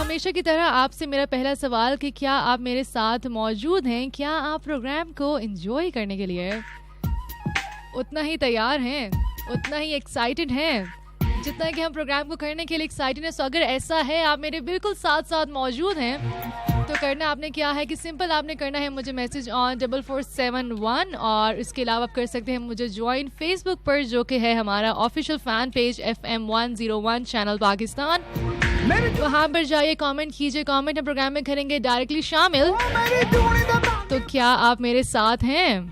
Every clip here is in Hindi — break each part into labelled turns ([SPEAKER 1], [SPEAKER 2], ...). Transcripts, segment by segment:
[SPEAKER 1] हमेशा की तरह आपसे मेरा पहला सवाल कि क्या आप मेरे साथ मौजूद हैं? क्या आप प्रोग्राम को एंजॉय करने के लिए उतना ही तैयार हैं, उतना ही एक्साइटेड हैं जितना कि हम प्रोग्राम को करने के लिए एक्साइटेड हैं? सो अगर ऐसा है, आप मेरे बिल्कुल साथ साथ मौजूद हैं, तो करना आपने क्या है कि सिंपल आपने करना है मुझे मैसेज ऑन 4471 और इसके अलावा आप कर सकते हैं मुझे ज्वाइन फेसबुक पर, जो कि है हमारा official fan page FM 101 channel Pakistan. वहाँ पर जाइए, कमेंट कीजिए, कमेंट हम प्रोग्राम में करेंगे डायरेक्टली शामिल। तो क्या आप मेरे साथ हैं?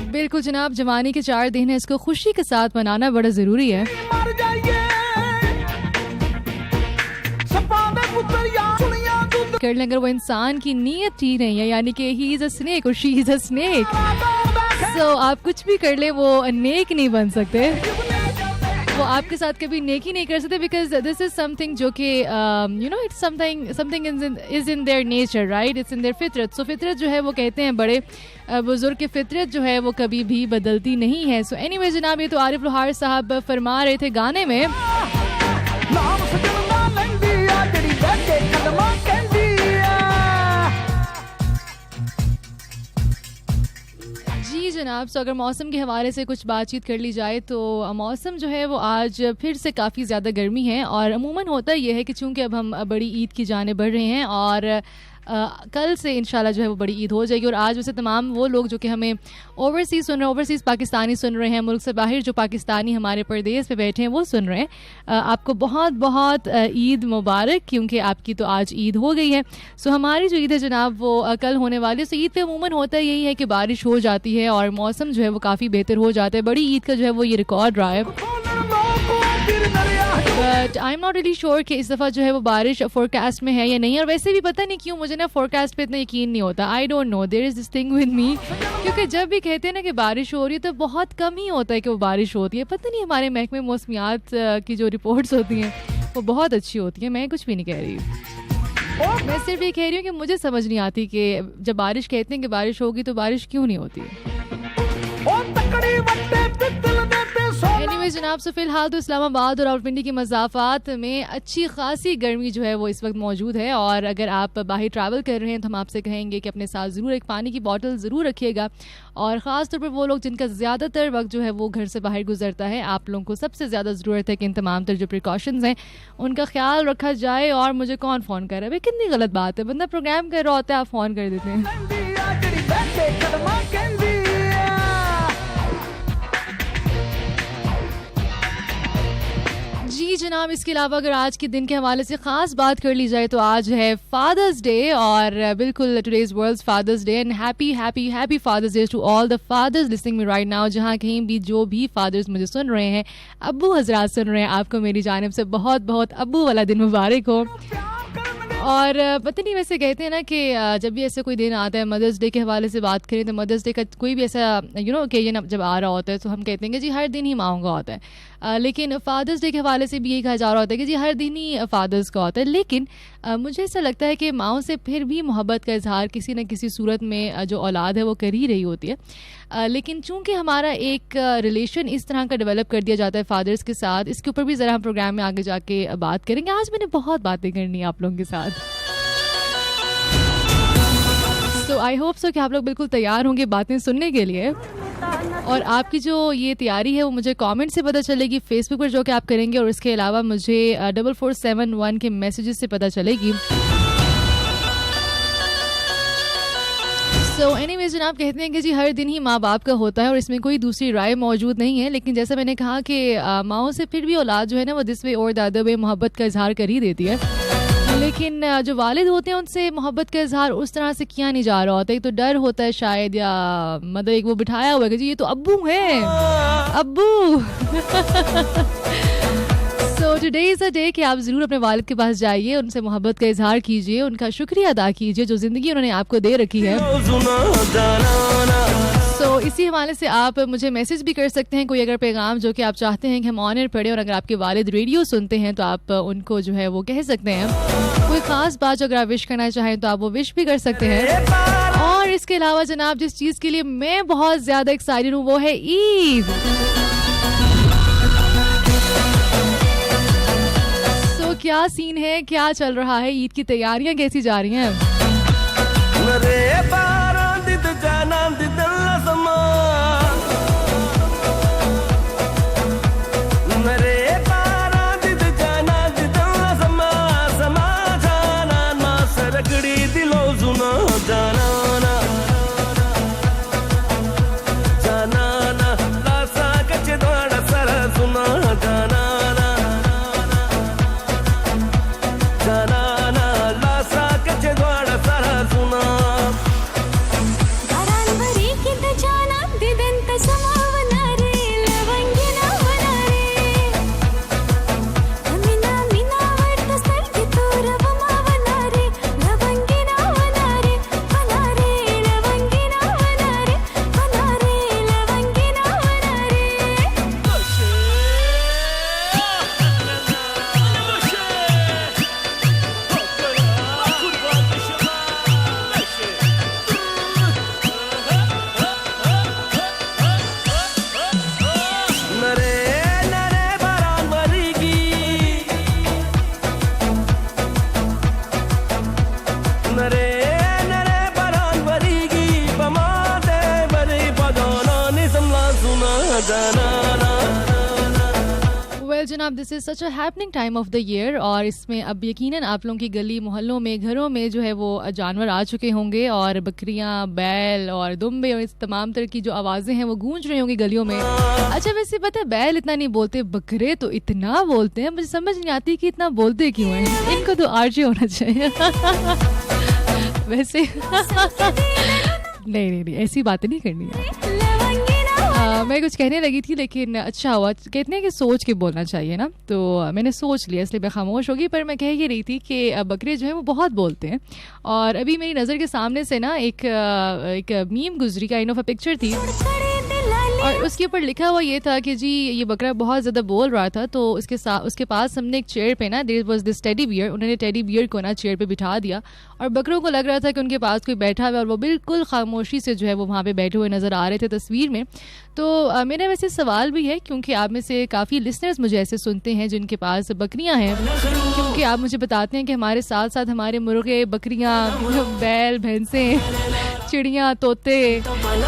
[SPEAKER 1] बिल्कुल जनाब, जवानी के 4 दिन है, इसको खुशी के साथ मनाना बड़ा जरूरी है। कर लें अगर वो इंसान की नीयत ठीक नहीं है, यानी कि ही इज अ स्नेक और शी इज अ स्नेक, सो आप कुछ भी कर ले वो नेक नहीं बन सकते, वो आपके साथ कभी नेकी नहीं कर सकते, बिकॉज दिस इज समथिंग जो कि you know it's something is in their nature, right, it's in their फितरत। सो फितरत जो है वो कहते हैं बड़े बुजुर्ग की फितरत जो है वो कभी भी बदलती नहीं है। सो एनीवे जनाब, ये तो आरिफ लोहार साहब फरमा रहे थे गाने में। जी जनाब, सो अगर मौसम के हवाले से कुछ बातचीत कर ली जाए तो मौसम जो है वो आज फिर से काफ़ी ज़्यादा गर्मी है, और अमूमन होता यह है कि चूँकि अब हम बड़ी ईद की जानिब बढ़ रहे हैं और कल से इंशाल्लाह जो है वो बड़ी ईद हो जाएगी। और आज वैसे तमाम वो लोग जो कि हमें ओवरसीज़ सुन रहे हैं, ओवरसीज़ पाकिस्तानी सुन रहे हैं, मुल्क से बाहर जो पाकिस्तानी हमारे परदेश पे बैठे हैं वो सुन रहे हैं, आपको बहुत बहुत ईद मुबारक, क्योंकि आपकी तो आज ईद हो गई है। सो हमारी जो ईद है जनाब वो कल होने वाली है। सो ईद पे अमूमन होता यही है कि बारिश हो जाती है और मौसम जो है वो काफ़ी बेहतर हो जाता है। बड़ी ईद का जो है वो ये रिकॉर्ड रहा है, but I am not really sure कि इस दफ़ा जो है वो बारिश फोरकास्ट में है या नहीं। और वैसे भी पता नहीं क्यों मुझे ना फोरकास्ट पे इतना यकीन नहीं होता, I don't know, there is this thing with me, क्योंकि जब भी कहते हैं ना कि बारिश हो रही है तो बहुत कम ही होता है कि वो बारिश होती है। पता नहीं, हमारे महकमे मौसमियात की जो रिपोर्ट्स होती हैं वो बहुत अच्छी होती हैं। मैं कुछ भी नहीं कह रही, मैं सिर्फ ये कह रही हूँ कि मुझे समझ नहीं आती कि जब बारिश कहते हैं कि बारिश होगी तो बारिश क्यों नहीं होती है। एनीवे जनाब, सो फिलहाल तो इस्लामाबाद और रावलपिंडी की मज़ाफ़ात में अच्छी खासी गर्मी जो है वो इस वक्त मौजूद है, और अगर आप बाहर ट्रैवल कर रहे हैं तो हम आपसे कहेंगे कि अपने साथ ज़रूर एक पानी की बोतल ज़रूर रखिएगा, और ख़ास तौर पर वो लोग जिनका ज़्यादातर वक्त जो है वो घर से बाहर गुजरता है, आप लोगों को सबसे ज़्यादा ज़रूरत है कि इन तमाम तर जो प्रिकॉशंस हैं उनका ख्याल रखा जाए। और मुझे कौन फ़ोन कर रहा है भाई, कितनी गलत बात है, बंदा प्रोग्राम कर रहा होता है आप फ़ोन कर देते हैं। जी जनाब, इसके अलावा अगर आज के दिन के हवाले से ख़ास बात कर ली जाए तो आज है फादर्स डे, और बिल्कुल today's world father's day, and happy happy happy fathers day to all the fathers listening me right now. जहाँ कहीं भी जो भी फादर्स मुझे सुन रहे हैं, अब्बू हजरात सुन रहे हैं, आपको मेरी जानिब से बहुत बहुत अब्बू वाला दिन मुबारक हो। और पता नहीं, वैसे कहते हैं ना कि जब भी ऐसे कोई दिन आता है, मदर्स डे के हवाले से बात करें तो मदर्स डे का कोई भी ऐसा ओकेजन जब आ रहा होता है तो हम कहते हैं कि जी हर दिन ही माँओं का होता है, लेकिन फादर्स डे के हवाले से भी यही कहा जा रहा होता है कि जी हर दिन ही फादर्स का होता है। लेकिन मुझे ऐसा लगता है कि माँओं से फिर भी मोहब्बत का इजहार किसी न किसी सूरत में जो औलाद है वो कर ही रही होती है। लेकिन चूंकि हमारा एक रिलेशन इस तरह का डेवलप कर दिया जाता है फादर्स के साथ, इसके ऊपर भी ज़रा हम प्रोग्राम में आगे जाके बात करेंगे। आज मैंने बहुत बातें करनी है आप लोगों के साथ, तो आई होप सो कि आप लोग बिल्कुल तैयार होंगे बातें सुनने के लिए। और आपकी जो ये तैयारी है वो मुझे कमेंट से पता चलेगी, फेसबुक पर जो कि आप करेंगे, और इसके अलावा मुझे 4471 के मैसेजेस से पता चलेगी। सो एनीवेज जनाब, कहते हैं कि जी हर दिन ही माँ बाप का होता है और इसमें कोई दूसरी राय मौजूद नहीं है। लेकिन जैसा मैंने कहा कि माँओं से फिर भी औलाद जो है ना वो दिस वे और द अदर वे मोहब्बत का इजहार कर ही देती है, लेकिन जो वालिद होते हैं उनसे मोहब्बत का इजहार उस तरह से किया नहीं जा रहा होता। एक तो डर होता है शायद, या मतलब एक वो बिठाया हुआ है कि जी ये तो अब्बू हैं, अब्बू। So today is a day कि आप ज़रूर अपने वालिद के पास जाइए, उनसे मोहब्बत का इजहार कीजिए, उनका शुक्रिया अदा कीजिए जो ज़िंदगी उन्होंने आपको दे रखी है। सो इसी हवाले से आप मुझे मैसेज भी कर सकते हैं, कोई अगर पैगाम जो कि आप चाहते हैं कि हम ऑन एयर पढ़ें, और अगर आपके वालिद रेडियो सुनते हैं तो आप उनको जो है वो कह सकते हैं। कोई ख़ास बात जो अगर आप विश करना चाहें तो आप वो विश भी कर सकते हैं। और इसके अलावा जनाब, जिस चीज़ के लिए मैं बहुत ज़्यादा एक्साइटेड हूँ वो है ईद। सो क्या सीन है, क्या चल रहा है, ईद की तैयारियां कैसी जा रही हैं? जनाब, this is such a happening time of the year, और इसमें अब यकीनन आप लोगों की गली मोहल्लों में, घरों में जो है वो जानवर आ चुके होंगे, और बकरियां, बैल और दुम्बे और इस तमाम तरह की जो आवाज़ें हैं वो गूंज रही होंगी गलियों में। अच्छा, वैसे पता है बैल इतना नहीं बोलते, बकरे तो इतना बोलते हैं, मुझे समझ नहीं आती कि इतना बोलते क्यों हैं। इनको तो आरजे होना चाहिए। वैसे नहीं, ऐसी बातें नहीं करनी है। मैं कुछ कहने लगी थी लेकिन अच्छा हुआ, कहते हैं कि सोच के बोलना चाहिए ना, तो मैंने सोच लिया इसलिए मैं खामोश होगी। पर मैं कह ही रही थी कि बकरे जो हैं वो बहुत बोलते हैं, और अभी मेरी नज़र के सामने से ना एक मीम गुजरी, काइंड ऑफ अ पिक्चर थी, और उसके ऊपर लिखा हुआ ये था कि जी ये बकरा बहुत ज़्यादा बोल रहा था, तो उसके पास हमने एक चेयर पे ना, there was this teddy bear, उन्होंने टेडी बियर को ना चेयर पे बिठा दिया, और बकरों को लग रहा था कि उनके पास कोई बैठा हुआ है, और वो बिल्कुल खामोशी से जो है वो वहाँ पे बैठे हुए नज़र आ रहे थे तस्वीर में। तो मेरा वैसे सवाल भी है, क्योंकि आप में से काफ़ी लिसनर्स मुझे ऐसे सुनते हैं जिनके पास बकरियाँ हैं, क्योंकि आप मुझे बताते हैं कि हमारे साथ साथ हमारे मुर्गे, बकरियाँ, बैल, भैंसें, चिड़ियाँ, तोते,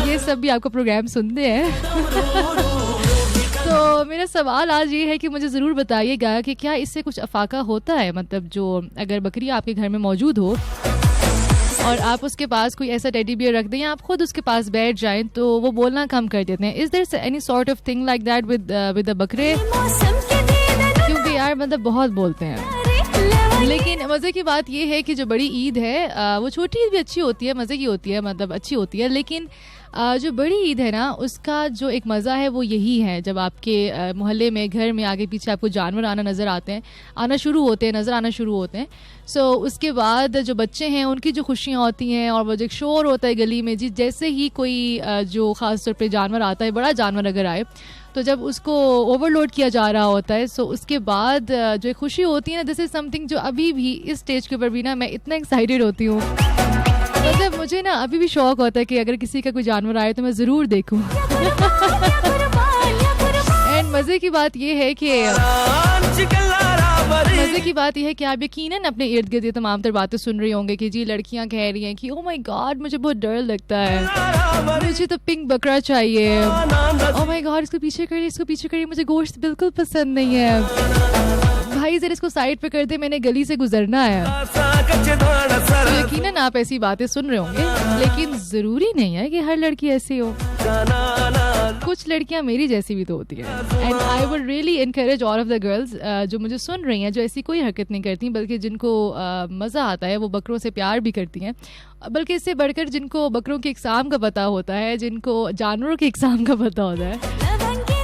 [SPEAKER 1] ये सब भी आपका प्रोग्राम सुनते हैं। तो मेरा सवाल आज ये है कि मुझे ज़रूर बताइएगा कि क्या इससे कुछ अफाका होता है, मतलब जो अगर बकरी आपके घर में मौजूद हो और आप उसके पास कोई ऐसा टेडी बियर रख दें, या आप खुद उसके पास बैठ जाएं, तो वो बोलना कम कर देते हैं। Is there any sort of thing like that with the बकरे? क्योंकि यार मतलब बहुत बोलते हैं। लेकिन मज़े की बात यह है कि जो बड़ी ईद है वो छोटी ईद भी अच्छी होती है, मज़े की होती है, मतलब अच्छी होती है, लेकिन जो बड़ी ईद है ना उसका जो एक मज़ा है वो यही है जब आपके मोहल्ले में, घर में आगे पीछे आपको जानवर आना शुरू होते हैं, नज़र आना शुरू होते हैं। सो उसके बाद जो बच्चे हैं उनकी जो खुशियाँ होती हैं, और वो जो एक शोर होता है गली में, जी जैसे ही कोई जो ख़ास तौर पे जानवर आता है, बड़ा जानवर अगर आए, तो जब उसको ओवरलोड किया जा रहा होता है, सो उसके बाद जो खुशी होती है ना, दिस इज़ समथिंग जो अभी भी इस स्टेज के ऊपर भी ना मैं इतना एक्साइटेड होती हूँ मतलब मुझे ना अभी भी शौक होता है कि अगर किसी का कोई जानवर आए तो मैं ज़रूर देखूं। एंड मज़े की बात ये है कि आप यकीनन अपने इर्द गिर्द ये तमाम तर बातें सुन रही होंगे कि जी लड़कियां कह रही हैं कि ओह माय गॉड मुझे बहुत डर लगता है, मुझे तो पिंक बकरा चाहिए, ओह माय गॉड इसको पीछे करिए, मुझे गोश्त बिल्कुल पसंद नहीं है। भाई जरा इसको साइड पे कर दे, मैंने गली से गुजरना है। तो यकीनन आप ऐसी बातें सुन रहे होंगे, लेकिन जरूरी नहीं है कि हर लड़की ऐसी हो। कुछ लड़कियां मेरी जैसी भी तो होती है। And I would really encourage all of the girls जो मुझे सुन रही हैं, जो ऐसी कोई हरकत नहीं करती, बल्कि जिनको मज़ा आता है, वो बकरों से प्यार भी करती हैं, बल्कि इससे बढ़कर जिनको बकरों की इकसाम का पता होता है, जिनको जानवरों की इकसाम का पता होता है,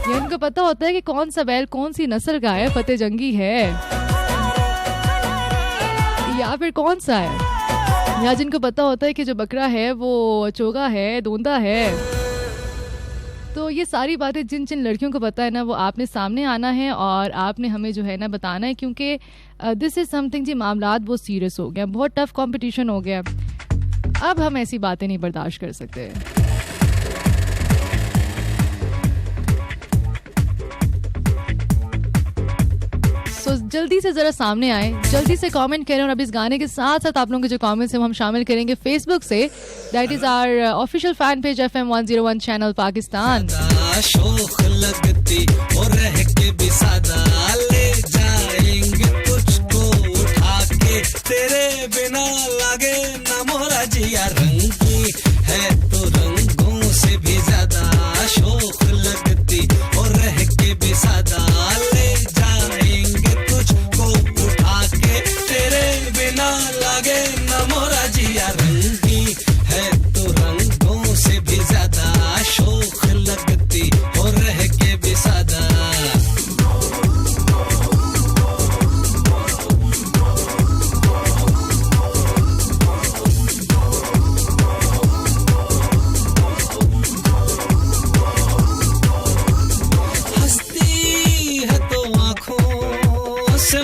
[SPEAKER 1] या उनको पता होता है कि कौन सा बैल कौन सी नस्ल का है, फतेह जंगी है या फिर कौन सा है, या जिनको पता होता है कि जो बकरा है वो चोगा है, दोंदा है। तो ये सारी बातें जिन जिन लड़कियों को पता है ना, वो आपने सामने आना है और आपने हमें जो है ना बताना है, क्योंकि दिस इज़ समथिंग जी मामलात बहुत सीरियस हो गया, बहुत टफ कंपटीशन हो गया। अब हम ऐसी बातें नहीं बर्दाश्त कर सकते। तो जल्दी से ज़रा सामने आए, जल्दी से कमेंट करें, और अब इस गाने के साथ साथ आप लोगों के जो कमेंट्स हैं हम शामिल करेंगे फेसबुक से। That is our official fan page FM 101 channel Pakistan. शौक लगती और रह के भी सादा ले जाएंगे तुझको उठा के, तेरे बिना लागे ना मोरा जिया, रंगी है तो रंगों से भी ज्यादा, शौक लगती और रह के भी सादा ले जाएंगे तुझको उठा के, तेरे बिना लागे ना मोरा जिया, रंगी है तो रंगों से भी ज्यादा, शौक लगती और रह के भी सादा।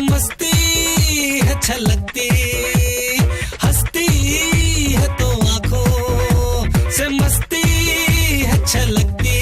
[SPEAKER 1] मस्ती है छलकती, हंसती है तो आंखों से मस्ती है छलकती,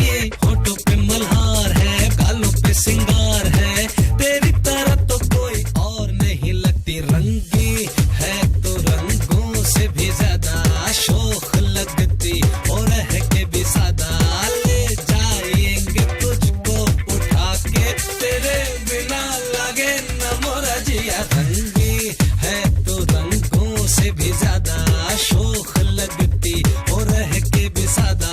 [SPEAKER 1] ये होठों पे मल्हार है, गालों पे सिंगार है, तेरी तरह तो कोई और नहीं लगती, रंगी है तो रंगों से भी ज्यादा, शौक लगती और रह के भी सादा, ले जाएंगे तुझको उठा के, तेरे बिना लागे न मोरा जिया, रंगी है तो रंगों से भी ज्यादा, शौक लगती और रह के भी सादा।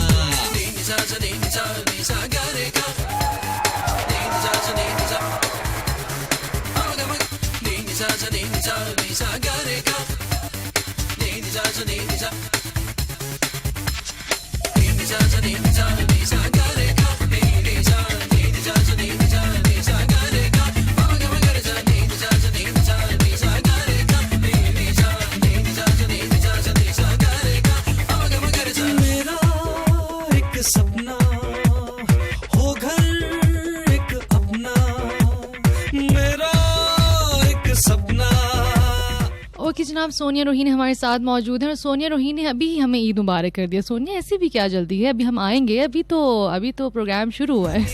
[SPEAKER 1] ओके जनाब, सोनिया रोहीन हमारे साथ मौजूद हैं और सोनिया रोहीन ने अभी हमें ईद मुबारक कर दिया। सोनिया ऐसी भी क्या जल्दी है, अभी हम आएंगे, अभी तो प्रोग्राम शुरू हुआ है।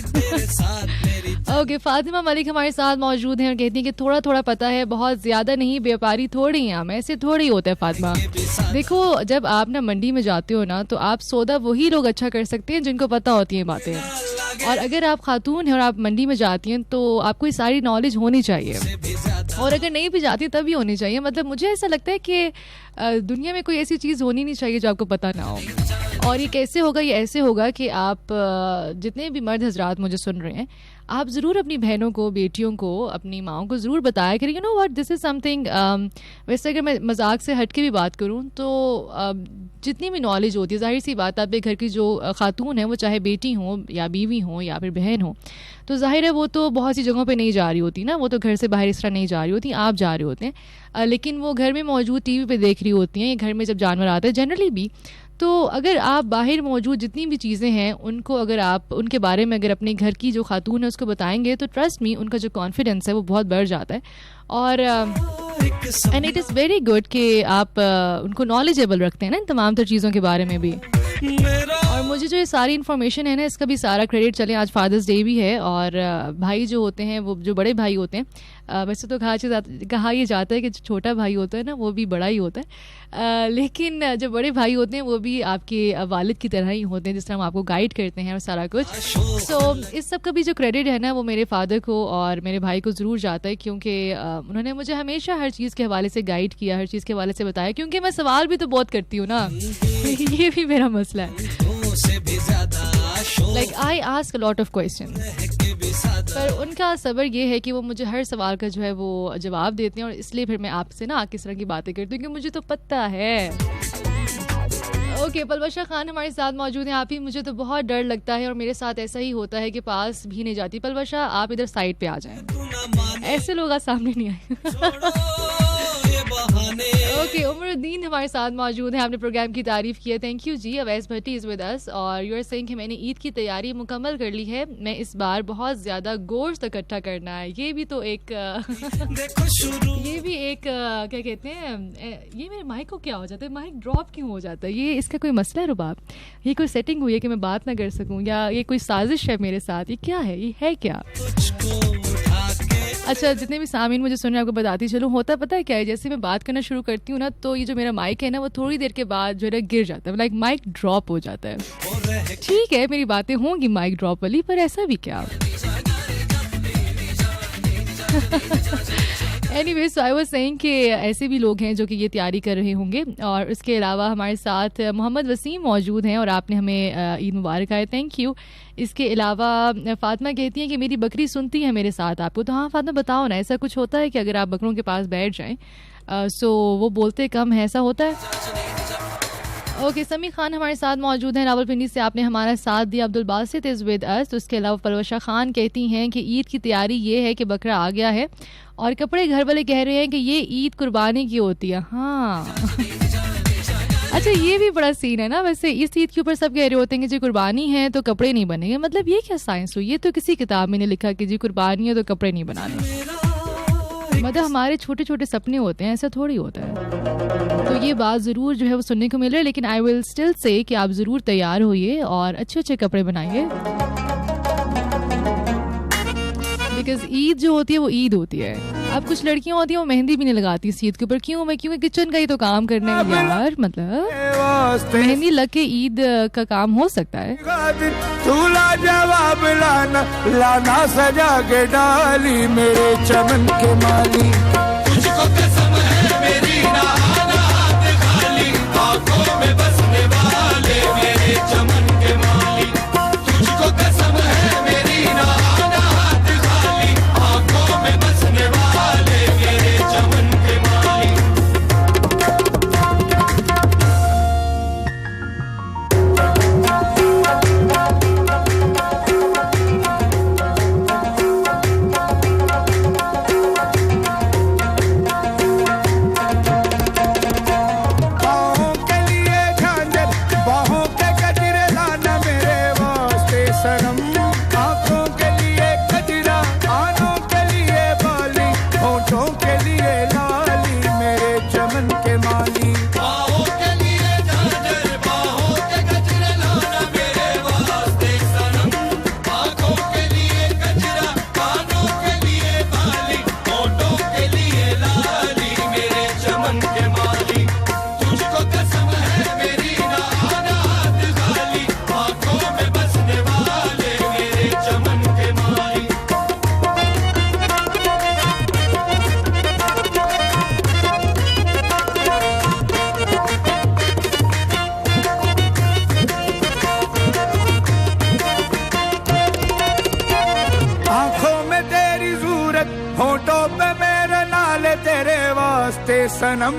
[SPEAKER 1] ओके फातिमा मलिक हमारे साथ मौजूद हैं और कहती हैं कि थोड़ा थोड़ा पता है, बहुत ज़्यादा नहीं, व्यापारी थोड़ी हैं हम, ऐसे थोड़ी होता है। फातिमा देखो, जब आप ना मंडी में जाते हो ना, तो आप सौदा वही लोग अच्छा कर सकते हैं जिनको पता होती हैं बातें, और अगर आप खातून हैं और आप मंडी में जाती हैं तो आपको ये सारी नॉलेज होनी चाहिए, और अगर नहीं भी जाती तभी होनी चाहिए। मतलब मुझे ऐसा लगता है कि दुनिया में कोई ऐसी चीज़ होनी नहीं चाहिए जो आपको पता ना हो। और ये कैसे होगा, ये ऐसे होगा कि आप जितने भी मर्द हजरात मुझे सुन रहे हैं, आप ज़रूर अपनी बहनों को, बेटियों को, अपनी माओं को ज़रूर बताया करें, you know what, this is something. वैसे अगर मैं मजाक से हट के भी बात करूँ तो जितनी भी नॉलेज होती है, जाहिर सी बात, आप घर की जो खातून है, वो चाहे बेटी हो या बीवी हो या फिर बहन हो, तो जाहिर है वो तो बहुत सी जगहों पे नहीं जा रही होती ना, वो तो घर से बाहर इस तरह नहीं जा रही होती, आप जा रहे होते हैं, लेकिन वो घर में मौजूद टीवी पे देख रही होती हैं, या घर में जब जानवर आते हैं जनरली भी। तो अगर आप बाहर मौजूद जितनी भी चीज़ें हैं उनको अगर आप उनके बारे में अगर अपने घर की जो खातून है उसको बताएंगे, तो ट्रस्ट मी, उनका जो कॉन्फिडेंस है वो बहुत बढ़ जाता है। और and it is very good कि आप उनको नॉलेजेबल रखते हैं ना इन तमाम तर चीज़ों के बारे में भी। और मुझे जो ये सारी इन्फॉर्मेशन है ना, इसका भी सारा क्रेडिट चले, आज फादर्स डे भी है और भाई जो होते हैं वो जो बड़े भाई होते हैं, वैसे तो कहा ये जाता है कि जो छोटा भाई होता है ना वो भी बड़ा ही होता है, लेकिन जो बड़े भाई होते हैं वो भी आपके वालिद की तरह ही होते हैं, जिस तरह हम आपको गाइड करते हैं और सारा कुछ। सो इस सब का भी जो क्रेडिट है ना वो मेरे फादर को और मेरे भाई को ज़रूर जाता है, क्योंकि उन्होंने मुझे हमेशा हर चीज़ के हवाले से गाइड किया, हर चीज़ के हवाले से बताया, क्योंकि मैं सवाल भी तो बहुत करती हूँ ना ये भी मेरा मसला है। Like I ask a lot of questions, पर उनका सब्र ये है कि वो मुझे हर सवाल का जो है वो जवाब देते हैं, और इसलिए फिर मैं आपसे ना किस तरह की बातें करती हूँ क्योंकि मुझे तो पता है। ओके, पलवशा खान हमारे साथ मौजूद हैं। आप ही, मुझे तो बहुत डर लगता है और मेरे साथ ऐसा ही होता है कि पास भी नहीं जाती। पलवशा आप इधर साइड पे आ जाएं, ऐसे लोग आज सामने नहीं आए। ओके, उमरुद्दीन हमारे साथ मौजूद हैं। आपने प्रोग्राम की तारीफ की है, थैंक यू जी। Awais Bhatti is with us और यू आर सेइंग कि मैंने ईद की तैयारी मुकम्मल कर ली है, मैं इस बार बहुत ज़्यादा गोश्त इकट्ठा करना है। ये भी तो एक ये भी एक क्या कहते हैं, ये मेरे माइक को क्या हो जाता है, माइक ड्रॉप क्यों हो जाता है, ये इसका कोई मसला है रुबाब? ये कोई सेटिंग हुई है कि मैं बात ना कर सकूँ, या ये कोई साजिश है मेरे साथ? ये क्या है, ये है क्या? अच्छा, जितने भी सामीन मुझे सुन रहे हैं आपको बताती चलूँ, होता पता है क्या है, जैसे मैं बात करना शुरू करती हूँ ना तो ये जो मेरा माइक है ना वो थोड़ी देर के बाद जो है ना गिर जाता है, लाइक माइक ड्रॉप हो जाता है। ठीक है, मेरी बातें होंगी माइक ड्रॉप वाली, पर ऐसा भी क्या? Anyway, so I was saying कि ऐसे भी लोग हैं जो कि ये तैयारी कर रहे होंगे। और इसके अलावा हमारे साथ मोहम्मद वसीम मौजूद हैं और आपने हमें ईद मुबारक आए, थैंक यू। इसके अलावा फातिमा कहती हैं कि मेरी बकरी सुनती है मेरे साथ आपको। तो हाँ फातिमा, बताओ ना, ऐसा कुछ होता है कि अगर आप बकरों के पास बैठ जाएं सो वो बोलते कम है, ऐसा होता है? ओके, समी खान हमारे साथ मौजूद हैं रावलपिंडी से, आपने हमारा साथ दिया। अब्दुल बासित इज़ विद अस। तो इसके अलावा पलवशा खान कहती हैं कि ईद की तैयारी ये है कि बकरा आ गया है और कपड़े घर वाले कह रहे हैं कि ये ईद कुर्बानी की होती है। हाँ अच्छा, ये भी बड़ा सीन है ना। वैसे इस ईद के ऊपर सब कह रहे होते हैं कि जी कुर्बानी है तो कपड़े नहीं बनेंगे, मतलब ये क्या साइंस हुई? ये तो किसी किताब में नहीं लिखा कि जी कुर्बानी है तो कपड़े नहीं बनाने। मतलब हमारे छोटे छोटे सपने होते हैं, ऐसा थोड़ी होता है। तो ये बात ज़रूर जो है वो सुनने को मिल रहा है, लेकिन आई विल स्टिल से कि आप ज़रूर तैयार होइए और अच्छे अच्छे कपड़े बनाइए, बिकॉज ईद जो होती है वो ईद होती है। अब कुछ लड़कियां होती हैं वो मेहंदी भी नहीं लगाती इस ईद के ऊपर। क्यों? मैं क्योंकि किचन का ही तो काम करने में यार, मतलब मेहंदी लग के ईद का काम हो सकता है।
[SPEAKER 2] दूल्हा जवाब लाना लाना सजा के डाली मेरे चमन के माली, तुझको कसम है मेरी नहाना हाथ खाली, आंखों में बसने वाले मेरे चमन के माली, तुझको कसम है मेरी नहाना हाथ खाली, आंखों में बसने वाले मेरे चमन के माली। सनम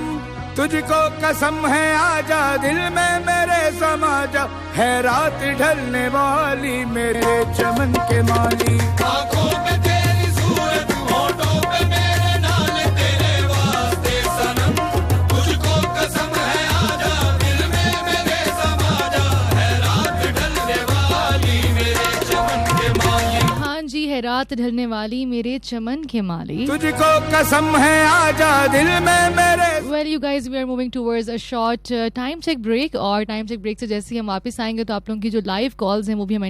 [SPEAKER 2] तुझको कसम है आजा दिल में मेरे समा जा, है रात ढलने वाली मेरे चमन के माली, आंखों में तेरी सूरत होठों पे मेरे नाल तेरे वास्ते सनम, तुझको कसम है आजा दिल में मेरे समा जा, है रात ढलने वाली मेरे चमन के माली।
[SPEAKER 1] हाँ जी, है रात ढलने वाली मेरे चमन के माली.
[SPEAKER 2] तुझको कसम है आजा दिल में मेरे.
[SPEAKER 1] Well, you guys, we are moving towards a short time check break. और time check break से जैसे ही हम वापस आएंगे तो आप लोगों की जो लाइव कॉल्स हैं वो भी हम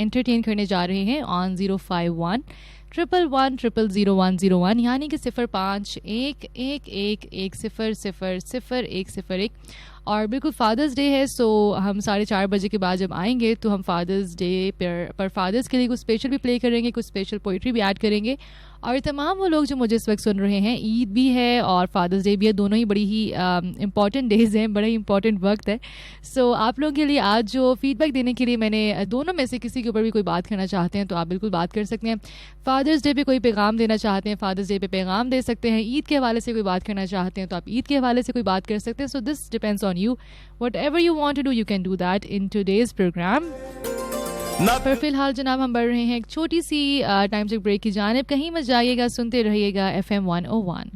[SPEAKER 1] entertain करने जा रहे हैं on 051-111-000-101 यानी कि 05-111-100-001. और बिल्कुल फादर्स डे है, सो हम 4:30 बजे के बाद जब आएंगे तो हम फादर्स डे पर फादर्स के लिए कुछ स्पेशल भी प्ले करेंगे, कुछ स्पेशल पोइट्री भी ऐड करेंगे. और तमाम वो लोग जो मुझे इस वक्त सुन रहे हैं, ईद भी है और फादर्स डे भी है, दोनों ही बड़ी ही इंपॉर्टेंट डेज़ हैं, बड़ा ही इंपॉर्टेंट वक्त है. सो आप लोगों के लिए आज जो फीडबैक देने के लिए मैंने दोनों में से किसी के ऊपर भी कोई बात करना चाहते हैं तो आप बिल्कुल बात कर सकते हैं. फादर्स डे पे कोई पैगाम देना चाहते हैं, फादर्स डे पे पैगाम दे सकते हैं. ईद के हवाले से कोई बात करना चाहते हैं तो आप ईद के हवाले से कोई बात कर सकते हैं. So this depends on you. Whatever you want to do, you can do that in today's program. पर फिलहाल जनाब हम बढ़ रहे हैं एक छोटी सी टाइम चेक ब्रेक की जानिब. कहीं मत जाइएगा, सुनते रहिएगा FM 101.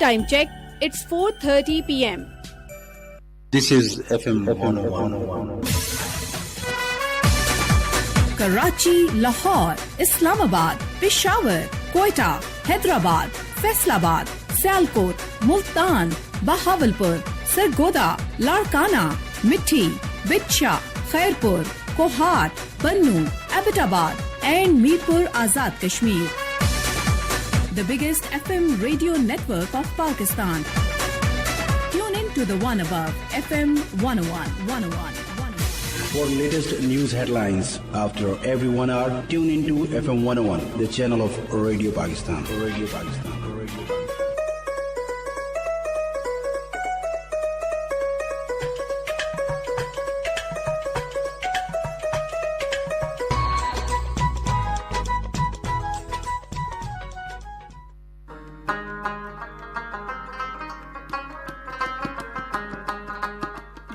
[SPEAKER 3] Time check. It's 4:30 p.m.
[SPEAKER 4] This is FM 101.
[SPEAKER 3] Karachi, Lahore, Islamabad, Peshawar, Quetta, Hyderabad, Faisalabad, Sialkot, Multan, Bahawalpur, Sargodha, Larkana, Mithi, Bichha, Khairpur, Kohat, Bannu, Abbottabad and Mirpur Azad Kashmir. The biggest FM radio network of Pakistan. Tune in to the one above, FM 101.
[SPEAKER 4] For latest news headlines after every 1 hour, tune into FM 101, the channel of Radio Pakistan. Radio Pakistan.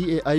[SPEAKER 5] EAI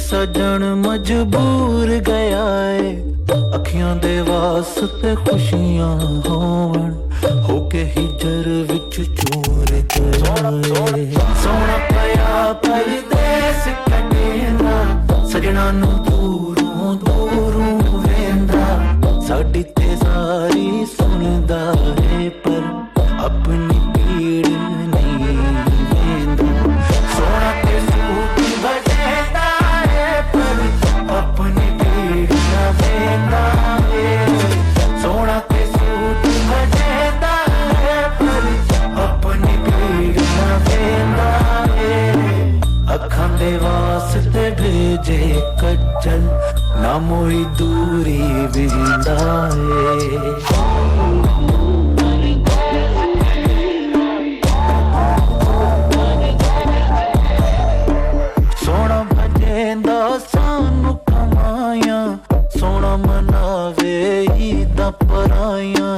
[SPEAKER 6] सजन मजबूर गया है अखियां दे वास्ते खुशियां होवन होके हिजर विच चूर गए सोना पया परदेस कनेना सजना नू दूरों दूरों वेंदा साडी ते सारी सुनदा है पर अपनी पीड़ नहीं वेंदा सोना ते सूट बजेदा अपनी पीड़ ना वेंदा सोना ते सूट बजेदा पर अपनी पीड़ ना वेंदा अखां दे वास्ते भेजे कज्जल ना मोई दूरी वेंदा सोना भजेंदा सानू कमाया सोना मनावे ईदा पराया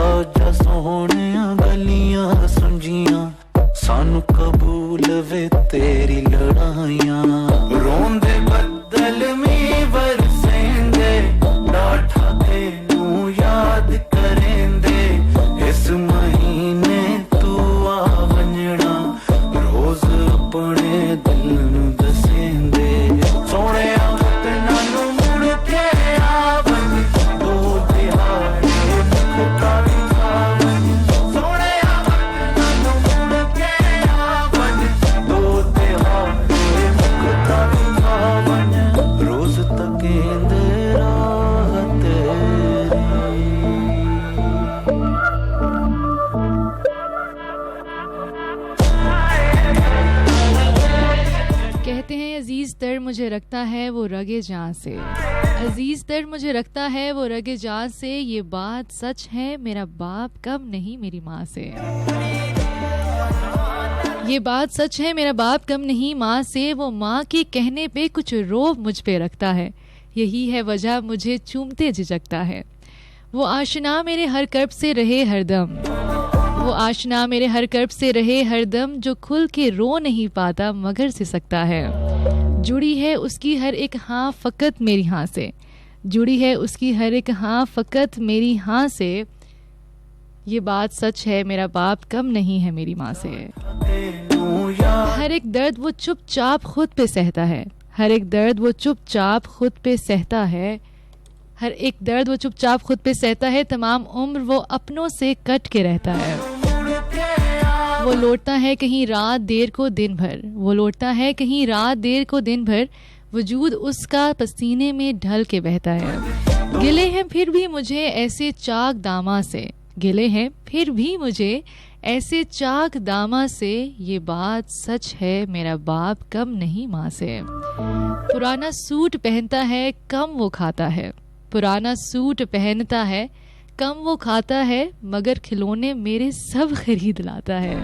[SPEAKER 6] आजा सोने गलियां सुंजियां सानू कबूल वे तेरी लड़ाइयां रोंदे बदल में बरसेंगे डाठा तेनू याद करें
[SPEAKER 1] कहते हैं अजीज तर मुझे रखता है वो रगे जान से, अजीज तर मुझे रखता है वो रगे जान से, ये बात सच है मेरा बाप कम नहीं मेरी माँ से, ये बात सच है मेरा बाप कम नहीं माँ से, वो माँ के कहने पे कुछ रोब मुझ पे रखता है, यही है वजह मुझे चूमते झिझकता है, वो आशना मेरे हर कर्ब से रहे हरदम, वो आशना मेरे हर कर्ब से रहे हरदम, जो खुल के रो नहीं पाता मगर से सकता है, जुड़ी है उसकी हर एक हाँ फ़कत मेरी हाँ से, जुड़ी है उसकी हर एक हाँ फ़कत मेरी हाँ से, ये बात सच है मेरा बाप कम नहीं है मेरी माँ से। हर एक दर्द वो चुपचाप खुद पे सहता है, हर एक दर्द वो चुपचाप खुद पे सहता है, हर एक दर्द वो चुपचाप खुद पे सहता है, तमाम उम्र वो अपनों से कट के रहता है, वो लौटता है कहीं रात देर को दिन भर, वो लौटता है कहीं रात देर को दिन भर, वजूद उसका पसीने में ढल के बहता है, गिले हैं फिर भी मुझे ऐसे चाक दामा से, गिले हैं फिर भी मुझे ऐसे चाक दामा से, ये बात सच है मेरा बाप कम नहीं माँ से, पुराना सूट पहनता है कम वो खाता है, पुराना सूट पहनता है कम वो खाता है, मगर खिलौने मेरे सब खरीद लाता है,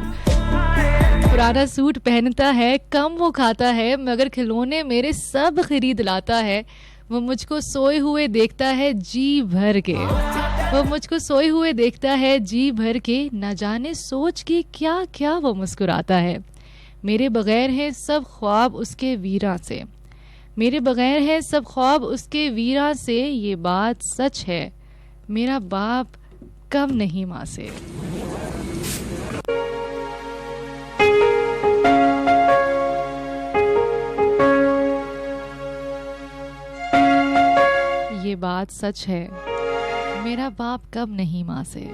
[SPEAKER 1] पुराना सूट पहनता है कम वो खाता है, मगर खिलौने मेरे सब खरीद लाता है, वो मुझको सोए हुए देखता है जी भर के, वो मुझको सोए हुए देखता है जी भर के, न जाने सोच के क्या क्या वो मुस्कुराता है, मेरे बगैर है सब ख्वाब उसके वीरा से, मेरे बगैर है सब ख्वाब उसके वीरा से, ये बात सच है मेरा बाप कम नहीं माँ से। ये बात सच है मेरा बाप कम नहीं माँ से।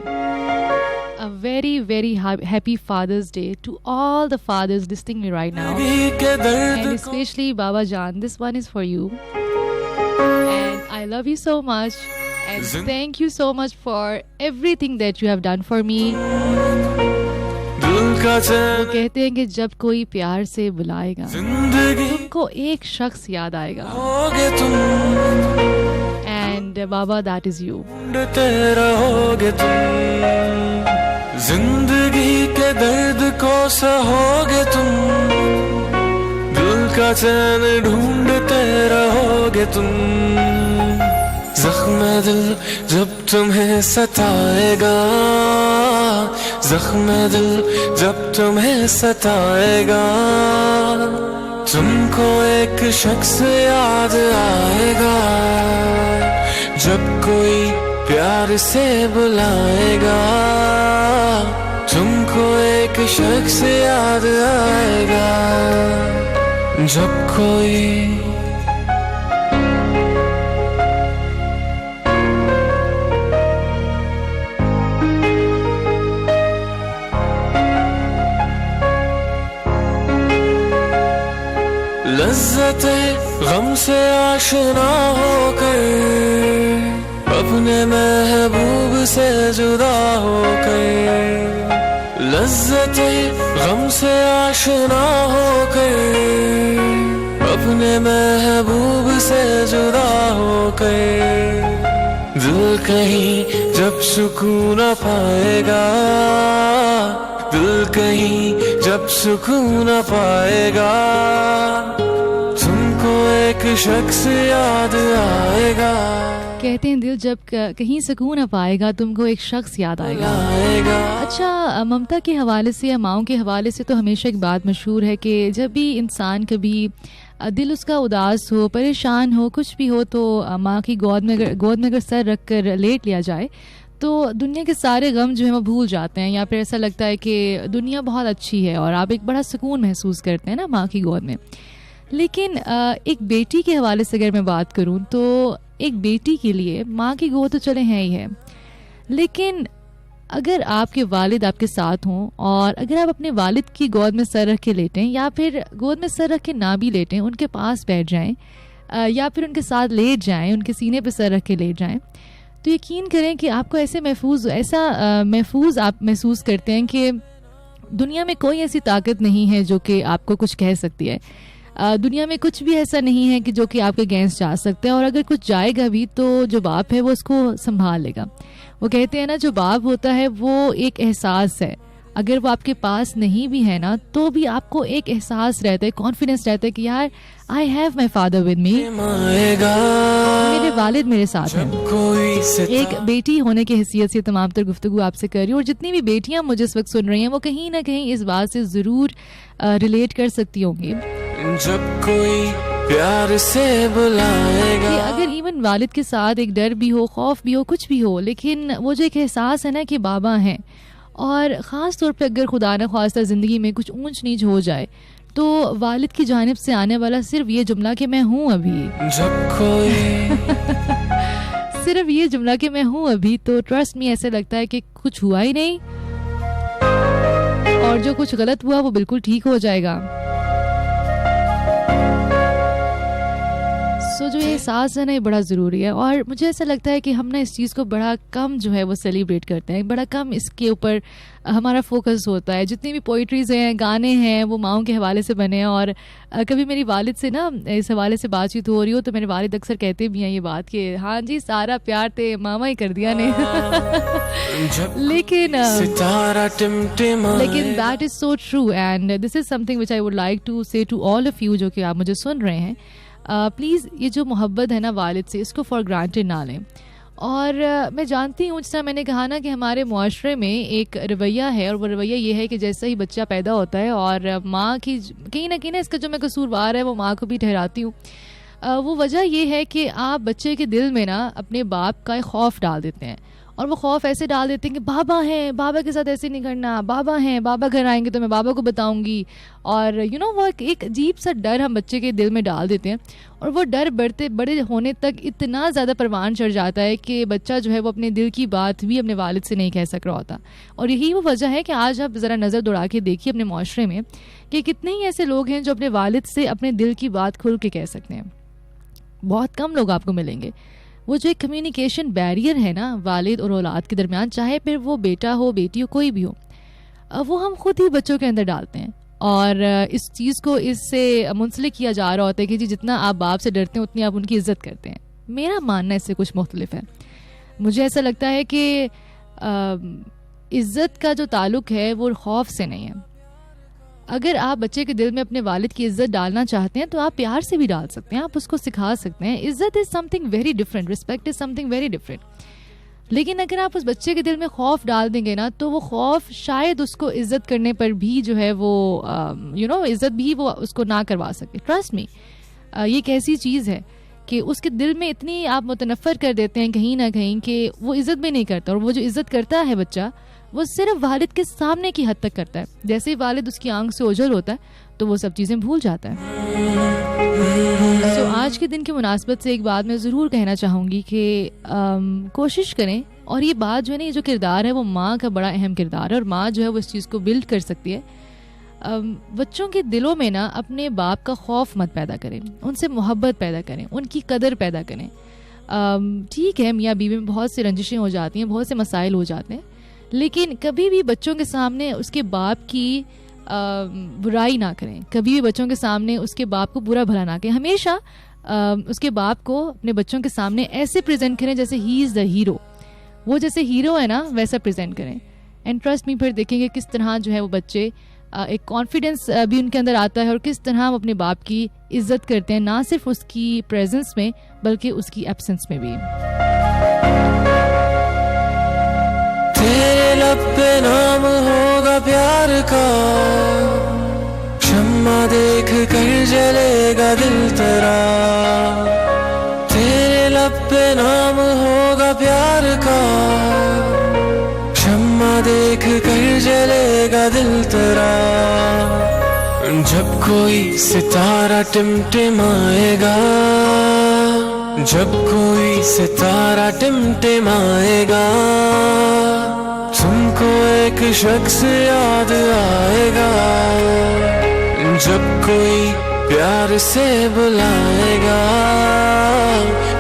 [SPEAKER 1] A very very happy Father's Day to all the fathers listening me right now, and especially Baba Jaan, this one is for you, and I love you so much, and thank you so much for everything that you have done for me. वो कहते हैं कि जब कोई प्यार से बुलाएगा तुमको एक शख्स याद आएगा, and Baba, that is you.
[SPEAKER 2] जिंदगी के दर्द को सहोगे तुम, दिल का चैन ढूंढते रहोगे तुम, जख्म दिल जब तुम्हें सताएगा, जख्म दिल जब तुम्हें सताएगा, तुमको एक शख्स याद आएगा, जब कोई प्यार से बुलाएगा, तुमको एक शख्स याद आएगा, जब कोई लज्जते गम से आशना होकर, अपने महबूब से जुदा होकर, लज्जते गम से आशना होकर, अपने महबूब से जुदा होकर, दिल कहीं जब सुकून न पाएगा, दिल कहीं जब सुकून न पाएगा, तुमको एक शख्स याद आएगा।
[SPEAKER 1] कहते हैं दिल जब कहीं सुकून न पाएगा तुमको एक शख्स याद आएगा। अच्छा, ममता के हवाले से या माँओं के हवाले से तो हमेशा एक बात मशहूर है कि जब भी इंसान कभी दिल उसका उदास हो, परेशान हो, कुछ भी हो, तो माँ की गोद में अगर सर रख कर लेट लिया जाए तो दुनिया के सारे गम जो है वो भूल जाते हैं, या फिर ऐसा लगता है कि दुनिया बहुत अच्छी है और आप एक बड़ा सुकून महसूस करते हैं ना माँ की गोद में। लेकिन एक बेटी के हवाले से अगर मैं बात करूं तो एक बेटी के लिए माँ की गोद तो चले हैं ही है, लेकिन अगर आपके वालिद आपके साथ हों और अगर आप अपने वालिद की गोद में सर रख के लेटें या फिर गोद में सर रख के ना भी लेटें, उनके पास बैठ जाएं या फिर उनके साथ लेट जाएं, उनके सीने पे सर रख के लेट जाएं, तो यकीन करें कि आपको ऐसा महफूज आप महसूस करते हैं कि दुनिया में कोई ऐसी ताकत नहीं है जो कि आपको कुछ कह सकती है। दुनिया में कुछ भी ऐसा नहीं है कि जो कि आपके अगेंस्ट जा सकते हैं, और अगर कुछ जाएगा भी तो जो बाप है वो उसको संभाल लेगा। वो कहते हैं ना, जो बाप होता है वो एक एहसास है, अगर वो आपके पास नहीं भी है ना तो भी आपको एक एहसास रहता है, कॉन्फिडेंस रहता है कि यार I have my father with me, मेरे वालिद मेरे साथ हैं। एक बेटी होने की हैसियत से तमाम तर गुफ्तगू आपसे कर रही हूँ, और जितनी भी बेटियां मुझे इस वक्त सुन रही हैं वो कहीं ना कहीं इस बात से ज़रूर रिलेट कर सकती होंगी।
[SPEAKER 6] जब कोई प्यार से बुलाएगा,
[SPEAKER 1] अगर इवन वालिद के साथ एक डर भी हो, खौफ भी हो, कुछ भी हो, लेकिन वो जो एक एहसास है ना कि बाबा हैं, और ख़ास तौर पे अगर खुदा न ख्वास्ता ज़िंदगी में कुछ ऊंच नीच हो जाए तो वालिद की जानिब से आने वाला सिर्फ ये जुमला कि मैं हूँ अभी,
[SPEAKER 6] जब कोई
[SPEAKER 1] सिर्फ ये जुमला कि मैं हूँ अभी, तो ट्रस्ट में ऐसे लगता है कि कुछ हुआ ही नहीं, और जो कुछ गलत हुआ वो बिल्कुल ठीक हो जाएगा। सो जो ये एहसास है ना ये बड़ा ज़रूरी है, और मुझे ऐसा लगता है कि हम ना इस चीज़ को बड़ा कम जो है वो सेलिब्रेट करते हैं, बड़ा कम इसके ऊपर हमारा फोकस होता है। जितनी भी पोइट्रीज़ हैं, गाने हैं, वो माओं के हवाले से बने हैं, और कभी मेरी वालिद से ना इस हवाले से बातचीत हो रही हो तो मेरे वालिद अक्सर कहते भी हैं ये बात कि हाँ जी सारा प्यार ते मामा ही कर दिया ने लेकिन that is so true, and this is something which I would like to say to all of you जो कि आप मुझे सुन रहे हैं। प्लीज़ ये जो मोहब्बत है ना वालिद से, इसको फॉर ग्रांटेड ना लें। और मैं जानती हूँ, जिस तरह मैंने कहा ना कि हमारे मुआशरे में एक रवैया है, और वो रवैया ये है कि जैसे ही बच्चा पैदा होता है और माँ की कहीं ना इसका जो मैं कसूरवार है वो माँ को भी ठहराती हूँ। वो वजह ये है कि आप बच्चे के दिल में ना अपने बाप का खौफ डाल देते हैं, और वो खौफ ऐसे डाल देते हैं कि बाबा हैं, बाबा के साथ ऐसे नहीं करना, बाबा हैं, बाबा घर आएंगे तो मैं बाबा को बताऊंगी, और वो एक अजीब सा डर हम बच्चे के दिल में डाल देते हैं, और वो डर बढ़ते बड़े होने तक इतना ज़्यादा परवान चढ़ जाता है कि बच्चा जो है वो अपने दिल की बात भी अपने वालिद से नहीं कह सक रहा होता। और यही वो वजह है कि आज आप ज़रा नज़र दौड़ा के देखिए अपने माशरे में कि कितने ही ऐसे लोग हैं जो अपने वालिद से अपने दिल की बात खुल के कह सकते हैं। बहुत कम लोग आपको मिलेंगे। वो जो एक कम्युनिकेशन बैरियर है ना वालिद और औलाद के दरमियान, चाहे फिर वो बेटा हो, बेटी हो, कोई भी हो, वो हम खुद ही बच्चों के अंदर डालते हैं, और इस चीज़ को इससे मुंसलिक किया जा रहा होता है कि जी जितना आप बाप से डरते हैं उतनी आप उनकी इज़्ज़त करते हैं। मेरा मानना इससे कुछ मुख्तलिफ है। मुझे ऐसा लगता है कि इज़्ज़त का जो ताल्लुक़ है वो खौफ से नहीं है। अगर आप बच्चे के दिल में अपने वालिद की इज़्ज़त डालना चाहते हैं तो आप प्यार से भी डाल सकते हैं, आप उसको सिखा सकते हैं। इज़्ज़त is something very different, respect is something very different. लेकिन अगर आप उस बच्चे के दिल में खौफ डाल देंगे ना तो वो खौफ शायद उसको इज़्ज़त करने पर भी जो है वो इज़्ज़त भी वो उसको ना करवा सके। ट्रस्ट मी, ये एक ऐसी चीज़ है कि उसके दिल में इतनी आप मुतनफ़र कर देते हैं कहीं ना कहीं कि वो इज़्ज़त भी नहीं करता, और वो जो इज़्ज़त करता है बच्चा वो सिर्फ वालिद के सामने की हद तक करता है। जैसे ही वालिद उसकी आंख से ओझल होता है तो वो सब चीज़ें भूल जाता है। तो आज के दिन की मुनासबत से एक बात मैं ज़रूर कहना चाहूँगी कि कोशिश करें, और ये बात जो है ना, ये जो किरदार है वो माँ का बड़ा अहम किरदार है, और माँ जो है वो इस चीज़ को बिल्ड कर सकती है। बच्चों के दिलों में ना अपने बाप का खौफ मत पैदा करें, उनसे मोहब्बत पैदा करें, उनकी कदर पैदा करें। ठीक है, मियाँ बीवी में बहुत सी रंजिशें हो जाती हैं, बहुत से मसाइल हो जाते हैं, लेकिन कभी भी बच्चों के सामने उसके बाप की बुराई ना करें, कभी भी बच्चों के सामने उसके बाप को बुरा भला ना करें। हमेशा उसके बाप को अपने बच्चों के सामने ऐसे प्रेजेंट करें जैसे ही इज़ द हीरो, वो जैसे हीरो है ना वैसा प्रेजेंट करें। एंड ट्रस्ट मी, फिर देखेंगे किस तरह जो है वो बच्चे एक कॉन्फिडेंस भी उनके अंदर आता है, और किस तरह वो अपने बाप की इज्जत करते हैं, ना सिर्फ उसकी प्रेजेंस में बल्कि उसकी एब्सेंस में भी।
[SPEAKER 6] तेरे लब पे नाम होगा प्यार का, शम्मा देख कर जलेगा दिल तेरा। तेरे लब पे नाम होगा प्यार का, शम्मा देख कर जलेगा दिल तेरा। जब कोई सितारा टिमटिमाएगा, जब कोई सितारा टिमटिमाएगा, तुमको एक शख्स याद आएगा। जब कोई प्यार से बुलाएगा,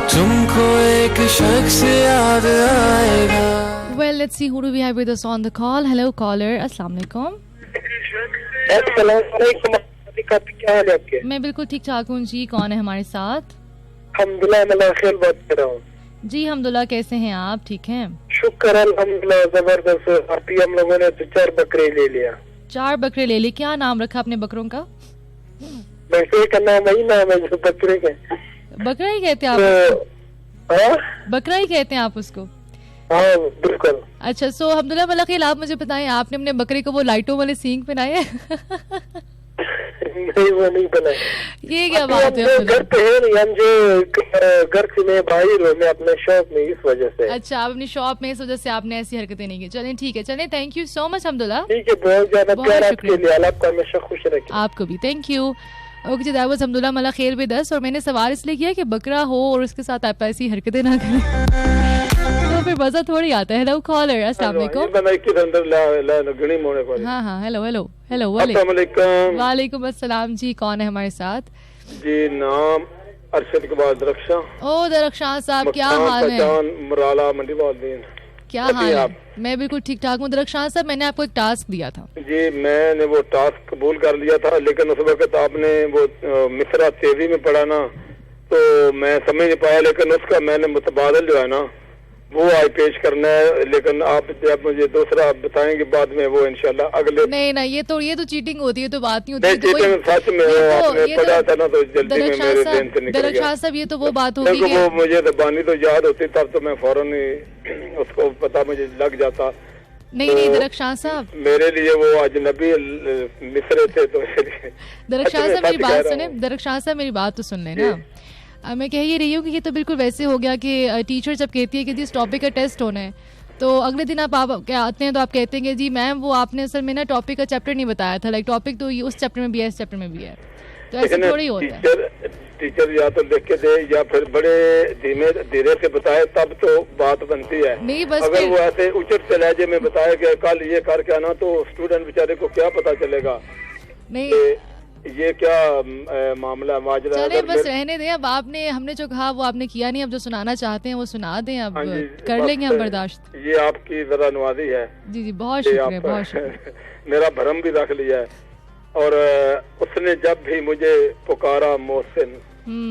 [SPEAKER 6] तुमको एक शख्स याद आएगा।
[SPEAKER 1] Well, let's see who do we have with us on the call. Hello caller, अस्सलाम वालेकुम।
[SPEAKER 7] ठीक आप क्या हाल है आपके?
[SPEAKER 1] मैं बिल्कुल ठीक ठाक हूँ जी। कौन है हमारे साथ?
[SPEAKER 7] अल्हम्दुलिल्लाह मैं खेल बात कर रहा हूँ
[SPEAKER 1] जी। अल्हम्दुलिल्लाह, कैसे हैं आप? ठीक हैं?
[SPEAKER 7] शुक्र अल्हम्दुलिल्लाह जबरदस्त। आप ही हम लोगों ने 4 बकरे ले लिया।
[SPEAKER 1] 4 बकरे ले ली। क्या नाम रखा अपने बकरों का?
[SPEAKER 7] बकरे का नाम वही नाम है जो बकरे का।
[SPEAKER 1] बकरा ही कहते हैं आप? बकरा ही कहते हैं आप उसको?
[SPEAKER 7] हाँ बिल्कुल।
[SPEAKER 1] अच्छा, सो अल्हम्दुलिल्लाह मला खैर, आप मुझे बताएं, आपने अपने बकरे को वो लाइटों वाले सींग पहनाए हैं?
[SPEAKER 7] नहीं वो नहीं बनाए।
[SPEAKER 1] ये क्या बात है?
[SPEAKER 7] घर पे है नहीं, हम जो घर से मैं बाहर हूँ, मैं अपने शॉप में, इस वजह से।
[SPEAKER 1] अच्छा, आप अपनी शॉप में, इस वजह से आपने ऐसी हरकतें नहीं की। चलें ठीक है, चलें, थैंक यू सो मच अल्हम्दुलिल्लाह।
[SPEAKER 7] ठीक है, बहुत ज्यादा प्यार आपके लिए, अल्लाह आपको हमेशा खुश रखे।
[SPEAKER 1] आपको भी, thank you. Okay ji, that was अल्हम्दुलिल्लाह मला खैर भी 10। और मैंने सवाल इसलिए किया कि बकरा हो और उसके साथ आप ऐसी हरकतें ना करें तो फिर मजा थोड़ी आता है। हेलो कॉलर, अस्सलाम वालेकुम। हाँ हाँ, हेलो हेलो हेलो, वालेकुम अस्सलाम जी। कौन है हमारे साथ?
[SPEAKER 8] जी नाम अरशद इकबाल दरख्शां।
[SPEAKER 1] ओ दरख्शां साहब, क्या हाल है?
[SPEAKER 8] मराला मंडी वालदीन।
[SPEAKER 1] क्या हाल है? मैं बिल्कुल ठीक ठाक हूँ। दरख्शां साहब, मैंने आपको एक टास्क दिया था।
[SPEAKER 8] जी मैंने वो टास्क कबूल कर लिया था, लेकिन उस वक्त आपने वो मिसरा तेजी में पढ़ा ना, तो मैं समझ नहीं पाया, लेकिन उसका मैंने मुतबादल जो है ना वो आज पेश करना है। लेकिन आप जब मुझे दूसरा बताएंगे बाद में, वो इंशाल्लाह अगले।
[SPEAKER 1] नहीं ना, ये तो चीटिंग होती है, तो बात नहीं होती।
[SPEAKER 8] चीटिंग सच में आपने पढ़ा था ना, तो जल्दी में मेरे ध्यान से निकल गया।
[SPEAKER 1] साहब, ये तो वो बात होगी कि
[SPEAKER 8] वो मुझे बानी तो याद होती, तब तो मैं फौरन ही उसको पता मुझे लग जाता।
[SPEAKER 1] नहीं दरख्शां साहब,
[SPEAKER 8] मेरे लिए वो अजनबी मिसरे थे, तो
[SPEAKER 1] दरख्शां साहब मेरी बात सुने। दरख्शां साहब मेरी बात तो सुन लेना। मैं कह ही रही हूँ कि ये तो बिल्कुल वैसे हो गया कि टीचर जब कहती है कि जिस टॉपिक का टेस्ट होना है, तो अगले दिन आप क्या आते हैं तो आप कहते हैं कि जी मैम वो आपने असल में ना टॉपिक का चैप्टर नहीं बताया था। लाइक टॉपिक तो उस चैप्टर में भी है, इस चैप्टर में भी है, तो ऐसे थोड़ी होता है।
[SPEAKER 8] टीचर या तो लिख के दे या फिर बड़े धीरे से बताए, तब तो बात बनती है।
[SPEAKER 1] नहीं बस
[SPEAKER 8] अगर वो ऐसे उचित लहजे में बताया कि कल ये करके आना, तो स्टूडेंट बेचारे को क्या पता चलेगा
[SPEAKER 1] नहीं
[SPEAKER 8] ये क्या मामला माजरा।
[SPEAKER 1] चले बस रहने दें। अब हमने जो कहा वो आपने किया नहीं, अब जो सुनाना चाहते हैं वो सुना दें। अब कर लेंगे हम बर्दाश्त।
[SPEAKER 8] ये आपकी जरा नवाजी है।
[SPEAKER 1] जी जी, बहुत शुक्रिया, बहुत शुक्रिया।
[SPEAKER 8] मेरा भरम भी रख लिया है। और उसने जब भी मुझे पुकारा मोहसिन,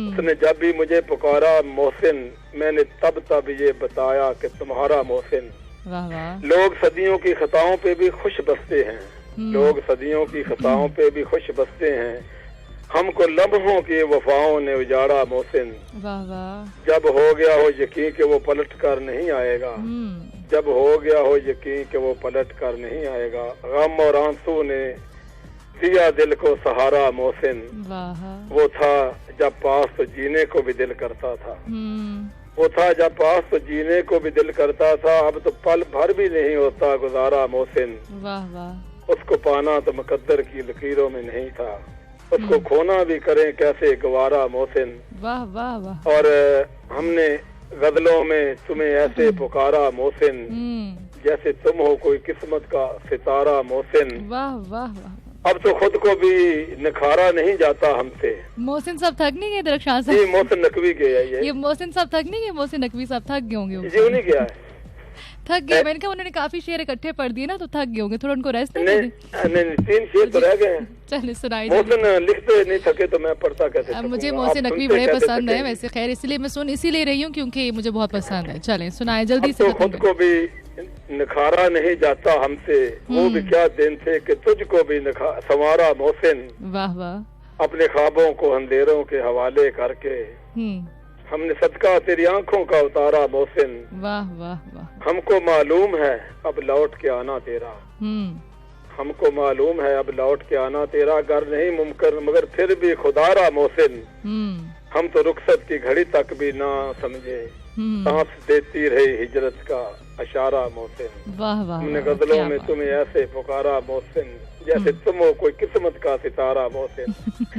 [SPEAKER 8] उसने जब भी मुझे पुकारा मोहसिन, मैंने तब ये बताया कि तुम्हारा मोहसिन।
[SPEAKER 1] वाह वाह।
[SPEAKER 8] लोग सदियों की खताओं पे भी खुश बसते हैं, लोग सदियों की खताओं पे भी खुश बसते हैं, हमको लम्हों की वफाओं ने उजाड़ा मोहसिन।
[SPEAKER 1] वाह वाह।
[SPEAKER 8] जब हो गया हो यकीन कि वो पलट कर नहीं आएगा, जब हो गया हो यकीन कि वो पलट कर नहीं आएगा, गम और आंसू ने दिया दिल को सहारा मोहसिन। वो था जब पास तो जीने को भी दिल करता था, वो था जब पास तो जीने को भी दिल करता था, अब तो पल भर भी नहीं होता गुजारा मोहसिन।
[SPEAKER 1] वाह वाह।
[SPEAKER 8] उसको पाना तो मुकद्दर की लकीरों में नहीं था, उसको खोना भी करें कैसे गवारा मोहसिन।
[SPEAKER 1] वाह वाह वाह।
[SPEAKER 8] और हमने गजलों में तुम्हें ऐसे पुकारा मोहसिन, जैसे तुम हो कोई किस्मत का सितारा मोहसिन।
[SPEAKER 1] वाह वाह वाह।
[SPEAKER 8] अब तो खुद को भी निखारा नहीं जाता हमसे।
[SPEAKER 1] मोहसिन साहब थक नहीं गए दरख्शां साहब?
[SPEAKER 8] जी मोहसिन नकवी गया
[SPEAKER 1] ये मोहसिन साहब थक नहीं गए? मोहसिन नकवी साहब थक गए होंगे।
[SPEAKER 8] जी उन्हीं गया है,
[SPEAKER 1] थक गए। मैंने कहा उन्होंने काफी शेर इकट्ठे पढ़ दिए ना, तो थक गए होंगे, थोड़ा उनको रेस्ट
[SPEAKER 8] नहीं 3 शेर तो रह गए हैं।
[SPEAKER 1] चलिए सुनाइए।
[SPEAKER 8] मोहसिन लिखते नहीं थके तो मैं पढ़ता कैसे?
[SPEAKER 1] अब मुझे मोहसिन नकवी बड़े पसंद है वैसे, खैर इसलिए मैं इसीलिए रही हूँ क्योंकि मुझे बहुत पसंद है। चलें सुनाए जल्दी से।
[SPEAKER 8] खुद को भी निखारा नहीं जाता हमसे, वो भी क्या दिन थे कि तुझको भी संवारा मोहसिन।
[SPEAKER 1] वाह वाह।
[SPEAKER 8] अपने ख्वाबों को अंधेरों के हवाले करके हमने सदका तेरी आंखों का उतारा मोहसिन।
[SPEAKER 1] वाह वाह वाह।
[SPEAKER 8] हमको मालूम है अब लौट के आना तेरा, हमको मालूम है अब लौट के आना तेरा, घर नहीं मुमकिन मगर फिर भी खुदारा मोहसिन। हम तो रुखसत की घड़ी तक भी ना समझे, सांस देती रही हिजरत का इशारा मोहसिन।
[SPEAKER 1] वाह वाह।
[SPEAKER 8] हमने गजलों में तुम्हें ऐसे पुकारा मोहसिन, जैसे तुम हो कोई किस्मत का सितारा मोहसिन।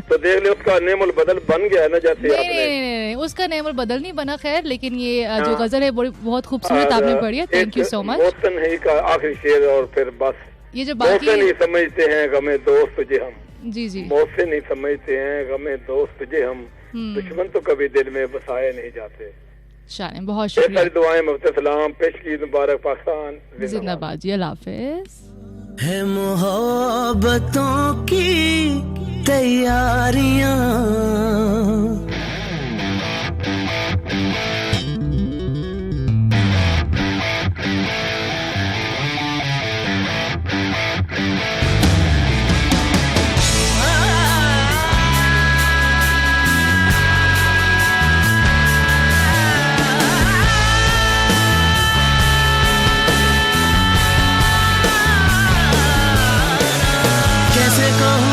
[SPEAKER 8] तो देख ले उसका नेमुल बदल बन गया है ना, जैसे
[SPEAKER 1] नहीं, उसका नेमुल बदल नहीं बना, खैर लेकिन ये जो गजल है बहुत खूबसूरत आपने पढ़ी है, thank you so much.
[SPEAKER 8] Mohsin ही का आखिरी शेर, और फिर बस
[SPEAKER 1] ये जो बाकी
[SPEAKER 8] मोहसिन ही समझते हैं गमे दोस्त तुझे हम।
[SPEAKER 1] जी जी।
[SPEAKER 8] मोहसिन ही समझते हैं गमे दोस्त तुझे हम, दुश्मन तो कभी दिल में बसाए नहीं जाते।
[SPEAKER 1] शान बहुत शुक्रिया।
[SPEAKER 8] सारी दुआएं मुफ्त सलाम पेश की, मुबारक पाकिस्तान जिंदाबाद
[SPEAKER 1] जी, अल्लाह हाफिज।
[SPEAKER 6] है मोहब्बतों की तैयारियां।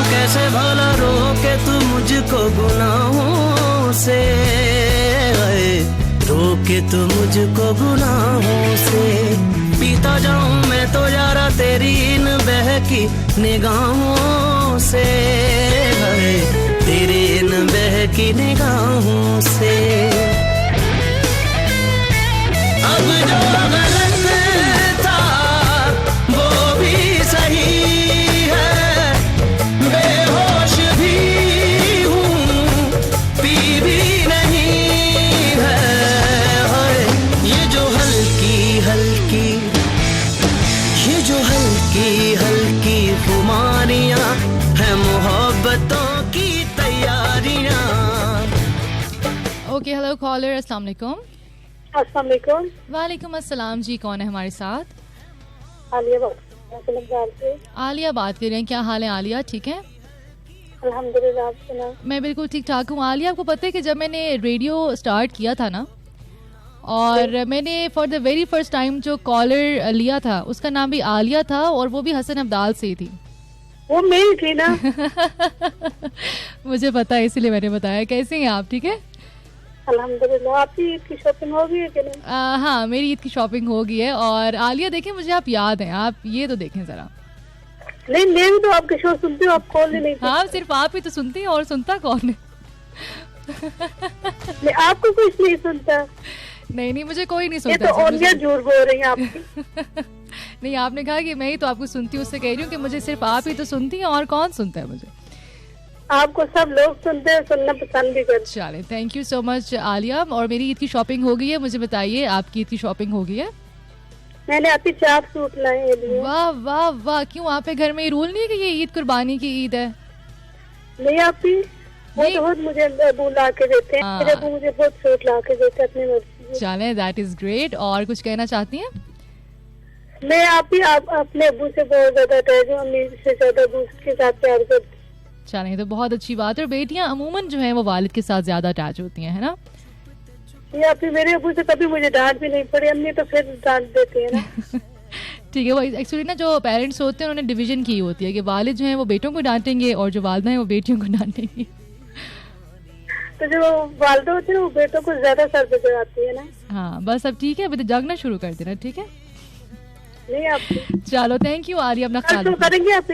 [SPEAKER 6] कैसे भला रोके तू मुझको गुनाहों से, रोके तू मुझको गुनाहों से। पीता जाऊं मैं तो यारा तेरी इन बहकी निगाहों से, तेरी इन बहकी निगाहों से। अब जो गलत था वो भी सही है, बेहोश भी हूँ पी भी नहीं है। ये जो हल्की हल्की, ये जो हल्की हल्की खुमारियाँ है मोहब्बतों की तैयारियाँ।
[SPEAKER 1] ओके, हेलो कॉलर, अस्सलाम वालेकुम।
[SPEAKER 9] अस्सलाम वालेकुम।
[SPEAKER 1] वालेकुम अस्सलाम जी, कौन है हमारे साथ? आलिया बात कर रहे हैं। क्या हाल है आलिया? ठीक है
[SPEAKER 9] अल्हम्दुलिल्लाह, आप सुना?
[SPEAKER 1] मैं बिल्कुल ठीक ठाक हूँ। आलिया, आपको पता है कि जब मैंने रेडियो स्टार्ट किया था ना, और मैंने for the very first time जो कॉलर लिया था उसका नाम भी आलिया था, और वो भी हसन अब्दाल से ही थी।
[SPEAKER 9] वो मेरी थी ना?
[SPEAKER 1] मुझे पता है, इसीलिए मैंने बताया। कैसे हैं आप? ठीक है
[SPEAKER 9] अल्हम्दुलिल्लाह। आपकी ईद की शॉपिंग हो गई है कि नहीं?
[SPEAKER 1] हाँ, मेरी ईद की शॉपिंग हो गई है। और आलिया देखें, मुझे आप याद हैं, आप ये तो देखें जरा।
[SPEAKER 9] नहीं, मैं भी तो आपके शो सुनती हूँ, आप कॉल ही नहीं।
[SPEAKER 1] हाँ, सिर्फ आप ही तो सुनती हैं, और सुनता कौन है?
[SPEAKER 9] नहीं, आपको कुछ नहीं सुनता।
[SPEAKER 1] नहीं नहीं, मुझे कोई नहीं सुनता।
[SPEAKER 9] ये तो और झूठ बोल रही हैं आप।
[SPEAKER 1] नहीं, आपने कहा कि मैं ही तो आपको सुनती हूँ, उससे कह रही हूँ कि मुझे सिर्फ आप ही तो सुनती हैं, और कौन सुनता है मुझे?
[SPEAKER 9] आपको सब लोग सुनते हैं, सुनना पसंद भी करते।
[SPEAKER 1] चले, thank you so much Alia. और मेरी ईद की शॉपिंग हो गई है। मुझे बताइए, आपकी ईद की शॉपिंग हो गई है?
[SPEAKER 9] मैंने आपकी 4 सूट लाए हैं।
[SPEAKER 1] वाह वाह वाह। क्यों, आप पे घर में रूल नहीं है कि ये ईद कुर्बानी की ईद है?
[SPEAKER 9] नहीं, आप भी वो तो बहुत मुझे अबू ला के देते हैं। मेरे अबू मुझे बहुत सूट ला के देते हैं अपनी मर्जी।
[SPEAKER 1] चले, दैट इज ग्रेट। और कुछ कहना चाहती हैं?
[SPEAKER 9] मैं आप अपने अबू से बहुत ज्यादा अटैच हूँ, अम्मी से ज्यादा अबू के साथ प्यार करती।
[SPEAKER 1] चलें, तो बहुत अच्छी बात है। और बेटियां अमूमन जो हैं वो वालिद के साथ ज्यादा अटैच होती हैं, है ना?
[SPEAKER 9] या फिर मेरे अबू से कभी मुझे डांट भी नहीं पड़ी, अम्मी तो फिर डांट देती है ना।
[SPEAKER 1] ठीक है, वो एक्चुअली ना जो पेरेंट्स होते हैं उन्होंने डिवीजन की होती है कि वालिद जो हैं वो बेटों को डांटेंगे और जो वालिदा हैं वो बेटियों को डांटेंगी।
[SPEAKER 9] तो जो वालिदा होती है वो बेटों को ज्यादा सर पे चढ़ाती है ना।
[SPEAKER 1] हाँ, बस अब ठीक है, अभी तो जागना शुरू कर देना। ठीक है,
[SPEAKER 9] नहीं आप
[SPEAKER 1] चलो, थैंक यू आर्या, अपना ख्याल
[SPEAKER 9] करेंगे आप।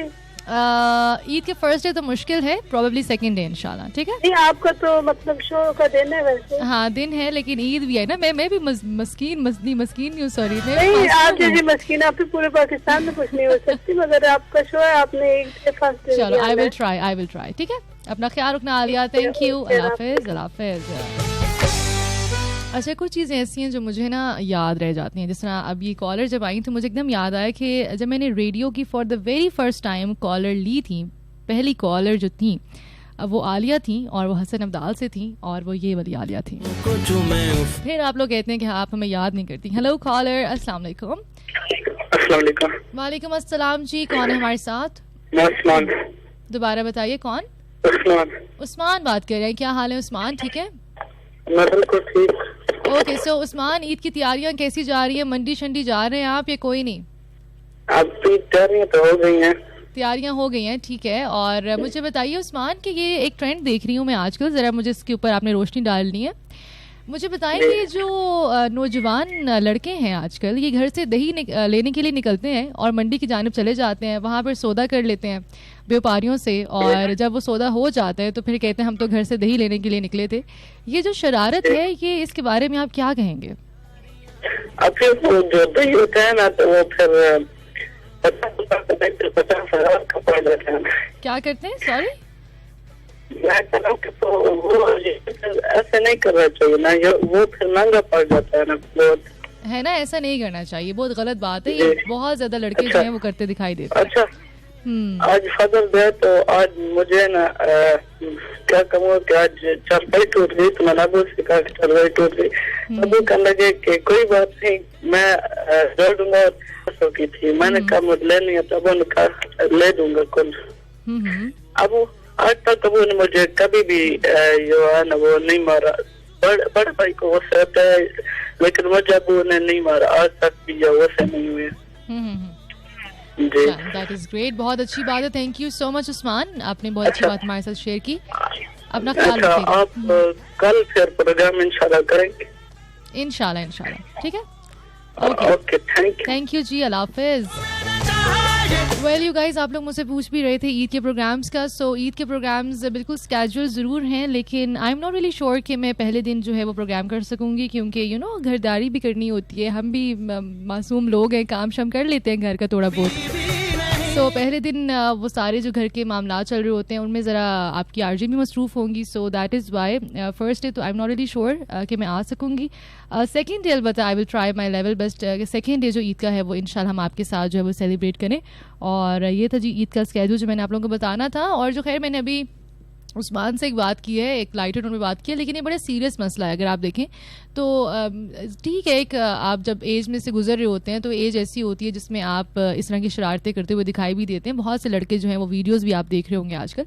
[SPEAKER 1] ईद के फर्स्ट डे तो मुश्किल है, प्रोबेबली सेकंड डे इंशाल्लाह। ठीक है,
[SPEAKER 9] नहीं आपका तो मतलब शो का दिन है वैसे।
[SPEAKER 1] हाँ, दिन है, लेकिन ईद भी है ना। मैं भी मस्कीन नहीं हूँ, सॉरी।
[SPEAKER 9] नहीं, आप जैसी मस्कीन आप पूरे पाकिस्तान में कुछ नहीं हो सकती, मगर आपका शो है, आपने एक फर्स्ट डे।
[SPEAKER 1] चलो, आई विल ट्राई। ठीक है, अपना ख्याल रखना आलिया। थैंक यू, अल्लाह हाफिज, अल्लाह हाफिज। अच्छा, कुछ चीज़ें ऐसी हैं जो मुझे ना याद रह जाती हैं। जिस तरह अब ये कॉलर जब आई तो मुझे एकदम याद आया कि जब मैंने रेडियो की for the very first time caller ली थी, पहली कॉलर जो थी वो आलिया थी, और वो हसन अब्दाल से थी, और वो ये वाली आलिया थी। फिर आप लोग कहते हैं कि आप हमें याद नहीं करती। हेलो कॉलर, अस्सलाम वालेकुम।
[SPEAKER 7] अस्सलाम वालेकुम।
[SPEAKER 1] वालेकुम अस्सलाम जी, कौन है हमारे साथ?
[SPEAKER 7] उस्मान।
[SPEAKER 1] दोबारा बताइए, कौन?
[SPEAKER 7] उस्मान।
[SPEAKER 1] उस्मान बात कर रहे हैं। क्या हाल है उस्मान? ठीक है,
[SPEAKER 7] बिल्कुल ठीक।
[SPEAKER 1] ओके, सो उस्मान, ईद की तैयारियां कैसी जा रही है? मंडी शंडी जा रहे हैं आप या कोई नहीं?
[SPEAKER 7] अब तैयारियां तो हो गई हैं।
[SPEAKER 1] तैयारियां हो गई हैं, ठीक है। और मुझे बताइए उस्मान कि ये एक ट्रेंड देख रही हूँ मैं आजकल, ज़रा मुझे इसके ऊपर आपने रोशनी डालनी है। मुझे बताएं कि जो नौजवान लड़के हैं आजकल, ये घर से दही लेने के लिए निकलते हैं और मंडी की जानिब चले जाते हैं, वहाँ पर सौदा कर लेते हैं व्यापारियों से, और जब वो सौदा हो जाता है तो फिर कहते हैं हम तो घर से दही लेने के लिए निकले थे। ये जो शरारत है, ये इसके बारे में आप क्या कहेंगे?
[SPEAKER 7] अब फिर जो दही होता है ना, तो वो फिर 50,000 का पड़ जाता है। क्या
[SPEAKER 1] करते हैं? सॉरी,
[SPEAKER 7] तो वो ऐसे नहीं करना चाहिए ना, वो फिर महंगा पड़ जाता है ना बहुत,
[SPEAKER 1] है ना? ऐसा नहीं करना चाहिए, बहुत गलत बात है। ये बहुत ज्यादा लड़के जो हैं वो करते दिखाई देते हैं।
[SPEAKER 7] अच्छा, आज फादर्स डे, तो आज मुझे ना क्या कहूँ कि आज चारपाई टूट गई, तो मैंने अबू से कहा कि चारपाई टूट गई। अबू कहने लगे कि कोई बात नहीं, मैं जोड़ दूंगा। की थी, मैंने कहा मुझे लेनी है, तो अबू ने कहा ले दूंगा कुल। अबू आज तक अबू ने मुझे कभी भी जो है ना वो नहीं मारा। बड़े भाई को गुस्सा आता है, लेकिन मुझे अबू ने नहीं मारा आज तक भी, वैसे नहीं हुए।
[SPEAKER 1] दैट इज ग्रेट, बहुत अच्छी बात है। Thank you so much Usman, आपने बहुत अच्छी बात हमारे साथ शेयर की। अपना ख्याल रखिएगा।
[SPEAKER 7] आप कल फिर प्रोग्राम इंशाल्लाह करेंगे।
[SPEAKER 1] इंशाल्लाह ठीक है।
[SPEAKER 7] ओके,
[SPEAKER 1] थैंक यू जी, अल्लाह हाफिज। वेल यू गाइज, आप लोग मुझसे पूछ भी रहे थे ईद के प्रोग्राम्स का। सो ईद के प्रोग्राम्स बिल्कुल स्केड्यूल ज़रूर हैं, लेकिन आई एम नॉट रियली श्योर कि मैं पहले दिन जो है वो प्रोग्राम कर सकूंगी, क्योंकि यू नो घरदारी भी करनी होती है। हम भी मासूम लोग हैं, काम शाम कर लेते हैं घर का थोड़ा बहुत। सो पहले दिन वो सारे जो घर के मामला चल रहे होते हैं उनमें ज़रा आपकी आरजे भी मसरूफ़ होंगी। So that is why first day तो I am not really sure कि मैं आ सकूँगी। सेकेंड डे अलबत्ता I will try my level best. Second day जो ईद का है वो इंशाल्लाह हम आपके साथ जो है वो सेलिब्रेट करें। और ये था जी ईद का स्केड्यूल जो मैंने आप लोगों को बताना था। और जो खैर मैंने अभी उस्मान से एक बात की है, एक लाइटर टोन में बात की है, लेकिन ये बड़ा सीरियस मसला है। अगर आप देखें तो ठीक है, एक आप जब एज में से गुजर रहे होते हैं तो एज ऐसी होती है जिसमें आप इस तरह की शरारतें करते हुए दिखाई भी देते हैं। बहुत से लड़के जो हैं वो वीडियोस भी आप देख रहे होंगे आजकल,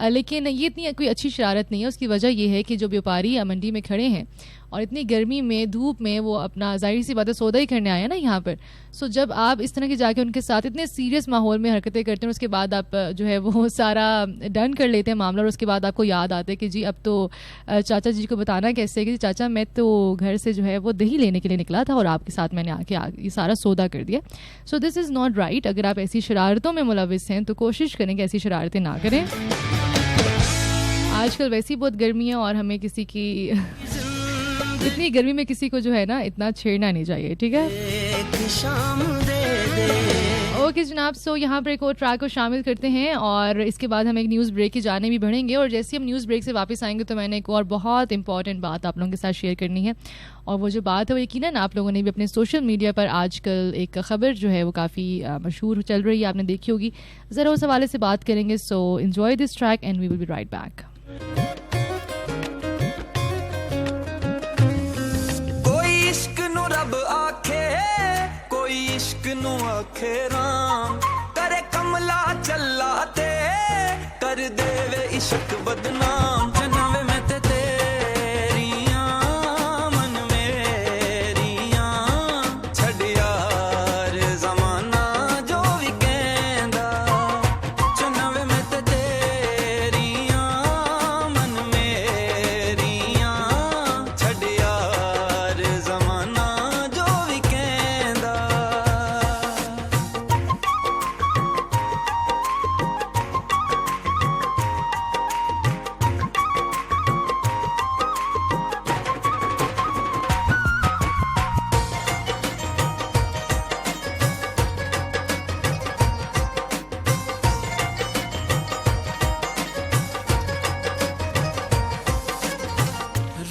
[SPEAKER 1] लेकिन ये इतनी कोई अच्छी शरारत नहीं है। उसकी वजह यह है कि जो व्यापारी मंडी में खड़े हैं और इतनी गर्मी में धूप में वो अपना जाहिर सी बात है सौदा ही करने आए हैं ना यहाँ पर। सो जब आप इस तरह के जाके उनके साथ इतने सीरियस माहौल में हरकतें करते हैं, उसके बाद आप जो है वो सारा डन कर लेते हैं मामला, और उसके बाद आपको याद आता है कि जी अब तो चाचा जी को बताना कैसे है कि चाचा मैं तो घर से जो है वो दही लेने के लिए निकला था और आपके साथ मैंने आके ये सारा सौदा कर दिया। सो दिस इज़ नॉट राइट। अगर आप ऐसी शरारतों में मुलविस हैं तो कोशिश करें कि ऐसी शरारतें ना करें। आजकल वैसी बहुत गर्मी है और हमें किसी की इतनी गर्मी में किसी को जो है ना इतना छेड़ना नहीं चाहिए, ठीक है। ओके जनाब, सो यहाँ पर एक और ट्रैक को शामिल करते हैं और इसके बाद हम एक न्यूज़ ब्रेक की जाने भी बढ़ेंगे। और जैसे हम न्यूज़ ब्रेक से वापस आएंगे तो मैंने एक और बहुत इंपॉर्टेंट बात आप लोगों के साथ शेयर करनी है। और वो जो बात है वो यकीनन आप लोगों ने भी अपने सोशल मीडिया पर आजकल एक ख़बर जो है वो काफ़ी मशहूर चल रही है, आपने देखी होगी। ज़रा उस हवाले से बात करेंगे। So enjoy this track and we will be right back.
[SPEAKER 2] रब आखे कोई इश्क नु आखे राम करे कमला चला ते कर देवे इश्क बदनाम। जनावे मैं ते तेरियां मन मेरियां छड़ यार जमाना जो भी कहंदा। जनावे मैं ते तेरियां मन मेरियां छड़ यार जमाना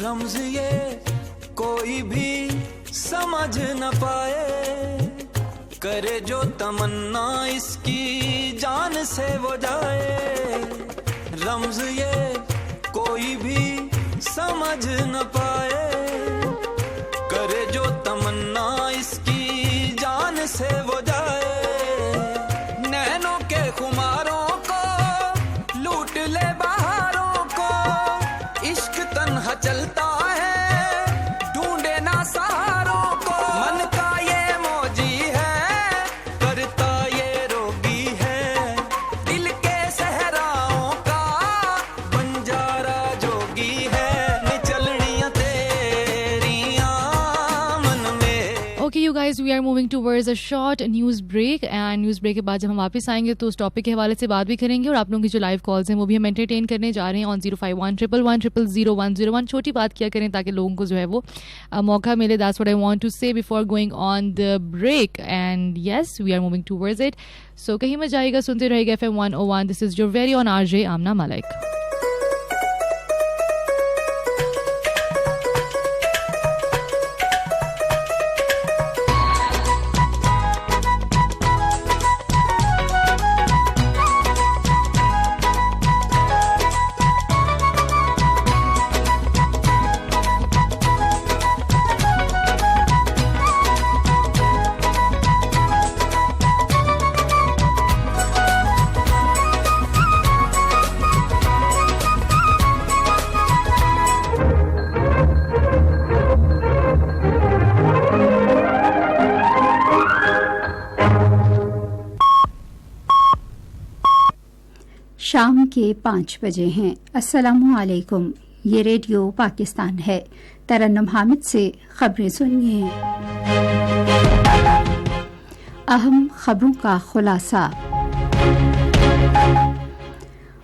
[SPEAKER 2] रम्ज़ ये कोई भी समझ न पाए, करे जो तमन्ना इसकी जान से वो जाए। रम्ज़ ये कोई भी समझ न पाए, करे जो तमन्ना इसकी जान से वो जाए। नैनों के खुमारों को लूट ले बहारों को, इश्क तन्हा चलता है ढूंढे ना सहारों को। मन का ये मौजी है करता ये रोगी है, दिल के सहराओं का बंजारा जोगी है। निचलनियां तेरियां मन में।
[SPEAKER 1] Okay you guys, we are moving towards a short news break and news break के बाद जब हम वापस आएंगे तो उस टॉपिक के हवाले से बात भी करेंगे और आप लोगों की जो लाइव कॉल्स हैं वो भी हम एंटरटेन करने जा रहे हैं ऑन 051111000101। छोटी बात किया करें ताकि लोगों को जो है वो मौका मिले। That's what I want to say before going on the break and yes we are moving towards it. So कहीं मत जाइएगा, सुनते रहेगा FM 101। This is your very own RJ Aamna Malik.
[SPEAKER 10] के 5 बजे हैं। अस्सलामु अलैकुम, ये रेडियो पाकिस्तान है। तरन्नुम हामिद से खबरें सुनिए। अहम खबरों का खुलासा।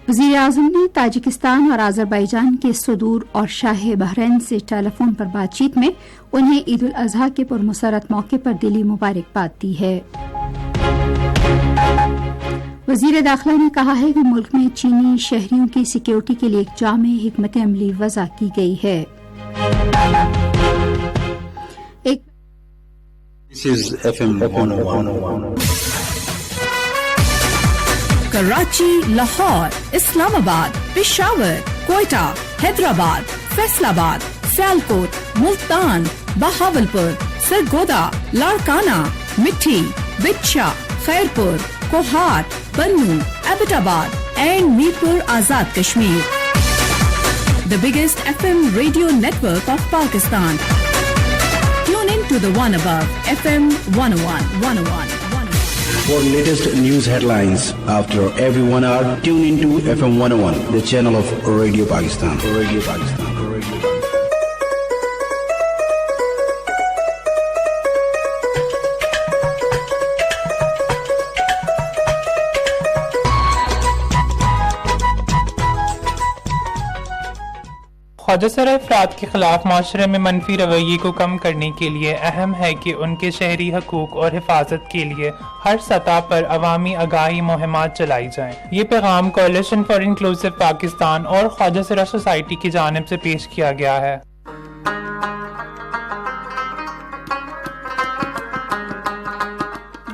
[SPEAKER 10] वज़ीर आज़म ने ताजिकिस्तान और आज़रबाईजान के सदूर और शाह बहरैन से टेलीफोन पर बातचीत में उन्हें ईद उल अज़हा के पुरमसरत मौके पर दिली मुबारकबाद दी है। वज़ीर दाखिला ने कहा है कि मुल्क में चीनी शहरियों की सिक्योरिटी के लिए एक जामे हिकमत अमली वज़ा की गई है।
[SPEAKER 11] कराची, लाहौर, इस्लामाबाद, पेशावर, कोयटा, हैदराबाद, फैसलाबाद, सियालकोट, मुल्तान, बहावलपुर, सरगोदा, लाड़काना, मिठी, बिच्छा, खैरपुर, कोहाट, बन्नू, Abbottabad and Mirpur Azad Kashmir. The biggest FM radio network of Pakistan. Tune in to the one above FM 101.
[SPEAKER 4] For latest news headlines after every 1 hour, tune into FM 101, the channel of Radio Pakistan. Radio Pakistan.
[SPEAKER 12] Khwaja अफराद के खिलाफ माशरे में मनफी रवैये को कम करने के लिए अहम है कि उनके शहरी हकूक और हिफाजत के लिए हर सतह पर अवामी आगाही मुहिमात चलाई जाएं। ये पैगाम कोalition फॉर इंक्लूसिव पाकिस्तान और ख्वाजा सोसाइटी की जानिब से पेश किया गया है।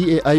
[SPEAKER 5] EAI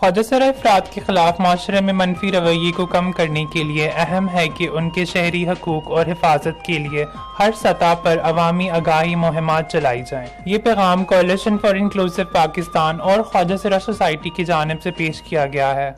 [SPEAKER 12] ख्वाजा अफराद के खिलाफ माशरे में मनफी रवैये को कम करने के लिए अहम है कि उनके शहरी हकूक और हिफाजत के लिए हर सतह पर अवामी आगाही मुहिमात चलाई जाएं। ये पैगाम कोalition फॉर इंक्लूसिव पाकिस्तान और ख्वाजा सोसाइटी की जानिब से पेश किया गया है।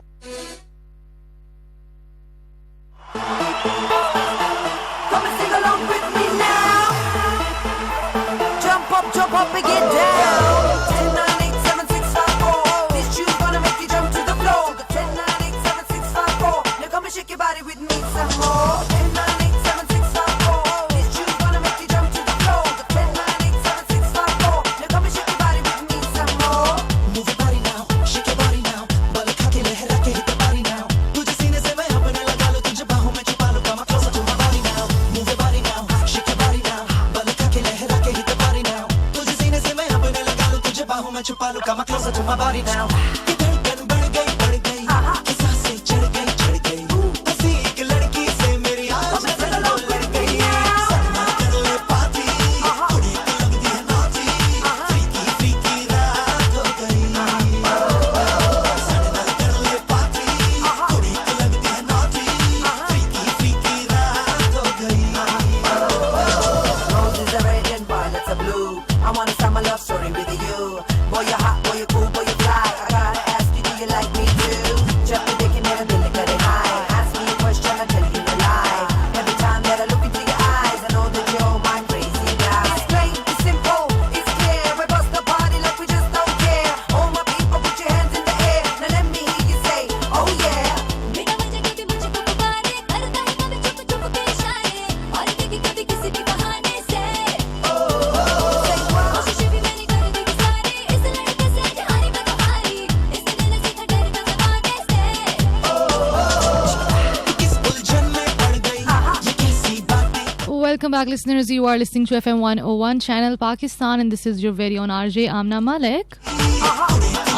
[SPEAKER 1] Welcome back, listeners. You are listening to FM 101 Channel Pakistan, and this is your very own RJ Amna Malik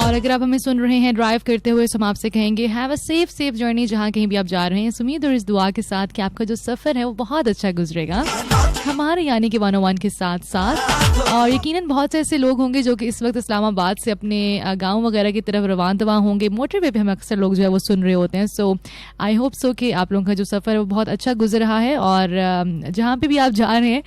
[SPEAKER 1] और अगर आप हमें सुन रहे हैं ड्राइव करते हुए, तो हम आपसे कहेंगे हैव अ सेफ जर्नी जहाँ कहीं भी आप जा रहे हैं। उम्मीद और इस दुआ के साथ कि आपका जो सफ़र है वो बहुत अच्छा गुजरेगा हमारे यानी कि 101 के साथ साथ। और यकीनन बहुत से ऐसे लोग होंगे जो कि इस वक्त इस्लामाबाद से अपने गांव वगैरह की तरफ रवाना होंगे। मोटरवे पे हम अक्सर लोग जो है वो सुन रहे होते हैं। सो आई होप सो कि आप लोगों का जो सफ़र है वो बहुत अच्छा गुजर रहा है। और जहाँ पे भी आप जा रहे हैं,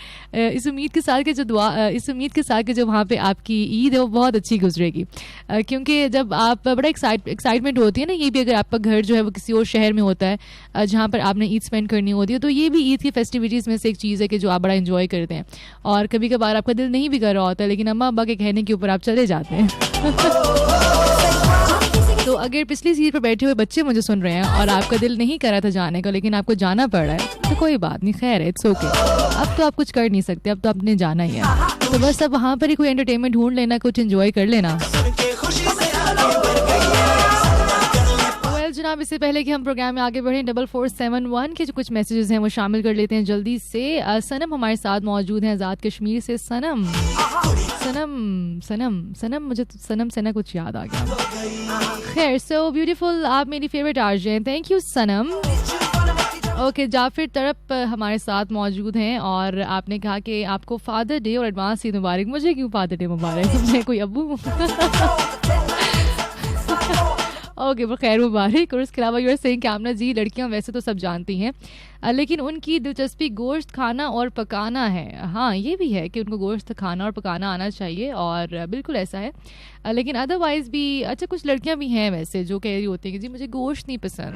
[SPEAKER 1] इस उम्मीद के साथ कि जो वहाँ पे आपकी ईद है वो बहुत अच्छी गुजरेगी। क्योंकि जब आप बड़ा एक्साइटमेंट होती है ना, ये भी अगर आपका घर जो है वो किसी और शहर में होता है जहाँ पर आपने ईद स्पेंड करनी होती है, तो ये भी ईद की फेस्टिविटीज़ में से एक चीज़ है कि जो आप बड़ा एंजॉय करते हैं। और कभी कभार आपका दिल नहीं भी कर रहा होता है, लेकिन अम्मा अब्बा के कहने के ऊपर आप चले जाते हैं। तो अगर पिछली सीट पर बैठे हुए बच्चे मुझे सुन रहे हैं और आपका दिल नहीं कर रहा था जाने का, लेकिन आपको जाना पड़ रहा है, तो कोई बात नहीं, खैर है, इट्स ओके। अब तो आप कुछ कर नहीं सकते, अब तो आपने जाना ही है। तो बस अब वहाँ पर ही कोई एंटरटेनमेंट ढूंढ लेना, कुछ एंजॉय कर लेना। जनाब, इससे पहले कि हम प्रोग्राम में आगे बढ़ें, 4471 के जो कुछ मैसेजेस हैं वो शामिल कर लेते हैं जल्दी से। सनम हमारे साथ मौजूद हैं आज़ाद कश्मीर से। सनम मुझे तो सनम से ना कुछ याद आ गया। खैर, सो ब्यूटीफुल, आप मेरी फेवरेट आरजे हैं, thank you Sanam. Okay, Jafir तरफ हमारे साथ मौजूद हैं और आपने कहा कि आपको फादर डे और एडवांस ईद मुबारक। मुझे क्यों फादर डे मुबारक? मैं कोई अब्बू? ओके, वो खैर मुबारक। और उसके अलावा यूर सेइंग कि आमना जी, लड़कियां वैसे तो सब जानती हैं, लेकिन उनकी दिलचस्पी गोश्त खाना और पकाना है। हाँ, ये भी है कि उनको गोश्त खाना और पकाना आना चाहिए, और बिल्कुल ऐसा है। लेकिन अदरवाइज़ भी अच्छा, कुछ लड़कियां भी हैं वैसे जो कह रही होती हैं कि जी मुझे गोश्त नहीं पसंद,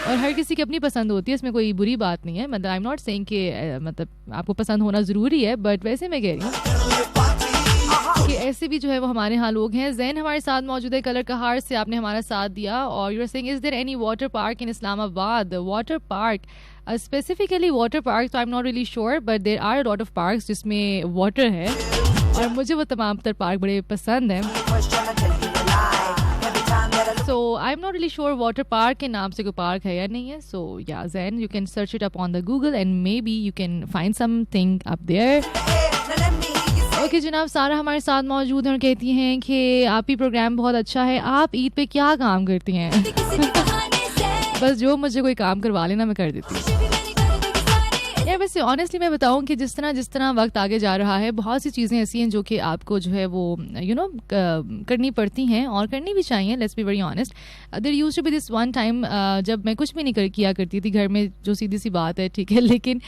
[SPEAKER 1] और हर किसी की अपनी पसंद होती है, इसमें कोई बुरी बात नहीं है। मतलब आई एम नॉट सेइंग कि मतलब आपको पसंद होना ज़रूरी है, बट वैसे मैं कह रही हूँ कि ऐसे भी जो है वो हमारे यहाँ लोग हैं। जैन हमारे साथ मौजूद है कलर कहार से, आपने हमारा साथ दिया। और you are saying is there any water park in Islamabad? Water park, specifically water park तो I am not really sure, but there are a lot of parks जिसमें वाटर है, और मुझे वो तमाम तर पार्क बड़े पसंद हैं। So I am not really sure water park के नाम से कोई पार्क है या नहीं है। सो या जैन, you can search it up on the Google and maybe you can find something up there. Okay जनाब, सारा हमारे साथ मौजूद हैं और कहती हैं कि आप ही प्रोग्राम बहुत अच्छा है। आप ईद पे क्या काम करती हैं? बस जो मुझे कोई काम करवा लेना मैं कर देती हूँ। यार वैसे ऑनेस्टली मैं बताऊं कि जिस तरह वक्त आगे जा रहा है, बहुत सी चीज़ें ऐसी हैं जो कि आपको जो है वो करनी पड़ती हैं और करनी भी चाहिए। Let's be very honest, there used to be this one time जब मैं कुछ भी नहीं किया करती थी घर में, जो सीधी सी बात है, ठीक है। लेकिन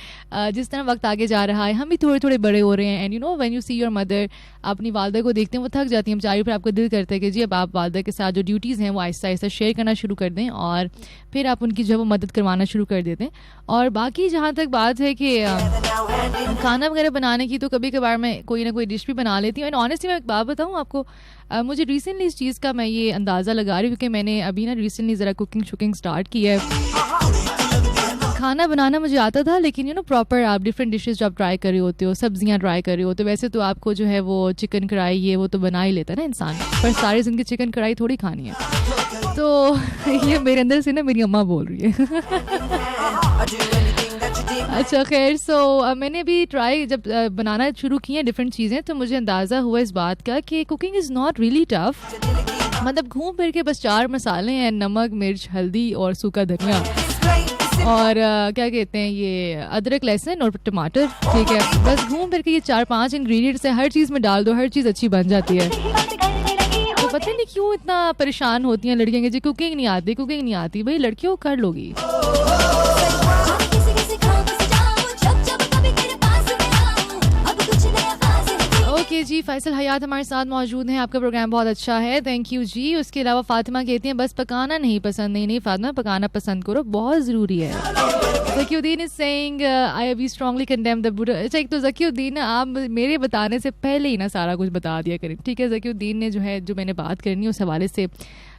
[SPEAKER 1] जिस तरह वक्त आगे जा रहा है, हम भी थोड़े थोड़े बड़े हो रहे हैं, and when you see your mother, अपनी वालदा को देखते हैं वो थक जाती हैं बेचारी, फिर आपको दिल करता है कि जी अब आप वालदा के साथ जो ड्यूटीज़ हैं वो आहिस्ता आहिस्ता शेयर करना शुरू कर दें, और फिर आप उनकी जो है वो मदद करवाना शुरू कर देते हैं। और बाकी जहाँ तक बात है कि खाना वगैरह बनाने की, तो कभी कभार मैं कोई ना कोई डिश भी बना लेती हूँ। एंड ऑनेस्टली मैं एक बात बताऊँ आपको, मुझे रिसेंटली इस चीज़ का मैं ये अंदाज़ा लगा रही हूँ क्योंकि मैंने अभी ना रिसेंटली ज़रा कुकिंग स्टार्ट की है। खाना बनाना मुझे आता था, लेकिन प्रॉपर आप डिफरेंट डिशेस जो आप ट्राई कर रहे होते हो, सब्जियां ट्राई कर रहे हो, तो वैसे तो आपको जो है वो चिकन कढ़ाई ये वो तो बना ही लेता है ना इंसान, पर सारी ज़िंदगी चिकन कढ़ाई थोड़ी खानी है। तो ये मेरे अंदर से ना मेरी अम्मा बोल रही है। अच्छा खैर, सो मैंने भी ट्राई जब बनाना शुरू की हैं डिफरेंट चीज़ें, तो मुझे अंदाज़ा हुआ इस बात का कि cooking is not really tough. मतलब घूम फिर के बस 4 मसाले हैं, नमक, मिर्च, हल्दी और सूखा धनिया, और क्या कहते हैं ये अदरक, लहसुन और टमाटर, ठीक है। बस घूम फिर के ये 4-5 इंग्रेडिएंट्स है, हर चीज़ में डाल दो, हर चीज़ अच्छी बन जाती है। तो पता नहीं क्यों इतना परेशान होती हैं लड़कियां कि जी कुकिंग नहीं आती। भाई लड़कियों कर लोगी। ओके जी, फैसल हयात हमारे साथ मौजूद हैं, आपका प्रोग्राम बहुत अच्छा है, थैंक यू जी। उसके अलावा फातिमा कहती हैं बस पकाना नहीं पसंद। नहीं फातिमा, पकाना पसंद करो, बहुत ज़रूरी है। Zakiuddin is saying I we strongly condemn the बुरा। अच्छा, एक तो ज़कीउद्दीन, आप मेरे बताने से पहले ही ना सारा कुछ बता दिया करें, ठीक है। ज़कीउद्दीन ने जो मैंने बात करनी है उस हवाले से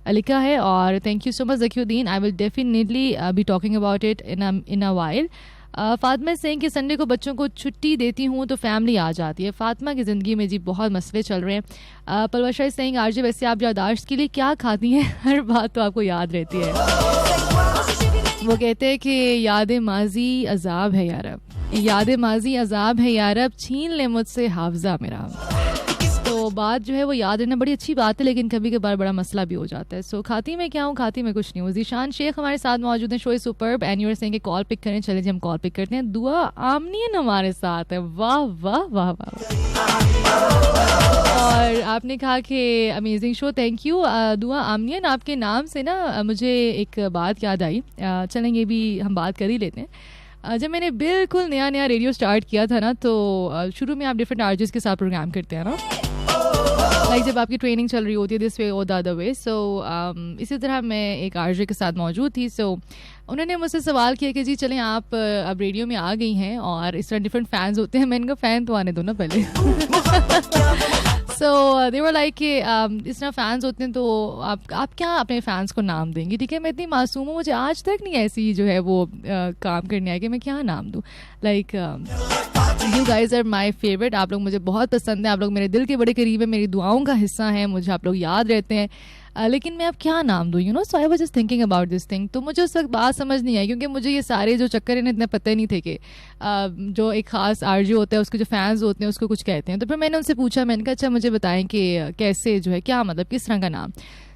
[SPEAKER 1] लिखा है, और thank you so much Zakiuddin. I will definitely be talking about it in a while. Fatima Singh कि संडे को बच्चों को छुट्टी देती हूँ तो फैमिली आ जाती है। फातिमा की ज़िंदगी में जी बहुत मसले चल रहे हैं। पलवशा सिंह आरजे, वैसे आप यादाश्त के लिए क्या खाती हैं? हर बात तो आपको याद रहती है। वो कहते हैं कि याद माजी अजाब है यारब, याद माजी अजाब है यारब, छीन ले मुझसे हाफजा मेरा। तो बात जो है वो याद रहना बड़ी अच्छी बात है, लेकिन कभी कभार बड़ा मसला भी हो जाता है. सो खाती में क्या हूँ, खाती में कुछ नहीं हूँ. ज़ीशान शेख हमारे साथ मौजूद हैं. Show is superb and you are saying कि कॉल पिक करें. चले जी हम कॉल पिक करते हैं. दुआ आमनियन हमारे साथ है. वाह वाह वाह वाह. और आपने कहा कि अमेजिंग शो, थैंक यू. दुआ आमनियन, आपके नाम से ना मुझे एक बात याद आई. चलें ये भी हम बात कर ही लेते हैं. जब मैंने बिल्कुल नया रेडियो स्टार्ट किया था ना, तो शुरू में आप डिफरेंट आर्टिस्ट के साथ प्रोग्राम करते हैं ना, लाइक जब आपकी ट्रेनिंग चल रही होती है दिस वे और द अदर वे. सो इसी तरह मैं एक आरजे के साथ मौजूद थी. सो उन्होंने मुझसे सवाल किया कि जी चलें आप अब रेडियो में आ गई हैं और इस तरह डिफरेंट फैंस होते हैं. मैंने कहा फ़ैन तो आने दो ना पहले. सो दे वर लाइक कि इस तरह फैंस होते हैं तो आप क्या अपने फैंस को नाम देंगी. ठीक है, मैं इतनी मासूम हूँ, मुझे आज तक नहीं ऐसी जो है वो काम करने आए कि मैं क्या नाम दूँ. Like you guys are my favourite. आप लोग मुझे बहुत पसंद है, आप लोग मेरे दिल के बड़े करीब है, मेरी दुआओं का हिस्सा हैं, मुझे आप लोग याद रहते हैं. लेकिन मैं अब क्या नाम दूँ, you know. So I was just thinking about this thing. तो मुझे उस वक्त बात समझ नहीं आई, क्योंकि मुझे ये सारे जो चक्कर हैं इतने पता ही नहीं थे कि जो एक ख़ास आरजे होता है उसके जो फैंस होते हैं उसको कुछ कहते हैं. तो फिर मैंने उनसे पूछा, मैंने कहा अच्छा मुझे बताएं कि कैसे जो है, क्या मतलब किस तरह का नाम.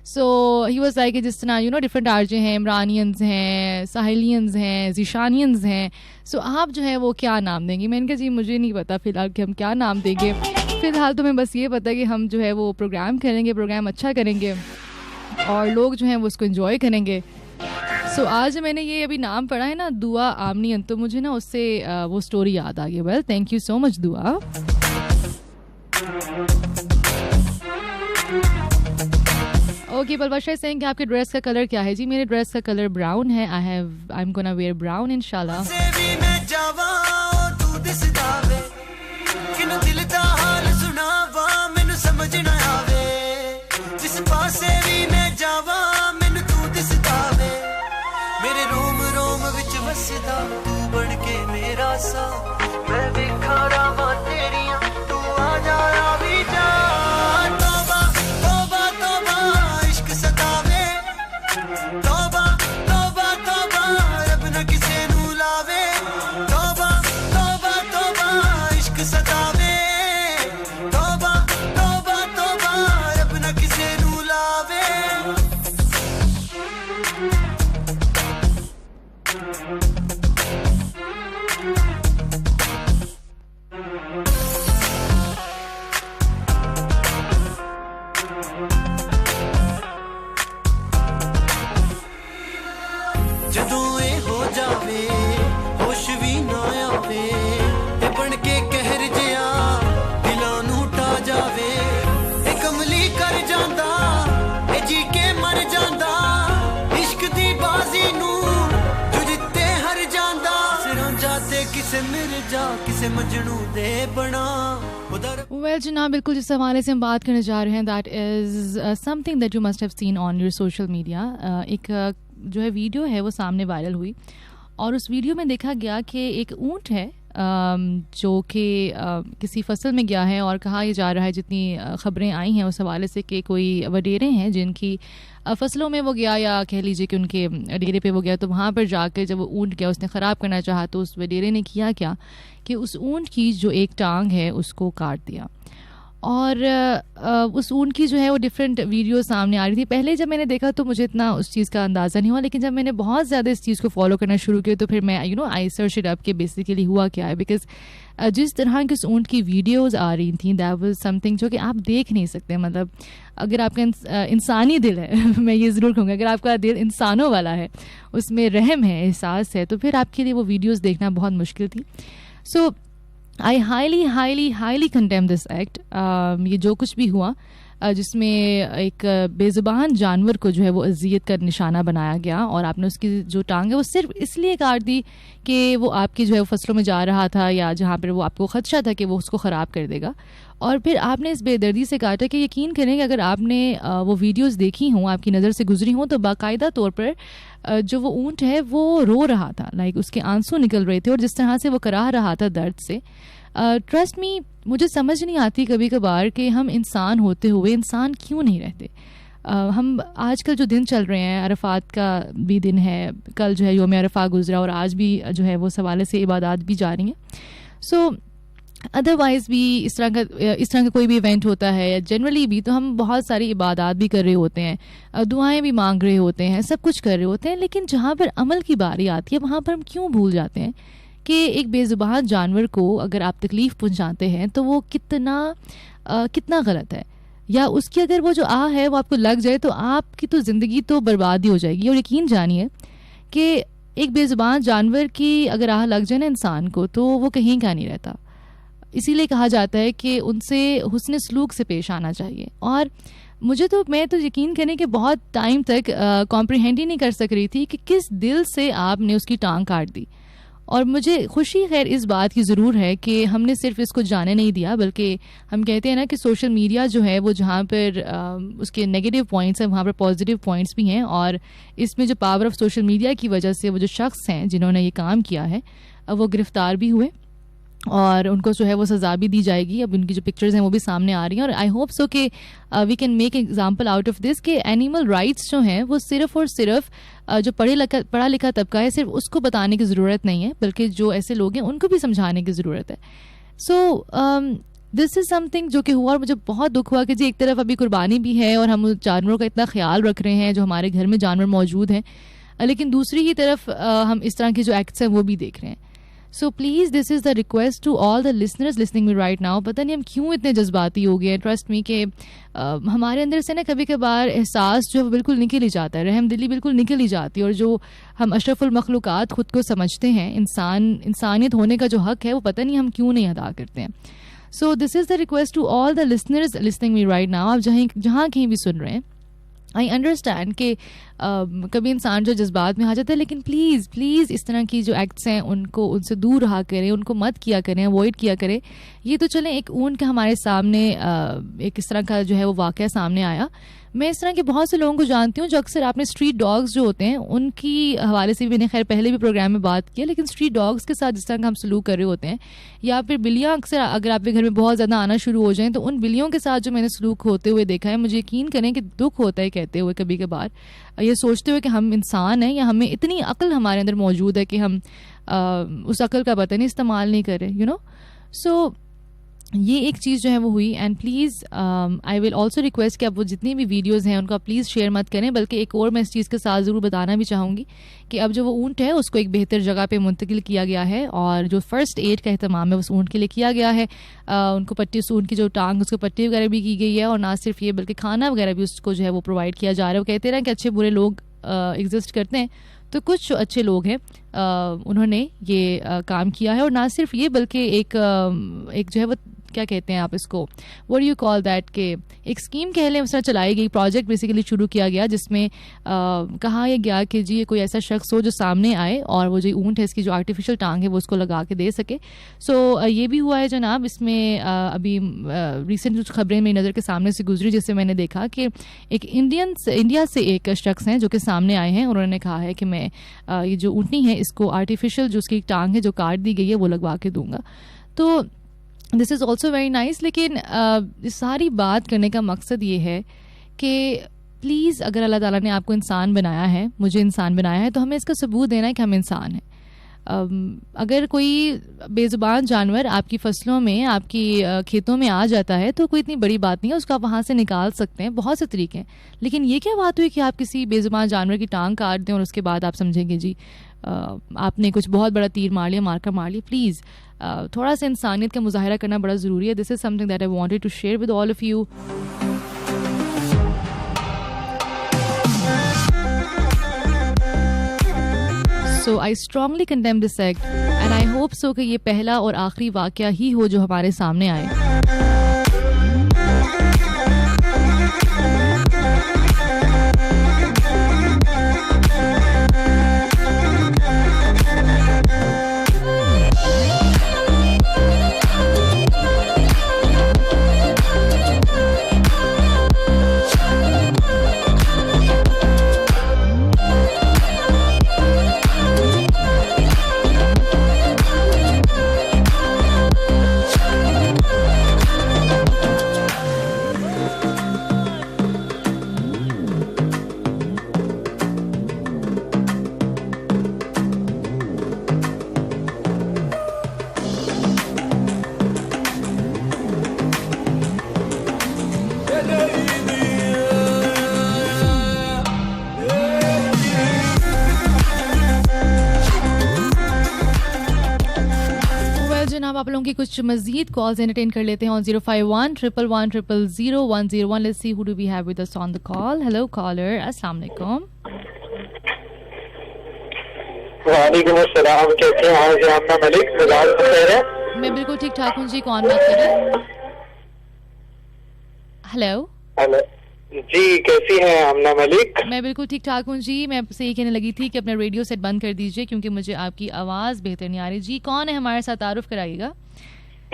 [SPEAKER 1] सो ही वाज लाइक जिस तरह यू नो डिफरेंट आरजे हैं, इमरानियंस हैं, साहिलियंस हैं, ज़ीशानियंस हैं. सो आप जो है वो क्या नाम देंगी. मैंने कहा जी मुझे नहीं पता फ़िलहाल कि हम क्या नाम देंगे. फ़िलहाल तो मैं बस ये पता है कि हम जो है वो प्रोग्राम करेंगे, प्रोग्राम अच्छा करेंगे और लोग जो हैं वो उसको एंजॉय करेंगे. सो आज मैंने ये अभी नाम पढ़ा है ना, दुआ आमनियन, तो मुझे ना उससे वो स्टोरी याद आ गई. Well thank you so much दुआ. ओके बलबाशा सिंह, कि आपके ड्रेस का कलर क्या है. जी मेरे ड्रेस का कलर ब्राउन है. I am gonna wear brown इंशाल्लाह.
[SPEAKER 6] मैं बिखरा वा तेरियां, तू आ जा भी जा. तौबा तौबा तौबा इश्क सतावे, तौबा तौबा तौबा रब न किसे नू लावे. तौबा तौबा तौबा इश्क सतावे, तौबा तौबा तौबा रब न किसे नू लावे. ਜਦੋਂ ਇਹ ਹੋ ਜਾਵੇ ਹੋਸ਼ ਵੀ ਨਾ ਆਵੇ, ਇਹ ਬਣ ਕੇ ਕਹਿਰ ਜਿਆ ਦਿਲਾਂ ਨੂੰ ਟਾ ਜਾਵੇ. ਇਹ ਕਮਲੀ ਕਰ ਜਾਂਦਾ, ਇਹ ਜੀ ਕੇ ਮਰ ਜਾਂਦਾ, ਇਸ਼ਕ ਦੀ ਬਾਜ਼ੀ ਨੂੰ ਜੋ ਜਿੱਤੇ ਹਰ ਜਾਂਦਾ. ਸਿਰਾਂ ਜਾਤੇ ਕਿਸੇ ਮਿਰਜ਼ਾ ਕਿਸੇ ਮਜਨੂ ਦੇ ਬਣਾ.
[SPEAKER 1] वेल जनाब, बिल्कुल जिस हवाले से हम बात करने जा रहे हैं that is something that you must have seen on your social media. एक जो है वीडियो है वो सामने वायरल हुई और उस वीडियो में देखा गया कि एक ऊंट है जो कि किसी फसल में गया है और कहा यह जा रहा है, जितनी ख़बरें आई हैं उस हवाले से, कि कोई वडेरे हैं जिनकी फसलों में वो गया, या कह लीजिए कि उनके डेरे पे वो गया. तो वहाँ पर जाकर जब वो ऊंट गया, उसने ख़राब करना चाहा, तो उस वडेरे ने किया क्या कि उस ऊंट की जो एक टांग है उसको काट दिया. और उस ऊंट की जो है वो डिफरेंट वीडियो सामने आ रही थी. पहले जब मैंने देखा तो मुझे इतना उस चीज़ का अंदाज़ा नहीं हुआ, लेकिन जब मैंने बहुत ज़्यादा इस चीज़ को फॉलो करना शुरू किया तो फिर मैं you know I search it up कि बेसिकली हुआ क्या है. बिकॉज जिस तरह की उस ऊंट की वीडियोज़ आ रही थी दैट वाज समथिंग जो कि आप देख नहीं सकते. मतलब अगर आपका इंसानी दिल है मैं ये ज़रूर कहूँगी, अगर आपका दिल इंसानों वाला है, उसमें रहम है, एहसास है, तो फिर आपके लिए वो वीडियोज़ देखना बहुत मुश्किल थी. So I highly condemn this act. ये जो कुछ भी हुआ जिसमें एक बेज़ुबान जानवर को जो है वो अजियत का निशाना बनाया गया और आपने उसकी जो टांग है वो सिर्फ इसलिए काट दी कि वो आपकी जो है फसलों में जा रहा था या जहाँ पर वो आपको खदशा था कि वो उसको ख़राब कर देगा. और फिर आपने इस बेदर्दी से काटा कि यकीन करें कि अगर आपने वो वीडियोस देखी हों, आपकी नज़र से गुजरी हों, तो बाकायदा तौर पर जो वो ऊंट है वो रो रहा था. लाइक उसके आंसू निकल रहे थे और जिस तरह से वो कराह रहा था दर्द से, ट्रस्ट मी, मुझे समझ नहीं आती कभी कभार कि हम इंसान होते हुए इंसान क्यों नहीं रहते. हम आजकल जो दिन चल रहे हैं, अरफात का भी दिन है, कल जो है योम अरफा गुजरा और आज भी जो है वो सवाले से इबादत भी जा रही हैं. सो अदरवाइज़ भी इस तरह का कोई भी इवेंट होता है या जनरली भी, तो हम बहुत सारी इबादत भी कर रहे होते हैं, दुआएं भी मांग रहे होते हैं, सब कुछ कर रहे होते हैं, लेकिन जहाँ पर अमल की बारी आती है वहाँ पर हम क्यों भूल जाते हैं कि एक बेज़ुबान जानवर को अगर आप तकलीफ़ पहुँचाते हैं तो वो कितना गलत है, या उसकी अगर वो जो आह है वो आपको लग जाए तो आपकी तो ज़िंदगी तो बर्बाद ही हो जाएगी। और यकीन जानिए कि एक बेज़ुबान जानवर की अगर आह लग जाए ना इंसान को, तो वो कहीं का नहीं रहता। इसीलिए कहा जाता है कि उनसे हुस्न सलूक से पेश आना चाहिए। और मैं तो यकीन करें कि बहुत टाइम तक कॉम्प्रिहेंड ही नहीं कर सक रही थी कि किस दिल से आपने उसकी टांग काट दी। और मुझे खुशी खैर इस बात की ज़रूर है कि हमने सिर्फ इसको जाने नहीं दिया, बल्कि हम कहते हैं ना कि सोशल मीडिया जो है वो जहाँ पर उसके नेगेटिव पॉइंट्स हैं वहाँ पर पॉजिटिव पॉइंट्स भी हैं। और इसमें जो पावर ऑफ सोशल मीडिया की वजह से वो जो शख्स हैं जिन्होंने ये काम किया है वो गिरफ़्तार भी हुए और उनको जो है वो सज़ा भी दी जाएगी। अब उनकी जो पिक्चर्स हैं वो भी सामने आ रही हैं और आई होप सो कि we can make example out of this कि एनिमल राइट्स जो हैं वो सिर्फ़ और सिर्फ जो पढ़ा लिखा तबका है सिर्फ उसको बताने की ज़रूरत नहीं है, बल्कि जो ऐसे लोग हैं उनको भी समझाने की ज़रूरत है। सो दिस इज़ समथिंग जो कि हुआ और मुझे बहुत दुख हुआ कि जी एक तरफ अभी कुर्बानी भी है और हम जानवरों का इतना ख्याल रख रहे हैं, जो हमारे घर में जानवर मौजूद हैं, लेकिन दूसरी ही तरफ हम इस तरह के जो एक्ट्स हैं वो भी देख रहे हैं। So please this is the request to all the listeners listening me right now. पता नहीं हम क्यों इतने जज्बाती हो गए हैं, ट्रस्ट मी कि हमारे अंदर से ना कभी कभार एहसास जो है वो बिल्कुल निकल ही जाता है, रहमदिली बिल्कुल निकल ही जाती है। और जो हम अशरफुल मखलूक़ात खुद को समझते हैं, इंसानियत होने का जो हक़ है वो पता नहीं हम क्यों नहीं अदा करते हैं। So this is the request to all the listeners listening me right now. आप जहाँ कहीं भी सुन रहे हैं, आई अंडरस्टैंड कि कभी इंसान जो जज्बात में आ जाता है, लेकिन प्लीज़ इस तरह की जो एक्ट्स हैं उनसे दूर रहा करें, उनको मत किया करें, अवॉइड किया करें। ये तो चलें एक ऊँट के हमारे सामने एक इस तरह का जो है वो वाक़या सामने आया। मैं इस तरह के बहुत से लोगों को जानती हूँ जो अक्सर आपने स्ट्रीट डॉग्स जो होते हैं उनकी हवाले से भी मैंने खैर पहले भी प्रोग्राम में बात की है, लेकिन स्ट्रीट डॉग्स के साथ जिस तरह का हम सलूक कर रहे होते हैं, या फिर बिल्लियाँ अक्सर अगर आपके घर में बहुत ज़्यादा आना शुरू हो जाएं तो उन बिल्लियों के साथ जो मैंने सलूक होते हुए देखा है, मुझे यकीन करें कि दुख होता है कहते हुए कभी कभार, ये सोचते हुए कि हम इंसान हैं या हमें इतनी अक्ल हमारे अंदर मौजूद है कि हम उस अक्ल का पता नहीं इस्तेमाल नहीं करें, यू नो। सो ये एक चीज़ जो है वो हुई। And please I will also request कि आप वो जितनी भी वीडियोज़ हैं उनका प्लीज़ शेयर मत करें, बल्कि एक और मैं इस चीज़ के साथ ज़रूर बताना भी चाहूँगी कि अब जो वो ऊँट है उसको एक बेहतर जगह पे मुंतकिल किया गया है और जो फ़र्स्ट एड का एहतमाम है उस ऊँट के लिए किया गया है। उनको पट्टी, उस ऊँट की जो टांग उसको पट्टी वगैरह भी की गई है, और ना सिर्फ ये बल्कि खाना वगैरह भी उसको जो है वो प्रोवाइड किया जा रहा है। वो कहते हैं कि अच्छे बुरे लोग एग्जिस्ट करते हैं, तो कुछ जो अच्छे लोग हैं उन्होंने ये काम किया है। और ना सिर्फ ये बल्कि एक जो है वो क्या कहते हैं आप इसको, what do you call that, के एक स्कीम कह लें, उस तरह चलाई गई, प्रोजेक्ट बेसिकली शुरू किया गया जिसमें कहा यह गया कि जी ये कोई ऐसा शख्स हो जो सामने आए और वो जो ऊँट है इसकी जो आर्टिफिशियल टांग है वो उसको लगा के दे सके। सो ये भी हुआ है जनाब। इसमें अभी रिसेंट जो खबरें मेरी नज़र के सामने से गुजरी जिससे मैंने देखा कि एक इंडिया से एक शख्स हैं जो कि सामने आए हैं, उन्होंने कहा है कि मैं ये जो ऊँटनी है इसको आर्टिफिशियल जो उसकी टांग है जो काट दी गई है वो लगवा के दूंगा। तो this is also very nice. लेकिन सारी बात करने का मकसद ये है कि प्लीज़ अगर अल्लाह ताला ने आपको इंसान बनाया है, मुझे इंसान बनाया है, तो हमें इसका सबूत देना है कि हम इंसान हैं। अगर कोई बेज़ुबान जानवर आपकी फसलों में, आपकी खेतों में आ जाता है तो कोई इतनी बड़ी बात नहीं है, उसको आप वहाँ से निकाल सकते हैं, बहुत से तरीके हैं। लेकिन ये क्या बात हुई कि आप किसी बेज़ुबान जानवर की टांग काट दें और उसके बाद आप समझेंगे जी आपने कुछ बहुत बड़ा तीर मार लिया, मार लिया। प्लीज़ थोड़ा सा इंसानियत का मुजाहरा करना बड़ा ज़रूरी है। This is something that I wanted to share with all of you. So I strongly condemn this act and I hope so कि ये पहला और आखिरी वाक़या ही हो जो हमारे सामने आए। की कुछ मजीद कॉल्स एंटरटेन कर लेते हैं on 051-111-000-101. Let's see who do we have with us on the call. Hello caller, अस्सलाम वालेकुम.
[SPEAKER 13] वालेकुम अस्सलाम. कैसे हैं आप आमना मलिक? मिजाज खैर है?
[SPEAKER 1] मैं बिल्कुल ठीक ठाक हूँ जी. कौन बात कर रहे हैं? हेलो
[SPEAKER 13] हेलो जी, कैसी हैं आमना मलिक?
[SPEAKER 1] मैं बिल्कुल ठीक ठाक हूँ जी. मैं आपसे ये कहने लगी थी कि अपना रेडियो सेट बंद कर दीजिए क्योंकि मुझे आपकी आवाज़ बेहतर नहीं आ रही. जी कौन है हमारे साथ? तारुफ कराइएगा.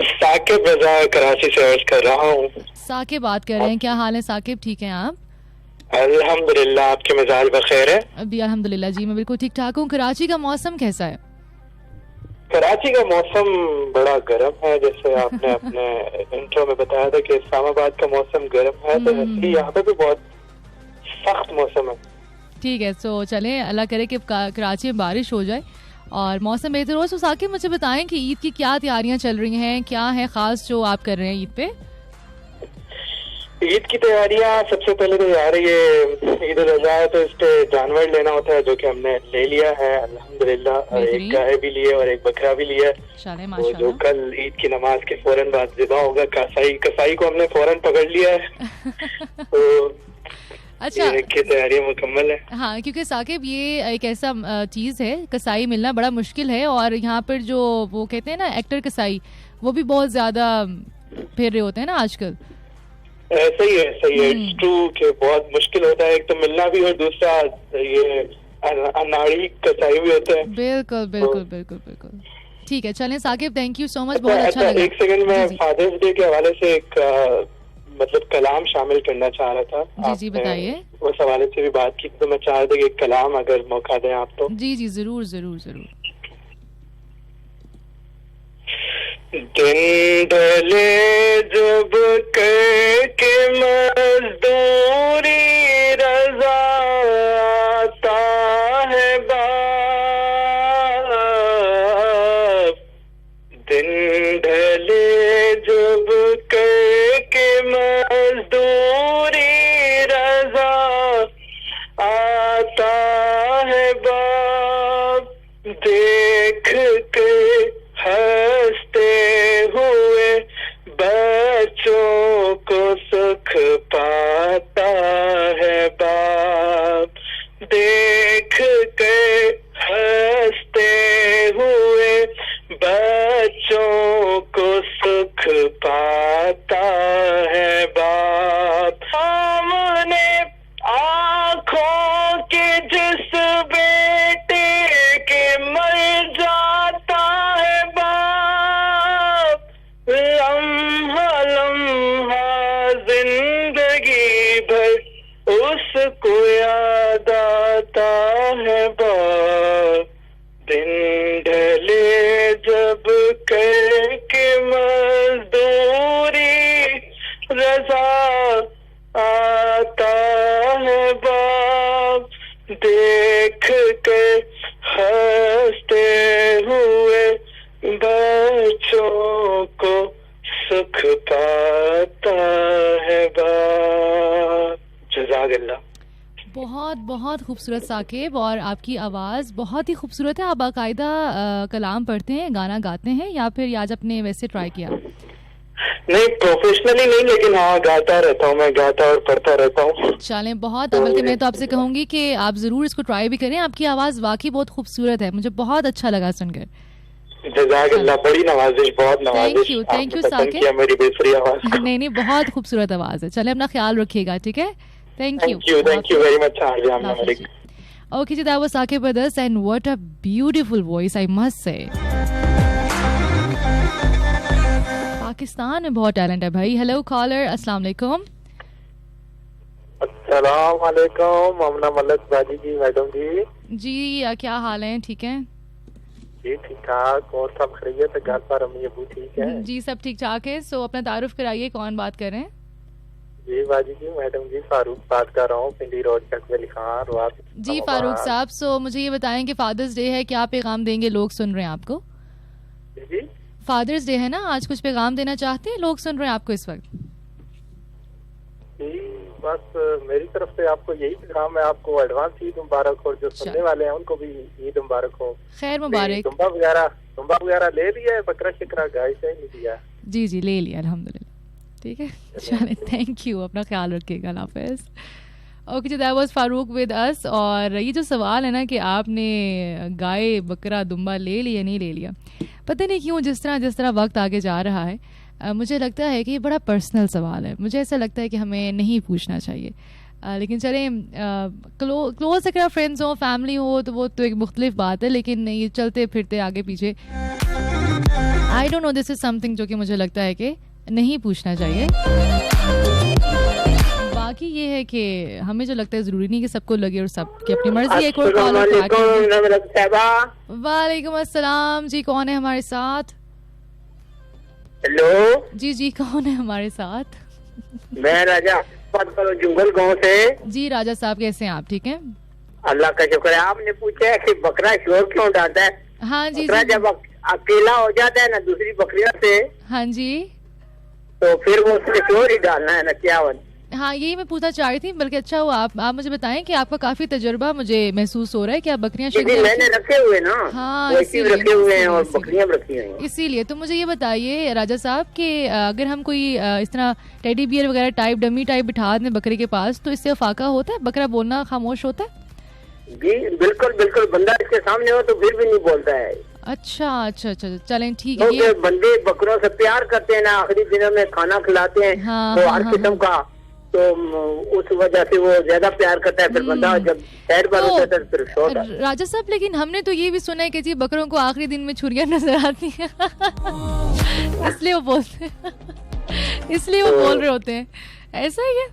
[SPEAKER 13] साकिब रजा कराची से अर्ज कर रहा हूँ.
[SPEAKER 1] साकिब बात कर रहे हैं. क्या हाल है साकिब? ठीक हैं आप?
[SPEAKER 13] अल्हम्दुलिल्लाह. आपके मिजाज बखैर है?
[SPEAKER 1] अभी अल्हम्दुलिल्लाह जी मैं बिल्कुल ठीक ठाक हूँ. कराची का मौसम कैसा है?
[SPEAKER 13] कराची का मौसम बड़ा गर्म है. जैसे आपने अपने इंट्रो में बताया था कि इस्लामाबाद का मौसम गर्म है, तो यहाँ पे भी बहुत सख्त मौसम है.
[SPEAKER 1] ठीक है, तो चलें अल्लाह करे कि कराची में बारिश हो जाए और मौसम बेहतर हो. तो साकिब मुझे बताएं कि ईद की क्या तैयारियां चल रही हैं, क्या है खास जो आप कर रहे हैं ईद पे?
[SPEAKER 13] ईद की तैयारियां सबसे पहले तो यार ये ईद उल अजहा है, तो इस पे जानवर लेना होता है जो कि हमने ले लिया है अल्हम्दुलिल्लाह. एक गाय भी ली है और एक बकरा भी लिया है. तो जो कल ईद की नमाज के फौरन बाद ज़िबा होगा. कसाई को हमने फौरन पकड़ लिया है. तो
[SPEAKER 1] अच्छा,
[SPEAKER 13] की तैयारियां मुकम्मल है.
[SPEAKER 1] हाँ, क्योंकि साकिब ये एक ऐसा चीज़ है, कसाई मिलना बड़ा मुश्किल है और यहाँ पर जो वो कहते हैं ना एक्टर कसाई, वो भी बहुत ज्यादा फिर रहे होते हैं ना आजकल.
[SPEAKER 13] सही है. इट्स ट्रू कि बहुत मुश्किल होता है. एक तो मिलना भी और दूसरा ये अनाड़ी कसाई भी होते हैं.
[SPEAKER 1] बिल्कुल बिल्कुल बिल्कुल बिल्कुल. ठीक है, चलें Saqib, thank you so much. बहुत अच्छा लगा.
[SPEAKER 13] एक सेकंड में फादर्स डे के हवाले से एक मतलब कलाम शामिल करना चाह रहा था.
[SPEAKER 1] जी बताइए.
[SPEAKER 13] उस हवाले से भी बात की तो मैं चाह रहा था कि एक कलाम अगर मौका दें आप तो.
[SPEAKER 1] जी जरूर जरूर जरूर.
[SPEAKER 13] दिन ढले जब करके मजदूरी रजा आता है बाप. दिन ढले जब करके मजदूरी रजा आता है बाप. देख के हंसते हुए बच्चों को सुख पाता है बाप. देख के हंसते हुए बच्चों को सुख पाता है बाप. सामने आँखों के जिस बेटे के मर जाता है बाप. लम्हा लम्हा जिंदगी भर उसको याद आता है बाप. दिन ढले जब करके मजदूरी रजा आता है बाप. देख के हंसते हुए बच्चों को सुख पाता है बाप. जज़ाकल्लाह.
[SPEAKER 1] बहुत बहुत खूबसूरत साकिब, और आपकी आवाज़ बहुत ही खूबसूरत है. आप बाकायदा कलाम पढ़ते हैं, गाना गाते हैं, या फिर आज अपने वैसे ट्राई किया?
[SPEAKER 13] नहीं, प्रोफेशनली नहीं, लेकिन हाँ गाता रहता हूँ. मैं गाता और पढ़ता रहता हूँ.
[SPEAKER 1] चलें, बहुत बल्कि मैं तो आपसे कहूँगी कि आप ज़रूर इसको ट्राई भी करें. आपकी आवाज़ वाकई बहुत खूबसूरत है, मुझे बहुत अच्छा लगा सुनकर.
[SPEAKER 13] जज़ाकल्लाह. बड़ी नवाजिश, बहुत नवाजिश.
[SPEAKER 1] Thank you Saqib.
[SPEAKER 13] मेरी बेसुरी आवाज़.
[SPEAKER 1] नहीं बहुत खूबसूरत आवाज़ है. चले, अपना ख्याल रखिएगा. ठीक है, thank you
[SPEAKER 13] very much.
[SPEAKER 1] Okay, so that was Saqib with us, and what a beautiful voice, I must say. Pakistan में बहुत टैलेंट है भाई. हेलो कॉलर, अस्सलाम वालेकुम.
[SPEAKER 13] अस्सलाम वालेकुम. अमना मलिक बाजी जी, मैडम जी.
[SPEAKER 1] जी क्या हाल है? ठीक है
[SPEAKER 13] जी, ठीक ठाक. और सब खैरियत है? घर पर अम्मी अबू ठीक है?
[SPEAKER 1] जी सब ठीक ठाक है. सो अपना तारुफ कराइए, कौन बात कर रहे हैं?
[SPEAKER 13] जी बाजी जी, मैडम जी, फारूक बात कर रहा हूँ, पिंडी रोड चकवेली खान.
[SPEAKER 1] जी फारूक साहब, सो मुझे ये बताएं कि फादर्स डे है, क्या पैगाम देंगे? लोग सुन रहे हैं आपको.
[SPEAKER 13] जी
[SPEAKER 1] फादर्स डे है ना आज, कुछ पैगाम देना चाहते हैं? लोग सुन रहे हैं आपको इस वक्त.
[SPEAKER 13] जी बस मेरी तरफ से आपको यही पैगाम है. आपको एडवांस ईद मुबारक, और जो सुनने वाले हैं उनको भी ईद मुबारक हो.
[SPEAKER 1] खैर मुबारक.
[SPEAKER 13] दुम्बा वगैरह दुम्बा वगैरह ले लिया है, बकरा शिकरा गाय से नहीं लिया?
[SPEAKER 1] जी जी ले लिया अल्हम्दुलिल्लाह। ठीक है चले, थैंक यू, अपना ख्याल रखिएगा, अल्लाह हाफिज़। Okay ji, that was Farooq with us. और ये जो सवाल है ना कि आपने गाय बकरा दुम्बा ले लिया नहीं ले लिया, पता नहीं क्यों जिस तरह वक्त आगे जा रहा है मुझे लगता है कि ये बड़ा पर्सनल सवाल है। मुझे ऐसा लगता है कि हमें नहीं पूछना चाहिए। लेकिन चलें, क्लोज अगर फ्रेंड्स हो, फैमिली हो, तो वो तो एक मुख्तलिफ बात है, लेकिन ये चलते फिरते आगे पीछे, आई don't no, this is something जो कि मुझे लगता है कि नहीं पूछना चाहिए। बाकी ये है कि हमें जो लगता है ज़रूरी नहीं कि सबको लगे और सबकी अपनी मर्जी है। वालेकुम अस्सलाम जी, कौन है हमारे साथ?
[SPEAKER 14] हेलो
[SPEAKER 1] जी जी, कौन है हमारे साथ?
[SPEAKER 14] मैं राजा जुंगल गांव से।
[SPEAKER 1] जी राजा साहब, कैसे हैं आप? ठीक हैं,
[SPEAKER 14] अल्लाह का शुक्र है। आपने पूछा है कि बकरा शोर क्यों डालता है?
[SPEAKER 1] हाँ जी,
[SPEAKER 14] बकरा जब अकेला हो जाता है ना दूसरी बकरियों से,
[SPEAKER 1] हाँ जी,
[SPEAKER 14] तो फिर वो उसने शोर ही डालना है ना, क्या हो?
[SPEAKER 1] हाँ यही मैं पूछना चाह रही थी, बल्कि अच्छा हुआ आप मुझे बताएं कि आपका काफी तजुर्बा मुझे महसूस हो रहा है कि आप बकरियां
[SPEAKER 14] मैंने रखे हुए ना।
[SPEAKER 1] हाँ,
[SPEAKER 14] रखे हुए हैं और बकरियां रखी हुई हैं।
[SPEAKER 1] इसीलिए तो मुझे ये बताइए राजा साहब कि अगर हम कोई इस तरह टेडी बियर वगैरह टाइप, डमी टाइप बिठा दें बकरे के पास, तो इससे फाका होता है? बकरा बोलना खामोश होता है?
[SPEAKER 14] जी बिल्कुल बिल्कुल, बंदा इसके सामने हो तो फिर भी नहीं बोलता है।
[SPEAKER 1] अच्छा अच्छा अच्छा, चलें ठीक है।
[SPEAKER 14] ये बंदे बकरों से प्यार करते हैं ना, आखिरी दिनों में खाना खिलाते हैं तो हर किस्म का, तो उस वजह से वो ज्यादा प्यार करता है। फिर बंदा जब साइड पर होता है फिर शोर।
[SPEAKER 1] राजा साहब, लेकिन हमने तो ये भी सुना है कि जी बकरों को आखिरी दिन में छुरियां नजर आती हैं इसलिए वो बोलते हैं, इसलिए वो बोल रहे होते हैं, ऐसा ही है?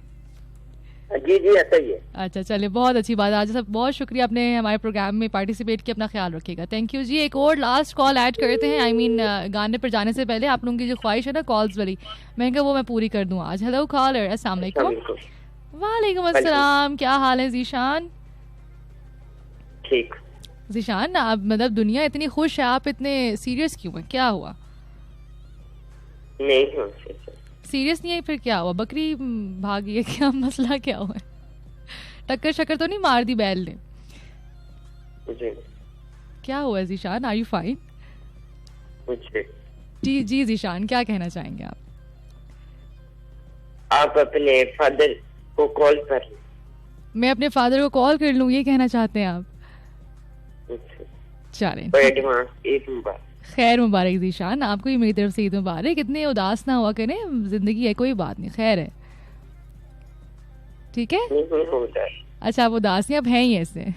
[SPEAKER 14] जी जी ऐसा ही है।
[SPEAKER 1] अच्छा चलिए, बहुत अच्छी बात है राजा साहब, बहुत शुक्रिया आपने हमारे प्रोग्राम में पार्टिसिपेट किया, अपना ख्याल रखिएगा, थैंक यू जी। एक और लास्ट कॉल ऐड करते हैं, आई मीन गाने पर जाने से पहले आप लोगों की जो ख्वाहिश है ना कॉल्स वाली, मैं कहा वो मैं पूरी कर दूं आज। हेलो कॉलर, अस्सलाम वालेकुम। वालेकुम अस्सलाम, क्या हाल है जीशान?
[SPEAKER 14] ठीक।
[SPEAKER 1] जीशान, आप मतलब दुनिया इतनी खुश है, आप इतने सीरियस क्यों हैं, क्या हुआ?
[SPEAKER 14] नहीं
[SPEAKER 1] सीरियस नहीं है, फिर क्या हुआ? बकरी भागी है क्या? मसला क्या हुआ है? टक्कर शक्कर तो नहीं मार दी बैल ने? क्या हुआ जीशान, आर यू फाइन? जी जी जीशान, क्या कहना चाहेंगे आप?
[SPEAKER 14] आप अपने फादर को कॉल कर।
[SPEAKER 1] मैं अपने फादर को कॉल कर लूं, ये कहना चाहते हैं आप? चलें, खैर मुबारक जीशान, आपको ही मेरी तरफ से ईद मुबारक। इतने उदास ना हुआ करें, जिंदगी है, कोई बात नहीं, खैर है, ठीक है? अच्छा आप उदास नहीं, अब हैं ही ऐसे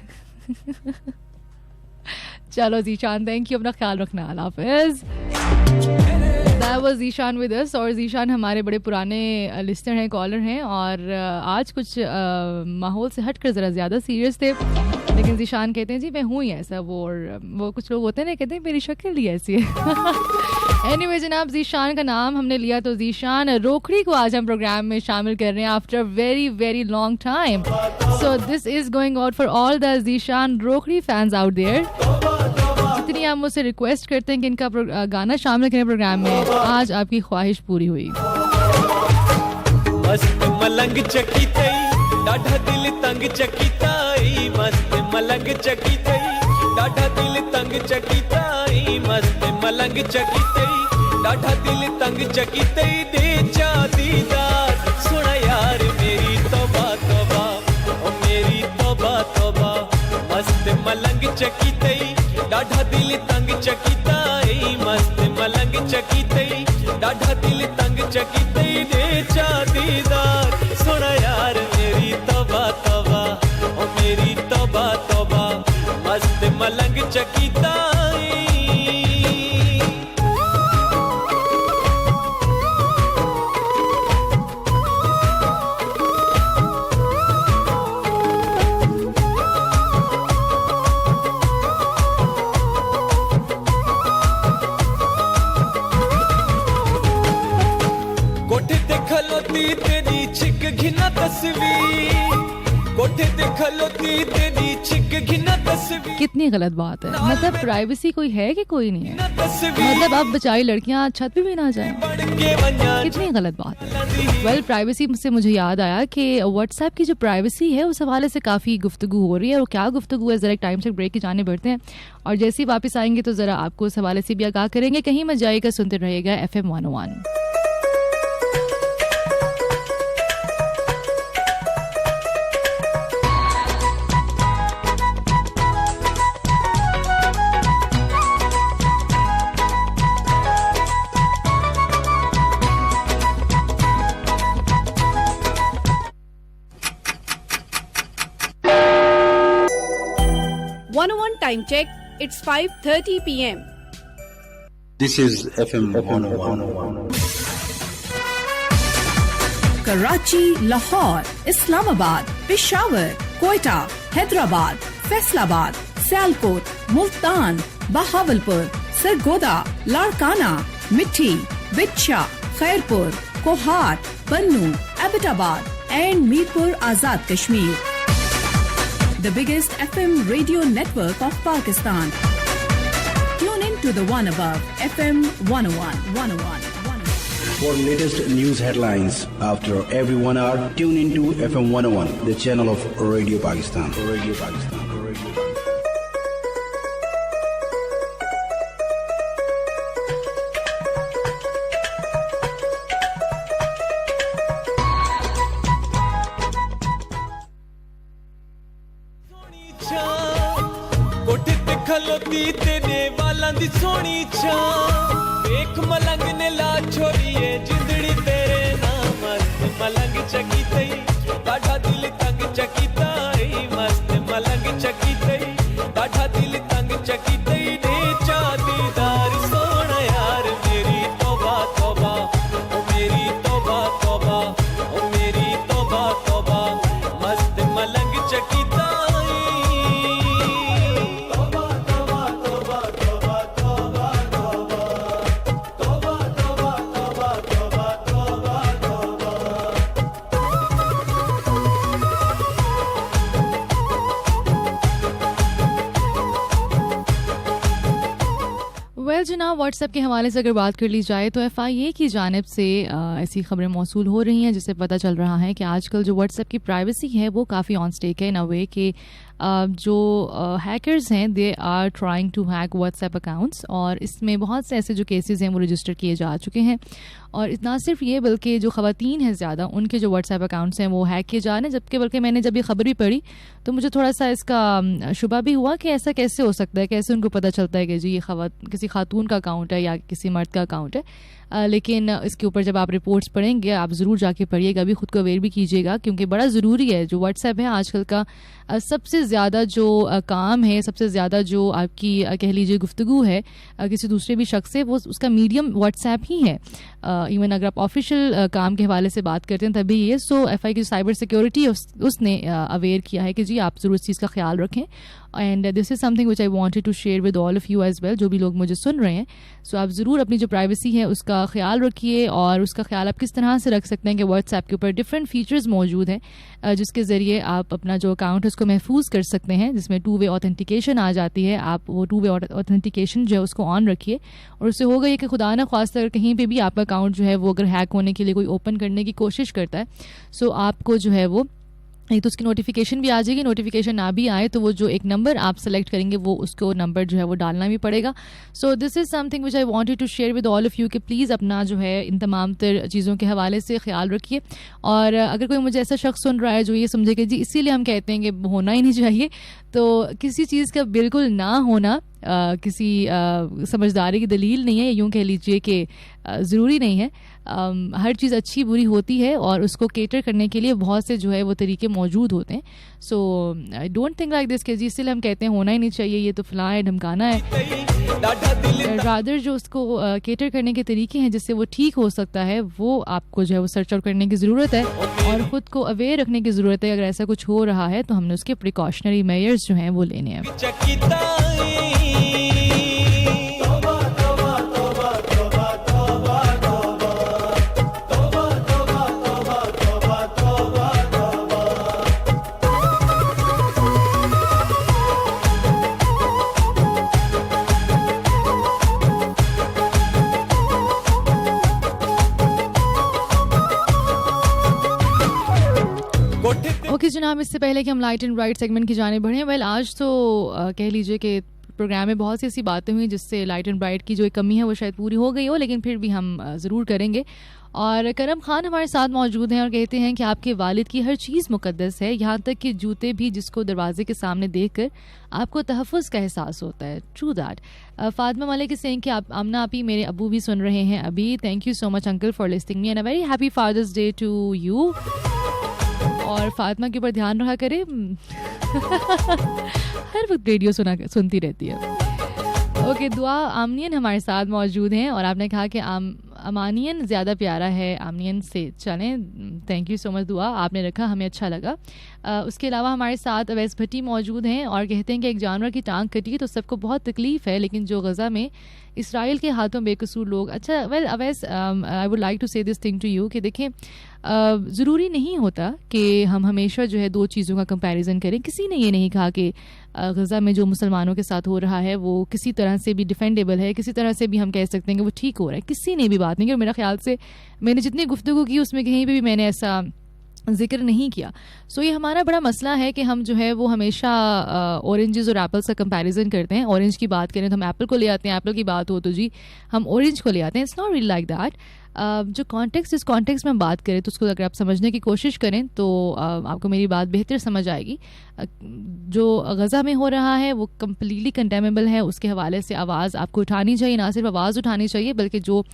[SPEAKER 1] चलो जीशान, थैंक यू, अपना ख्याल रखना, अल्लाह हाफिज़। That was Zeeshan with us, और ज़ीशान हमारे बड़े पुराने लिस्टर हैं, कॉलर हैं, और आज कुछ माहौल से हटकर ज़रा ज़्यादा सीरियस थे, लेकिन ज़ीशान कहते हैं जी मैं हूँ ही ऐसा, वो कुछ लोग होते हैं ना, कहते हैं मेरी शक्ल ही ऐसी है एनीवे जनाब, ज़ीशान का नाम हमने लिया तो ज़ीशान रोखड़ी को आज हम प्रोग्राम में शामिल कर रहे हैं after very very long time. So this is going out for all the Zeeshan Rokhri fans out there. जितनी आप मुझसे रिक्वेस्ट करते हैं कि इनका गाना शामिल करें प्रोग्राम में, आज आपकी ख्वाहिश पूरी हुई।
[SPEAKER 15] मस्त मलंग चकी तई, डाढ़ा दिल तंग चकी तई, मस्त मलंग चकी तई, डाढ़ा दिल तंग चकी तई, मस्त मलंग चकी तई, डाढ़ा दिल तंग चकी तई, दे चा दीदार सुना यार मेरी तौबा तौबा, ओ मेरी तौबा तौबा, मस्त मलंग चकी तई, डाढ़ा दिल तंग चकी तई, मस्त मलंग चकी तई, डाढ़ा दिल तंग चकी तई, दे चा दीदार सुना यार मेरी तौबा तौबा, ओ मेरी तौबा तौबा, मस्त मलंग चकी तई। खलोती तेरी छिक घिना तस्वीर, कोठे ते खलोती तेरी छिक घिना तस्वीर,
[SPEAKER 1] कितनी गलत बात है। मतलब प्राइवेसी कोई है कि कोई नहीं है। मतलब अब बेचारी लड़कियां छत पे भी ना जाएं, कितनी गलत बात है। वेल, प्राइवेसी से मुझे याद आया कि व्हाट्सएप की जो प्राइवेसी है उस हवाले से काफ़ी गुफ्तगू हो रही है। और क्या गुफ्तगू है, ज़रा एक टाइम से ब्रेक की जाने बढ़ते हैं और जैसे ही वापस आएंगे तो ज़रा आपको उस हवाले से भी आगाह करेंगे। कहीं मत जाइएगा, सुनते रहिएगा FM 101।
[SPEAKER 3] Time check. It's 5:30 p.m.
[SPEAKER 4] This is FM 101.
[SPEAKER 11] Karachi, Lahore, Islamabad, Peshawar, Quetta, Hyderabad, Faisalabad, Sialkot, Multan, Bahawalpur, Sargodha, Larkana, Mithi, Bichha, Khairpur, Kohar, Bannu, Abbottabad and Mirpur Azad Kashmir. The biggest FM radio network of Pakistan. Tune in to the one above, FM 101.
[SPEAKER 4] For latest news headlines after every 1 hour, tune into FM 101, the channel of Radio Pakistan. Radio Pakistan.
[SPEAKER 15] खलोती तेरे वालां दी सोनी छा वेख मलंग ने ला छोड़िए जिंदड़ी तेरे नाम मस्त मलंग चकी तई डाढ़ा दिल तंग चकी तई मस्त मलंग चकी तई डाढ़ा दिल तंग चकी तई ने चा दीदार सोना यार मेरी तौबा तौबा ओ मेरी तौबा तौबा ओ मेरी तौबा तौबा मस्त मलंग चकी तई
[SPEAKER 1] जनाब, व्हाट्सएप के हवाले से अगर बात कर ली जाए तो FIA की जानिब से ऐसी खबरें मौसूल हो रही हैं जिससे पता चल रहा है कि आजकल जो व्हाट्सएप की प्राइवेसी है वो काफ़ी ऑन स्टेक है इन अ वे कि जो हैकर्स हैं they are trying to hack WhatsApp accounts और इसमें बहुत से ऐसे जो केसेस हैं वो रजिस्टर किए जा चुके हैं। और ना सिर्फ ये बल्कि जो ख़वातीन हैं ज़्यादा उनके जो व्हाट्सएप अकाउंट्स हैं वो हैक किए जा रहे हैं। जबकि बल्कि मैंने जब ये खबर भी पढ़ी तो मुझे थोड़ा सा इसका शुबा भी हुआ कि ऐसा कैसे हो सकता है, कैसे उनको पता चलता है कि जी ये किसी खातून का अकाउंट है या किसी मर्द का अकाउंट है। लेकिन इसके ऊपर जब आप रिपोर्ट्स पढ़ेंगे आप ज़रूर जाके पढ़िएगा, अभी खुद को अवेयर भी कीजिएगा क्योंकि बड़ा ज़रूरी है। जो व्हाट्सएप है आजकल का सबसे ज़्यादा जो काम है, सबसे ज़्यादा जो आपकी कह लीजिए गुफ्तगू है किसी दूसरे भी शख्स से, वो उसका मीडियम व्हाट्सएप ही है। इवन अगर आप ऑफिशियल काम के हवाले से बात करते हैं तभी ये FI की साइबर सिक्योरिटी उसने अवेयर किया है कि जी आप ज़रूर इस चीज़ का ख्याल रखें। And this is something which I wanted to share with all of you as well, जो भी लोग मुझे सुन रहे हैं। सो आप ज़रूर अपनी जो प्राइवेसी है उसका ख्याल रखिए और उसका ख्याल आप किस तरह से रख सकते हैं कि व्हाट्सएप के ऊपर डिफरेंट फीचर्स मौजूद हैं जिसके ज़रिए आप अपना जो अकाउंट है उसको महफूज कर सकते हैं, जिसमें 2-वे ऑथेंटिकेशन आ जाती है। आप वो 2-वे ऑथेंटिकेशन जो है उसको ऑन रखिए और उससे होगा ये कि खुदा न ख्वास्ता अगर कहीं पे भी आपका अकाउंट जो है वो अगर हैक होने के लिए कोई ओपन करने की कोशिश करता है सो आपको जो है वो एक तो उसकी नोटिफिकेशन भी आ जाएगी। नोटिफिकेशन ना भी आए तो वो जो एक नंबर आप सेलेक्ट करेंगे वो उसको नंबर जो है वो डालना भी पड़ेगा। So this is something which I wanted to share with all of you कि प्लीज़ अपना जो है इन तमाम तर चीज़ों के हवाले से ख्याल रखिए। और अगर कोई मुझे ऐसा शख्स सुन रहा है जो ये समझे कि जी इसीलिए हम कहते हैं कि होना ही नहीं चाहिए, तो किसी चीज़ का बिल्कुल ना होना किसी समझदारी की दलील नहीं है। यूँ कह लीजिए कि ज़रूरी नहीं है, हर चीज़ अच्छी बुरी होती है और उसको केटर करने के लिए बहुत से जो है वो तरीके मौजूद होते हैं। So I don't think like this कि जी इसलिए हम कहते हैं होना ही नहीं चाहिए, ये तो फलां है ढमकाना है। रादर जो उसको केटर करने के तरीके हैं जिससे वो ठीक हो सकता है वो आपको जो है वो सर्च आउट करने की ज़रूरत है और ख़ुद को अवेयर रखने की ज़रूरत है। अगर ऐसा कुछ हो रहा है तो हमने उसके प्रिकॉशनरी मेजर्स जो हैं वो लेने हैं। जनाब, इससे पहले कि हम लाइट एंड ब्राइट सेगमेंट की जाने बढ़ें, वेल आज तो कह लीजिए कि प्रोग्राम में बहुत सी ऐसी बातें हुई जिससे लाइट एंड ब्राइट की जो एक कमी है वो शायद पूरी हो गई हो, लेकिन फिर भी हम ज़रूर करेंगे। और करम खान हमारे साथ मौजूद हैं और कहते हैं कि आपके वालिद की हर चीज़ मुकद्दस है, यहाँ तक कि जूते भी, जिसको दरवाजे के सामने देखकर आपको तहफ़्फ़ुज़ का एहसास होता है। True that. फातिमा मलिक सिंह कि आप आमना आपी मेरे अबू भी सुन रहे हैं अभी। Thank you so much uncle for listening me and a very happy fathers day to you. और फातिमा के ऊपर ध्यान रखा करें, हर वक्त रेडियो सुनती रहती है। ओके, दुआ आमनियन हमारे साथ मौजूद हैं और आपने कहा कि अमानियन ज़्यादा प्यारा है आमनियन से। चलें, थैंक यू सो मच, दुआ आपने रखा, हमें अच्छा लगा। उसके अलावा हमारे साथ अवैस भट्टी मौजूद हैं और कहते हैं कि एक जानवर की टांग कटी तो सबको बहुत तकलीफ़ है, लेकिन जो गज़ा में इसराइल के हाथों बेकसूर लोग, अच्छा well Awais, I would like to say this thing to you कि देखें, ज़रूरी नहीं होता कि हम हमेशा जो है दो चीज़ों का कंपैरिजन करें। किसी ने ये नहीं कहा कि गज़ा में जो मुसलमानों के साथ हो रहा है वो किसी तरह से भी डिफेंडेबल है, किसी तरह से भी हम कह सकते हैं कि वो ठीक हो रहा है। किसी ने भी बात नहीं की, और मेरा ख्याल से मैंने जितनी गुफ्तगू की उसमें कहीं पे भी मैंने ऐसा जिक्र नहीं किया। सो ये हमारा बड़ा मसला है कि हम जो है वो हमेशा ऑरेंजेस और एप्पल्स का कंपैरिजन करते हैं। ऑरेंज की बात करें तो हम एप्पल को ले आते हैं, एप्पल की बात हो तो जी हम ऑरेंज को ले आते हैं। It's not really like that. जो कॉन्टेक्स्ट, इस कॉन्टेक्स्ट में हम बात करें तो उसको अगर आप समझने की कोशिश करें तो आपको मेरी बात बेहतर समझ आएगी। जो गज़ा में हो रहा है वो कम्प्लीटली कंडेमेबल है, उसके हवाले से आवाज़ आपको उठानी चाहिए, ना सिर्फ आवाज़ उठानी चाहिए बल्कि जो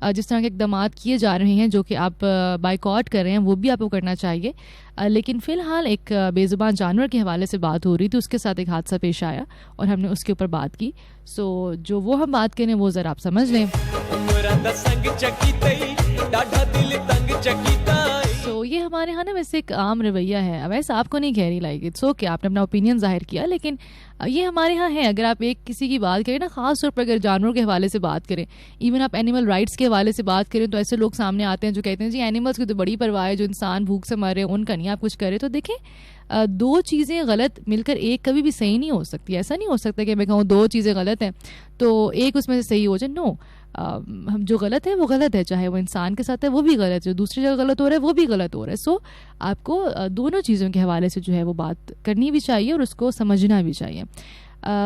[SPEAKER 1] जिस तरह के इक़दाम किए जा रहे हैं, जो कि आप बाइकआउट कर रहे हैं, वो भी आपको करना चाहिए। लेकिन फ़िलहाल एक बेज़ुबान जानवर के हवाले से बात हो रही थी, उसके साथ एक हादसा पेश आया और हमने उसके ऊपर बात की। सो जो वो हम बात करें वो ज़रा आप समझ लें। सो ये हमारे यहाँ ना वैसे एक आम रवैया है, वैसे आपको नहीं कह रही, लाइक इट्स ओके, आपने अपना ओपिनियन जाहिर किया, लेकिन ये हमारे यहाँ है। अगर आप एक किसी की बात करें ना, ख़ास तौर पर अगर जानवरों के हवाले से बात करें, इवन आप एनिमल राइट्स के हवाले से बात करें, तो ऐसे लोग सामने आते हैं जो कहते हैं जी एनिमल्स की तो बड़ी परवाह है, जो इंसान भूख से मर रहे हैं उनका नहीं आप कुछ करें। तो देखें, दो चीज़ें गलत मिलकर एक कभी भी सही नहीं हो सकती। ऐसा नहीं हो सकता कि मैं कहूँ दो चीज़ें गलत हैं तो एक उसमें से सही हो जाए। नो, हम जो गलत है वो गलत है, चाहे वो इंसान के साथ है वो भी गलत है, जो दूसरी जगह गलत हो रहा है वो भी गलत हो रहा है। सो आपको दोनों चीज़ों के हवाले से जो है वो बात करनी भी चाहिए और उसको समझना भी चाहिए।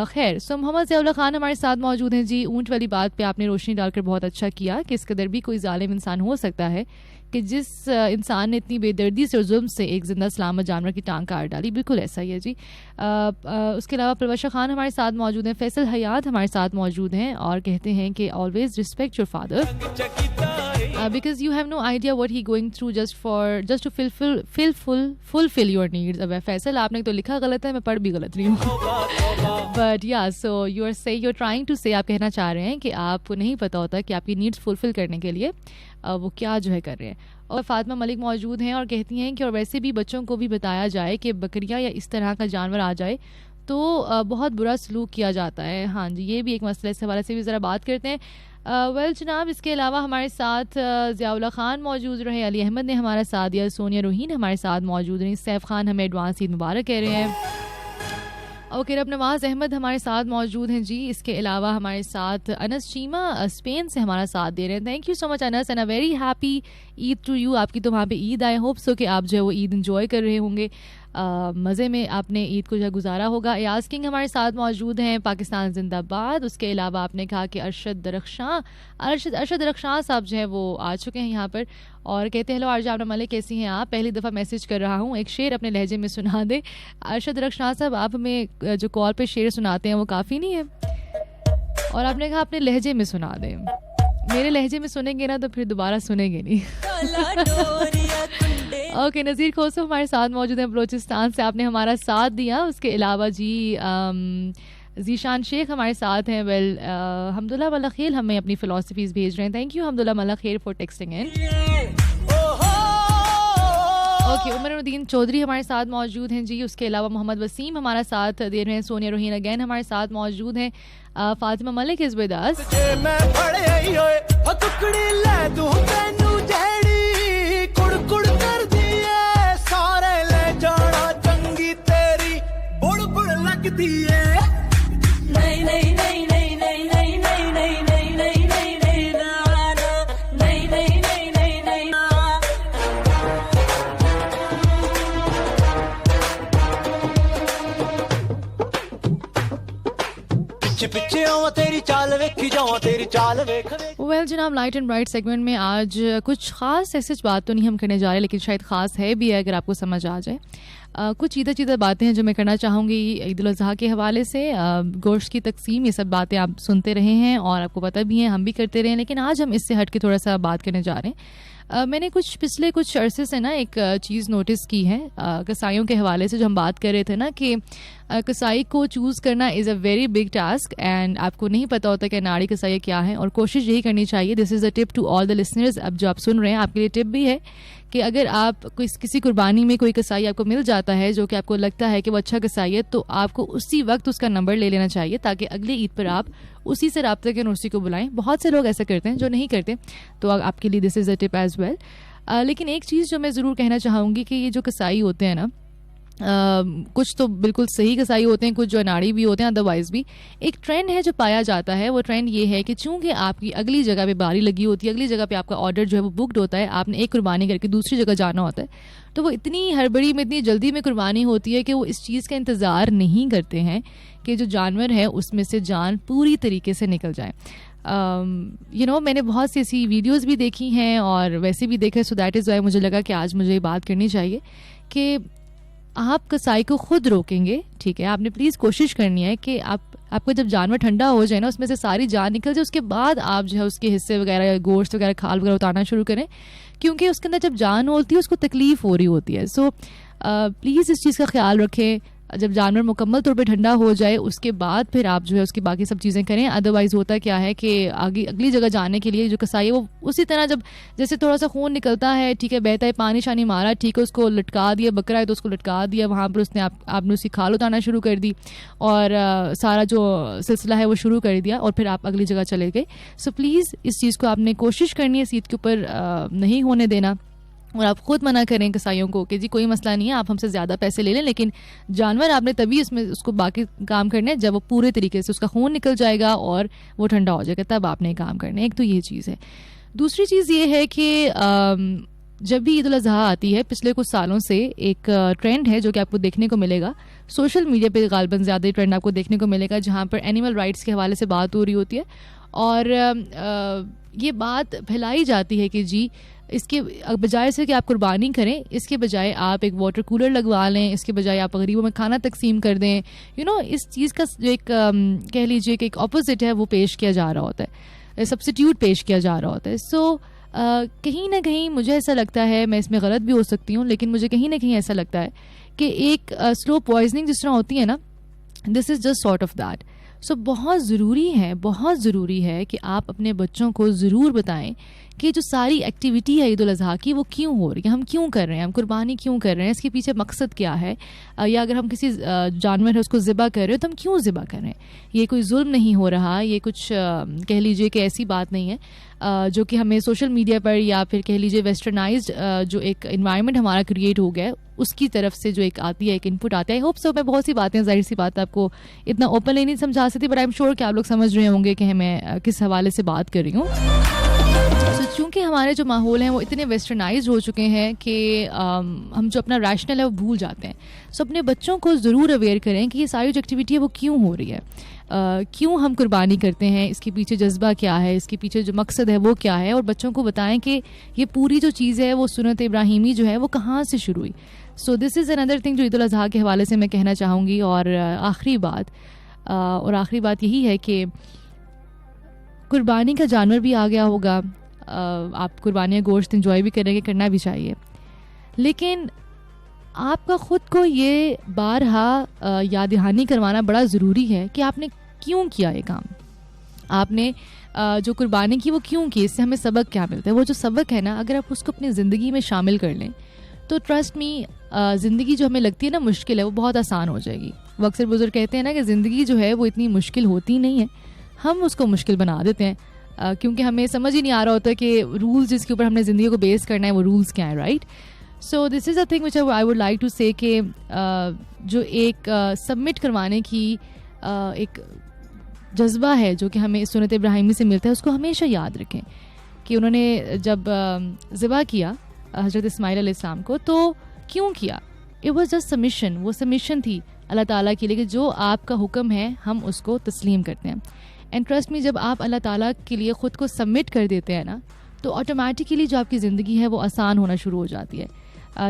[SPEAKER 1] खैर, सो मोहम्मद ज़ियाउल्लाह खान हमारे साथ मौजूद हैं जी। ऊँट वाली बात पे आपने रोशनी डालकर बहुत अच्छा किया कि इस कदर भी कोई जालिम इंसान हो सकता है कि जिस इंसान ने इतनी बेदर्दी से और जुल्म से एक जिंदा सलामत जानवर की टांग काट डाली। बिल्कुल ऐसा ही है जी। उसके अलावा प्रवशा खान हमारे साथ मौजूद हैं, फैसल हयात हमारे साथ मौजूद हैं और कहते हैं कि always respect your father because you have no idea what he going through just to fulfil your needs. अब फैसल, आपने तो लिखा गलत है, मैं पढ़ भी गलत नहीं हूँ, but yeah so you are trying to say, आप कहना चाह रहे हैं कि आपको नहीं पता होता कि आपकी नीड्स फुलफिल करने के लिए वो क्या जो है कर रहे हैं। और फातिमा मलिक मौजूद हैं और कहती हैं कि और वैसे भी बच्चों को भी बताया जाए कि बकरियां या इस तरह का जानवर आ जाए तो बहुत बुरा सलूक किया जाता है। हाँ जी, ये भी एक मसला, इस हवाले से भी ज़रा बात करते हैं। वेल जनाब, इसके अलावा हमारे साथ ज़ियाउल्लाह खान मौजूद रहे, अली अहमद ने हमारा साथ दिया, सोनिया रोहीन हमारे साथ मौजूद रही, सैफ खान हमें एडवांस ईद मुबारक कह रहे हैं। ओके, अब नवाज़ अहमद हमारे साथ मौजूद हैं जी। इसके अलावा हमारे साथ अनस चीमा स्पेन से हमारा साथ दे रहे हैं। Thank you so much Anas and a very happy Eid to you. आपकी तो वहाँ पे ईद आए, होप सो कि आप जो है वो ईद इंजॉय कर रहे होंगे, मज़े में आपने ईद को जो गुजारा होगा। एयाज किंग हमारे साथ मौजूद हैं, पाकिस्तान जिंदाबाद। उसके अलावा आपने कहा कि अरशद दरख्शां साहब जो है वो आ चुके हैं यहाँ पर और कहते हैं हेलो आरजा आपना मलिक, कैसी हैं आप? पहली दफ़ा मैसेज कर रहा हूँ, एक शेर अपने लहजे में सुना दे। अरशद दरख्शां साहब, आप हमें जो कॉल पे शेर सुनाते हैं वो काफ़ी नहीं है, और आपने कहा अपने लहजे में सुना दें। मेरे लहजे में सुनेंगे ना तो फिर दोबारा सुनेंगे नहीं। ओके, नज़ीर खोसो हमारे साथ मौजूद हैं बलोचिस्तान से, आपने हमारा साथ दिया। उसके अलावा जी जीशान शेख हमारे साथ हैं। वेल हमदुल्ला मल्ला खेल हमें अपनी फ़िलासफ़ीज़ भेज रहे हैं। थैंक यू हमदुल्ला मल्ला खेल for texting in. Okay, Umaruddin Chaudhary हमारे साथ मौजूद हैं जी। उसके अलावा मोहम्मद वसीम हमारा साथ दे रहे हैं, सोनिया रोहीन अगैन हमारे साथ मौजूद हैं, फातिमा मलिक इज़ विद अस।
[SPEAKER 15] पिछे पिछे आवा तेरी चाल वेखी जावा तेरी चाल वेख।
[SPEAKER 1] वेल जनाब, लाइट एंड ब्राइट सेगमेंट में आज कुछ खास ऐसी बात तो नहीं हम करने जा रहे, लेकिन शायद खास है भी अगर आपको समझ आ जाए। कुछ सीधा बातें हैं जो मैं करना चाहूँगी ईद उल अज़हा के हवाले से। गोश्त की तकसीम, ये सब बातें आप सुनते रहे हैं और आपको पता भी है, हम भी करते रहे हैं, लेकिन आज हम इससे हट के थोड़ा सा बात करने जा रहे हैं। मैंने पिछले कुछ अरसे से ना एक चीज़ नोटिस की है कसाईयों के हवाले से। जो हम बात कर रहे थे ना कि कसाई को चूज़ करना is a very big task and आपको नहीं पता होता कि नाड़ी कसाई क्या है, और कोशिश यही करनी चाहिए। This is a tip to all the listeners. अब जो आप सुन रहे हैं आपके लिए टिप भी है कि अगर आप किसी कुर्बानी में कोई कसाई आपको मिल जाता है जो कि आपको लगता है कि वो अच्छा कसाई है, तो आपको उसी वक्त उसका नंबर ले लेना चाहिए ताकि अगले ईद पर आप उसी से रब्ता करें, उसी को बुलाएं। बहुत से लोग ऐसा करते हैं, जो नहीं करते तो आपके लिए this is a tip as well. लेकिन एक चीज़ जो मैं ज़रूर कहना चाहूँगी कि ये जो कसाई होते हैं ना, कुछ तो बिल्कुल सही कसाई होते हैं, कुछ जो अनाड़ी भी होते हैं, अदरवाइज भी एक ट्रेंड है जो पाया जाता है। वो ट्रेंड ये है कि चूंकि आपकी अगली जगह पे बारी लगी होती है, अगली जगह पे आपका ऑर्डर जो है वो बुकड होता है, आपने एक कुर्बानी करके दूसरी जगह जाना होता है, तो वो इतनी हड़बड़ी में, इतनी जल्दी में कुर्बानी होती है कि वो इस चीज़ का इंतज़ार नहीं करते हैं कि जो जानवर है उसमें से जान पूरी तरीके से निकल जाए। मैंने बहुत सी ऐसी वीडियोस भी देखी हैं और वैसे भी देखा है, सो दैट इज़ वाई मुझे लगा कि आज मुझे ये बात करनी चाहिए कि आप कसाई को खुद रोकेंगे, ठीक है। आपने प्लीज़ कोशिश करनी है कि आपको जब जानवर ठंडा हो जाए ना, उसमें से सारी जान निकल जाए, उसके बाद आप जो है उसके हिस्से वगैरह, गोश्त वगैरह, खाल वगैरह उतारना शुरू करें, क्योंकि उसके अंदर जब जान होती है उसको तकलीफ़ हो रही होती है। सो प्लीज़ इस चीज़ का ख्याल रखें। जब जानवर मुकम्मल तौर पे ठंडा हो जाए उसके बाद फिर आप जो है उसकी बाकी सब चीज़ें करें। अदरवाइज़ होता क्या है कि अगली जगह जाने के लिए जो कसाई है वो उसी तरह, जब जैसे थोड़ा सा खून निकलता है, ठीक है, बहता है, पानी शानी मारा, ठीक है, उसको लटका दिया, बकरा है तो उसको लटका दिया, वहाँ पर उसने आपने उसकी खाल उतारना शुरू कर दी और सारा जो सिलसिला है वो शुरू कर दिया और फिर आप अगली जगह चले गए। सो प्लीज़ इस चीज़ को आपने कोशिश करनी है सीट के ऊपर नहीं होने देना, और आप खुद मना करें कसाईयों को कि जी कोई मसला नहीं है, आप हमसे ज़्यादा पैसे ले लें, लेकिन जानवर आपने तभी उसको बाकी काम करने हैं जब वो पूरे तरीके से उसका खून निकल जाएगा और वो ठंडा हो जाएगा, तब आपने काम करने। एक तो ये चीज़ है। दूसरी चीज़ ये है कि जब भी ईद उल अज़हा आती है, पिछले कुछ सालों से एक ट्रेंड है जो कि आपको देखने को मिलेगा सोशल मीडिया पे, गालिबन ज़्यादा ट्रेंड आपको देखने को मिलेगा, जहाँ पर एनिमल राइट्स के हवाले से बात हो रही होती है और ये बात फैलाई जाती है कि जी इसके बजाय से कि आप कुर्बानी करें, इसके बजाय आप एक वाटर कूलर लगवा लें, इसके बजाय आप गरीबों में खाना तकसीम कर दें। इस चीज़ का जो एक कह लीजिए कि एक ऑपोजिट है वो पेश किया जा रहा होता है, सब्स्टिट्यूट पेश किया जा रहा होता है। सो कहीं ना कहीं मुझे ऐसा लगता है, मैं इसमें गलत भी हो सकती हूँ, लेकिन मुझे कहीं ना कहीं ऐसा लगता है कि एक स्लो पॉइजनिंग जिस तरह होती है ना, this is just sort of that. So बहुत ज़रूरी है कि आप अपने बच्चों को ज़रूर बताएं कि जो सारी एक्टिविटी है ईद उल अज़हा की वो क्यों हो रही है, हम क्यों कर रहे हैं, हम कुर्बानी क्यों कर रहे हैं, इसके पीछे मकसद क्या है, या अगर हम किसी जानवर है उसको ज़िबा कर रहे हो तो हम क्यों ज़िबा कर रहे हैं। ये कोई जुल्म नहीं हो रहा, ये कुछ कह लीजिए कि ऐसी बात नहीं है जो कि हमें सोशल मीडिया पर या फिर कह लीजिए वेस्टर्नाइज्ड जो एक इन्वायरमेंट हमारा क्रिएट हो गया है उसकी तरफ से जो एक आती है, एक इनपुट आता है। आई होप सो मैं बहुत सी बातें, जाहिर सी बात आपको इतना ओपनली नहीं समझा सकती, बट आई एम श्योर कि आप लोग समझ रहे होंगे कि मैं किस हवाले से बात कर रही हूँ। चूँकि हमारे जो माहौल हैं वो इतने वेस्टर्नाइज हो चुके हैं कि हम जो अपना रैशनल है वो भूल जाते हैं। सो अपने बच्चों को ज़रूर अवेयर करें कि ये सारी जो एक्टिविटी है वो क्यों हो रही है, क्यों हम कुर्बानी करते हैं, इसके पीछे जज्बा क्या है, इसके पीछे जो मकसद है वो क्या है, और बच्चों को बताएं कि ये पूरी जो चीज़ है वो सुन्नत इब्राहिमी जो है वो कहाँ से शुरू हुई। सो दिस इज़ अनदर थिंग जो ईद उल अज़हा के हवाले से मैं कहना चाहूँगी। और आखिरी बात यही है कि कुर्बानी का जानवर भी आ गया होगा, आप कुर्बानी गोश्त इंजॉय भी करेंगे, करना भी चाहिए, लेकिन आपका ख़ुद को ये बारहा याद दहानी करवाना बड़ा ज़रूरी है कि आपने क्यों किया ये काम, आपने जो कुर्बानी की वो क्यों की, इससे हमें सबक क्या मिलता है। वो जो सबक है ना, अगर आप उसको अपनी ज़िंदगी में शामिल कर लें तो ट्रस्ट मी, ज़िंदगी जो हमें लगती है ना मुश्किल है, वो बहुत आसान हो जाएगी। वो अक्सर बुजुर्ग कहते हैं ना कि ज़िंदगी जो है वो इतनी मुश्किल होती नहीं है, हम उसको मुश्किल बना देते हैं क्योंकि हमें समझ ही नहीं आ रहा होता कि रूल्स जिसके ऊपर हमने ज़िंदगी को बेस करना है वो रूल्स क्या है, right. So this is a thing which I would like to say कि जो एक सबमिट करवाने की एक जज्बा है जो कि हमें सुन्नत इब्राहिमी से मिलता है, उसको हमेशा याद रखें कि उन्होंने जब ज़िबा किया हज़रत इस्माइल अलैहिस्सलाम को तो क्यों किया। इट वॉज जस्ट सबमिशन, वो सबमिशन थी अल्लाह ताला के लिए कि जो आपका हुक्म है हम उसको तस्लीम करते हैं। एंड ट्रस्ट मी, जब आप अल्लाह ताला के लिए ख़ुद को सबमिट कर देते हैं ना, तो ऑटोमेटिकली जो आपकी ज़िंदगी है वो आसान होना शुरू हो जाती है।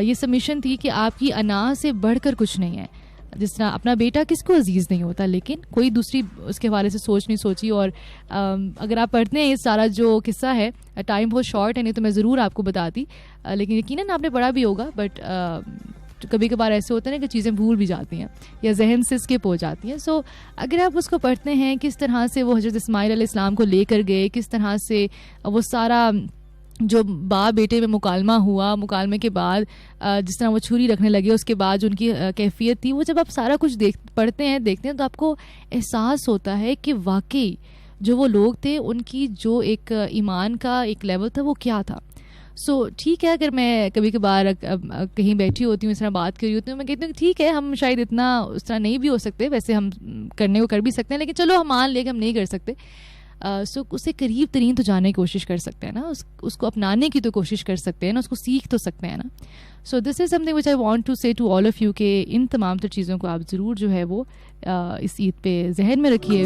[SPEAKER 1] ये सबमिशन थी कि आपकी अना से बढ़कर कुछ नहीं है। जिस तरह अपना बेटा किसको अजीज़ नहीं होता, लेकिन कोई दूसरी उसके हवाले से सोच नहीं सोची। और अगर आप पढ़ते हैं ये सारा जो किस्सा है, टाइम बहुत शॉर्ट है, नहीं तो मैं ज़रूर आपको बताती, लेकिन यकीनन आपने पढ़ा भी होगा। बट कभी कभार ऐसे होता है ना कि चीज़ें भूल भी जाती हैं या जहन से स्किप हो जाती हैं। सो अगर आप उसको पढ़ते हैं, किस तरह से वो हज़रत इस्माइल अलैहिस्सलाम को लेकर गए, किस तरह से वो सारा जो बाप बेटे में मुकालमा हुआ, मुकालमे के बाद जिस तरह वो छुरी रखने लगे, उसके बाद जो उनकी कैफियत थी, वो जब आप सारा कुछ देखते हैं तो आपको एहसास होता है कि वाकई जो वो लोग थे उनकी जो एक ईमान का एक लेवल था वो क्या था। सो ठीक है, अगर मैं कभी कभार कहीं बैठी होती हूँ, इस तरह बात कर रही होती हूँ, मैं कहती हूँ ठीक है हम शायद इतना उस तरह नहीं भी हो सकते, वैसे हम करने को कर भी सकते हैं, लेकिन चलो हम मान लें कि हम नहीं कर सकते। सो उससे करीब तरीन तो जाने की कोशिश कर सकते हैं ना, उसको अपनाने की तो कोशिश कर सकते हैं ना, उसको सीख तो सकते हैं ना। So this is something which I want to say to all of you कि इन तमाम तर चीज़ों को आप ज़रूर जो है वो इस ईद पे जहन में रखिए।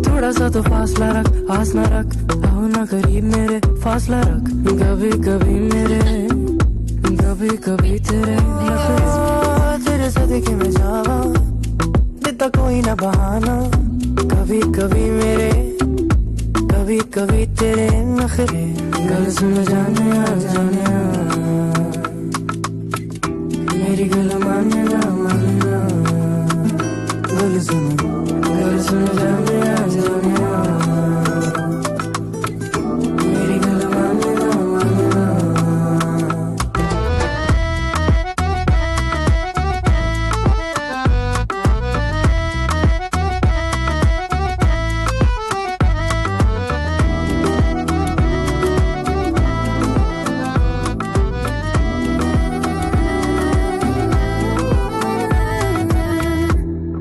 [SPEAKER 16] थोड़ा सा तो फासला रख, आस ना रख, आओ ना करीब मेरे, फासला रख, कभी कभी मेरे, कभी कभी तेरे सदके में जावा, देता कोई ना बहाना, कभी कभी मेरे, कभी कभी तेरे नखरे, गल सुन जाने मेरी गल मानना गल सुन जाने मेरी गल मानना।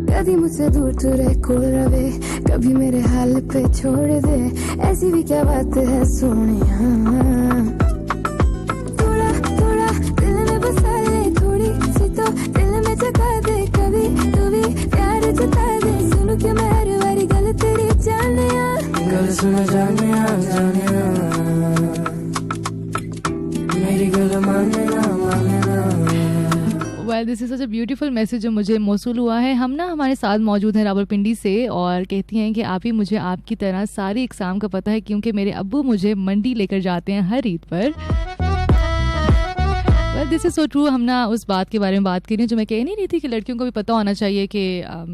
[SPEAKER 16] कभी मुझसे दूर तू रहे, कोल रहे, कभी मेरे हाल पे छोड़ दे, ऐसी भी क्या बात है सोनिया, थोड़ा थोड़ा दिल में बसा ले, थोड़ी सी तो दिल में जगा दे, कभी तू भी प्यार जता दे, सुन के मैं हर बारी गल तेरी जानिया, गल सुन जानिया मेरी गल मानना।
[SPEAKER 1] Well this is such a beautiful message जो मुझे मौसूल हुआ है। हम ना हमारे साथ मौजूद हैं रावलपिंडी से और कहती हैं कि आप ही मुझे आपकी तरह सारी इकसाम का पता है, क्योंकि मेरे अब्बू मुझे मंडी लेकर जाते हैं हर ईद पर। Well this is so true. हम ना उस बात के बारे में बात कर रही हूँ जो मैं कह नहीं रही थी कि लड़कियों को भी पता होना चाहिए कि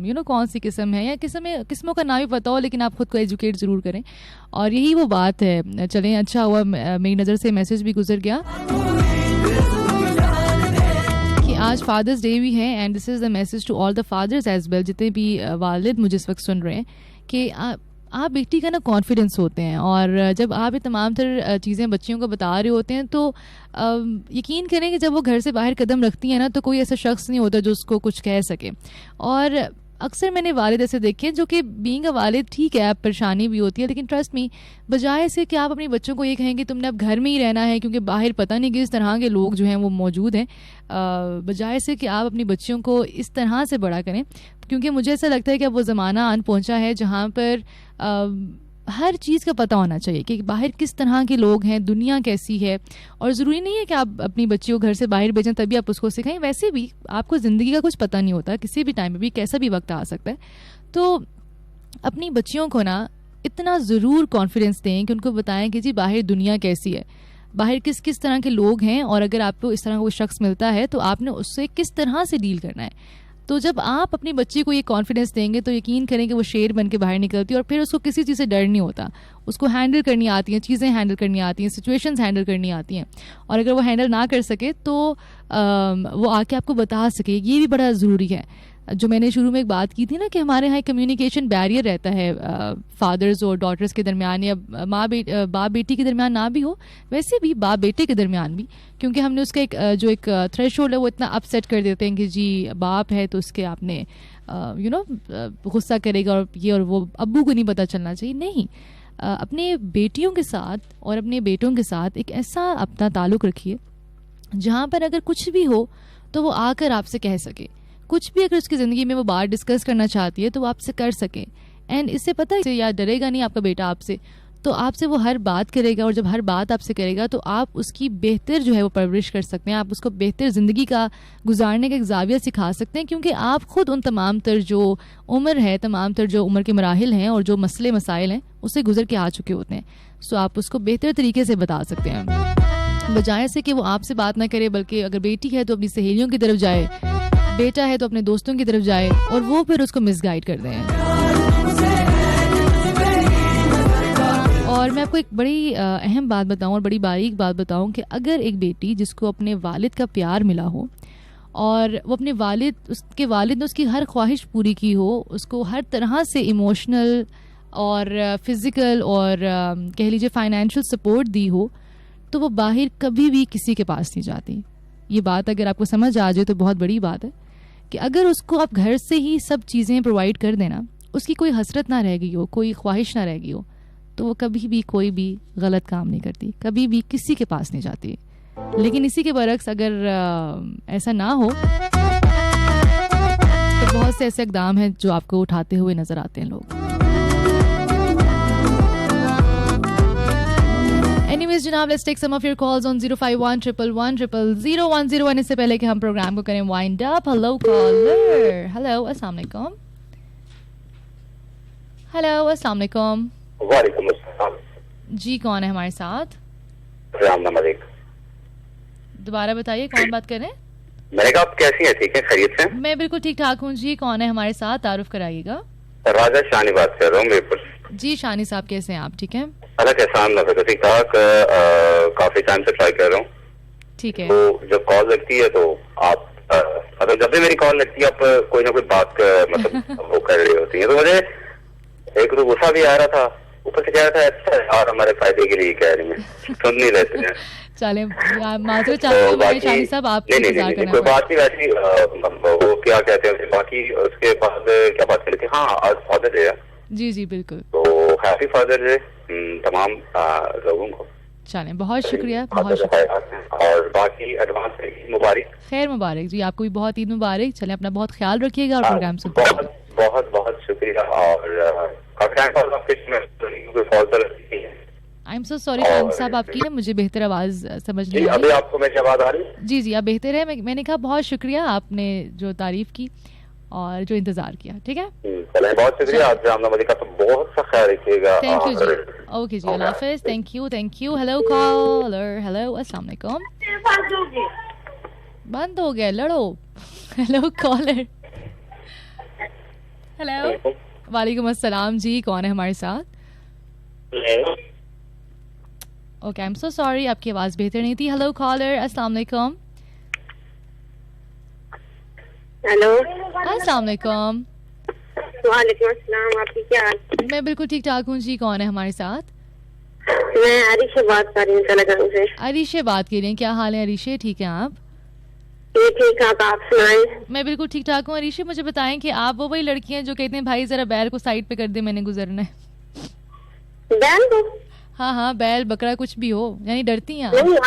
[SPEAKER 1] यू नो कौन सी किस्म है, या किस्मों का नाम भी पता हो, लेकिन आप खुद को एजुकेट ज़रूर करें। और यही वो बात है। चलें, अच्छा हुआ मेरी नज़र से मैसेज भी गुजर गया कि आज फादर्स डे भी है, and this is the message to all the fathers as well, जितने भी वालिद मुझे इस वक्त सुन रहे हैं, कि आप बेटी का ना कॉन्फिडेंस होते हैं, और जब आप ये तमाम तर चीज़ें बच्चियों को बता रहे होते हैं तो यकीन करें कि जब वो घर से बाहर कदम रखती हैं ना, तो कोई ऐसा शख्स नहीं होता जो उसको कुछ कह सके। और अक्सर मैंने वालिद ऐसे देखे हैं जो कि बीइंग अ वालिद ठीक है, परेशानी भी होती है, लेकिन ट्रस्ट मी, बजाय से कि आप अपने बच्चों को ये कहें कि तुमने अब घर में ही रहना है क्योंकि बाहर पता नहीं किस तरह के लोग जो हैं वो मौजूद हैं, बजाय से कि आप अपनी बच्चियों को इस तरह से बड़ा करें, क्योंकि मुझे ऐसा लगता है कि अब वो ज़माना आन पहुँचा है जहाँ पर हर चीज़ का पता होना चाहिए कि बाहर किस तरह के लोग हैं, दुनिया कैसी है। और ज़रूरी नहीं है कि आप अपनी बच्ची को घर से बाहर भेजें तभी आप उसको सिखाएं, वैसे भी आपको ज़िंदगी का कुछ पता नहीं होता, किसी भी टाइम में भी कैसा भी वक्त आ सकता है। तो अपनी बच्चियों को ना इतना ज़रूर कॉन्फिडेंस दें कि उनको बताएं कि जी बाहर दुनिया कैसी है, बाहर किस किस तरह के लोग हैं, और अगर आपको इस तरह का कोई शख्स मिलता है तो आपने उससे किस तरह से डील करना है। तो जब आप अपनी बच्ची को ये कॉन्फिडेंस देंगे तो यकीन करें कि वो शेर बन के बाहर निकलती है, और फिर उसको किसी चीज़ से डर नहीं होता, उसको हैंडल करनी आती हैं, चीज़ें हैंडल करनी आती हैं, सिचुएशंस हैंडल करनी आती हैं। और अगर वो हैंडल ना कर सके तो वो आके आपको बता सके, ये भी बड़ा ज़रूरी है। जो मैंने शुरू में एक बात की थी ना कि हमारे यहाँ कम्युनिकेशन बैरियर रहता है फादर्स और डॉटर्स के दरमियान, या बाप बेटी के दरमियान ना भी हो, वैसे भी बाप बेटे के दरमियान भी, क्योंकि हमने उसका एक थ्रेशोल्ड है वो इतना अपसेट कर देते हैं कि जी बाप है तो उसके आपने गुस्सा करेगा और ये और वो, अब्बू को नहीं पता चलना चाहिए। नहीं, अपने बेटियों के साथ और अपने बेटों के साथ एक ऐसा अपना ताल्लुक़ रखिए जहाँ पर अगर कुछ भी हो तो वो आकर आपसे कह सके, कुछ भी अगर उसकी ज़िंदगी में वो बात डिस्कस करना चाहती है तो वो आपसे कर सके। एंड इससे पता है या डरेगा नहीं आपका बेटा आपसे, तो आपसे वो हर बात करेगा, और जब हर बात आपसे करेगा तो आप उसकी बेहतर जो है वो परवरिश कर सकते हैं, आप उसको बेहतर ज़िंदगी का गुजारने का एक ज़ाविया सिखा सकते हैं, क्योंकि आप ख़ुद उन तमाम तर जो उम्र है, तमाम तर जो उम्र के मराहिल हैं और जो मसले मसाइल हैं उससे गुजर के आ चुके होते हैं। सो आप उसको बेहतर तरीके से बता सकते हैं, बजाय से कि वो आपसे बात ना करे, बल्कि अगर बेटी है तो अपनी सहेलियों की तरफ जाए, बेटा है तो अपने दोस्तों की तरफ जाए और वो फिर उसको मिसगाइड कर दें। और मैं आपको एक बड़ी अहम बात बताऊं और बड़ी बारीक बात बताऊं कि अगर एक बेटी जिसको अपने वालिद का प्यार मिला हो और वो अपने उसके वालिद ने उसकी हर ख्वाहिश पूरी की हो, उसको हर तरह से इमोशनल और फिज़िकल और कह लीजिए फाइनेंशियल सपोर्ट दी हो, तो वो बाहर कभी भी किसी के पास नहीं जाती। ये बात अगर आपको समझ आ जाए तो बहुत बड़ी बात है कि अगर उसको आप घर से ही सब चीज़ें प्रोवाइड कर देना, उसकी कोई हसरत ना रह गई हो, कोई ख्वाहिश ना रह गई हो, तो वो कभी भी कोई भी गलत काम नहीं करती, कभी भी किसी के पास नहीं जाती। लेकिन इसी के बरक्स अगर ऐसा ना हो तो बहुत से ऐसे इक़दाम हैं जो आपको उठाते हुए नजर आते हैं लोग। Anyways, जनाब, let's take some of your calls on 051-111-0010. इससे पहले कि हम प्रोग्राम को करें wind up, hello caller. Hello, अस्सलाम वालेकुम। हेलो, अस्सलाम वालेकुम।
[SPEAKER 17] वालेकुम अस्सलाम
[SPEAKER 1] जी, कौन है हमारे साथ?
[SPEAKER 17] राम मलिक।
[SPEAKER 1] दोबारा बताइए, कौन बात कर रहे हैं?
[SPEAKER 17] मैंने कहा आप कैसी हैं? ठीक है, खैरियत से?
[SPEAKER 1] मैं बिल्कुल ठीक ठाक हूँ जी। कौन है हमारे साथ, तारुफ कराइएगा।
[SPEAKER 17] राजा शानी बात कर रहा हूँ मीरपुर।
[SPEAKER 1] जी शानी साहब, कैसे हैं आप? ठीक है,
[SPEAKER 17] अल्लाह के एहसान में ठीक ठाक। काफी टाइम से ट्राई कर रहा हूँ।
[SPEAKER 1] ठीक है।
[SPEAKER 17] तो जब कॉल लगती है तो आप मतलब जब भी मेरी कॉल लगती है आप कोई ना कोई बात मतलब वो कर रही होती है, तो मुझे एक तो गुस्सा भी आ रहा था, ऊपर से कह रहा था अच्छा यार हमारे फायदे के लिए कह रही है, सुन नहीं लेते हैं।
[SPEAKER 1] चले माजरत चाहते हैं शानी साहब, आप इंतजार करना।
[SPEAKER 17] कोई बात नहीं वैसी, वो क्या कहते हैं बाकी उसके बाद क्या बात करी थी? हाँ, आज फादर डे है।
[SPEAKER 1] जी जी बिल्कुल,
[SPEAKER 17] तो हैप्पी फादर डे तमाम लोगों को।
[SPEAKER 1] चलें, बहुत शुक्रिया, बहुत शुक्रिया।
[SPEAKER 17] और बाकी एडवांस मुबारक,
[SPEAKER 1] खैर मुबारक जी, आपको भी बहुत ईद मुबारक। चलें, अपना बहुत ख्याल रखिएगा और प्रोग्राम सुनते
[SPEAKER 17] बहुत बहुत बहुत शुक्रिया। और
[SPEAKER 1] I am so sorry Khan साहब, आपकी ना मुझे बेहतर आवाज समझ नहीं आ रही।
[SPEAKER 17] अभी आपको मेरी आवाज आ रही है? जी
[SPEAKER 1] जी, आप बेहतर है। मैंने कहा बहुत शुक्रिया, आपने जो तारीफ की और जो इंतजार किया। ठीक है,
[SPEAKER 17] बहुत शुक्रिया। आप जामना मलिक का तो बहुत सा ख्याल रखिएगा।
[SPEAKER 1] Thank you ji. Okay ji, अल्लाह हाफिज। Thank you, thank you. Hello caller. Hello, अस्सलाम वालेकुम। बंद हो गया, लड़ो। Hello caller. हेलो, वालेकुम अस्सलाम जी, कौन है हमारे साथ? Okay, I am so sorry, आपकी आवाज बेहतर नहीं थी। हेलो कॉलर, अस्सलाम वालेकुम।
[SPEAKER 9] हेलो,
[SPEAKER 1] अस्सलाम वालेकुम।
[SPEAKER 9] वालेकुम अस्सलाम, आपकी क्या हाल?
[SPEAKER 1] मैं बिल्कुल ठीक ठाक हूँ जी। कौन है हमारे साथ?
[SPEAKER 9] मैं अरीशे बात कर रही हूँ तलगांव से।
[SPEAKER 1] अरीशे बात कर रही हैं, क्या हाल है अरीशे? ठीक है आप?
[SPEAKER 9] ठीक ठाक, आप सुनाएं?
[SPEAKER 1] मैं बिल्कुल ठीक ठाक हूँ। अरीशे, मुझे बताएं कि आप वो वही लड़की हैं जो कहते हैं भाई जरा बैल को साइड पे कर दे, मैंने गुजरना है।
[SPEAKER 9] बैल को?
[SPEAKER 1] हाँ हाँ, बैल बकरा कुछ भी हो, यानी डरती हैं?
[SPEAKER 9] नहीं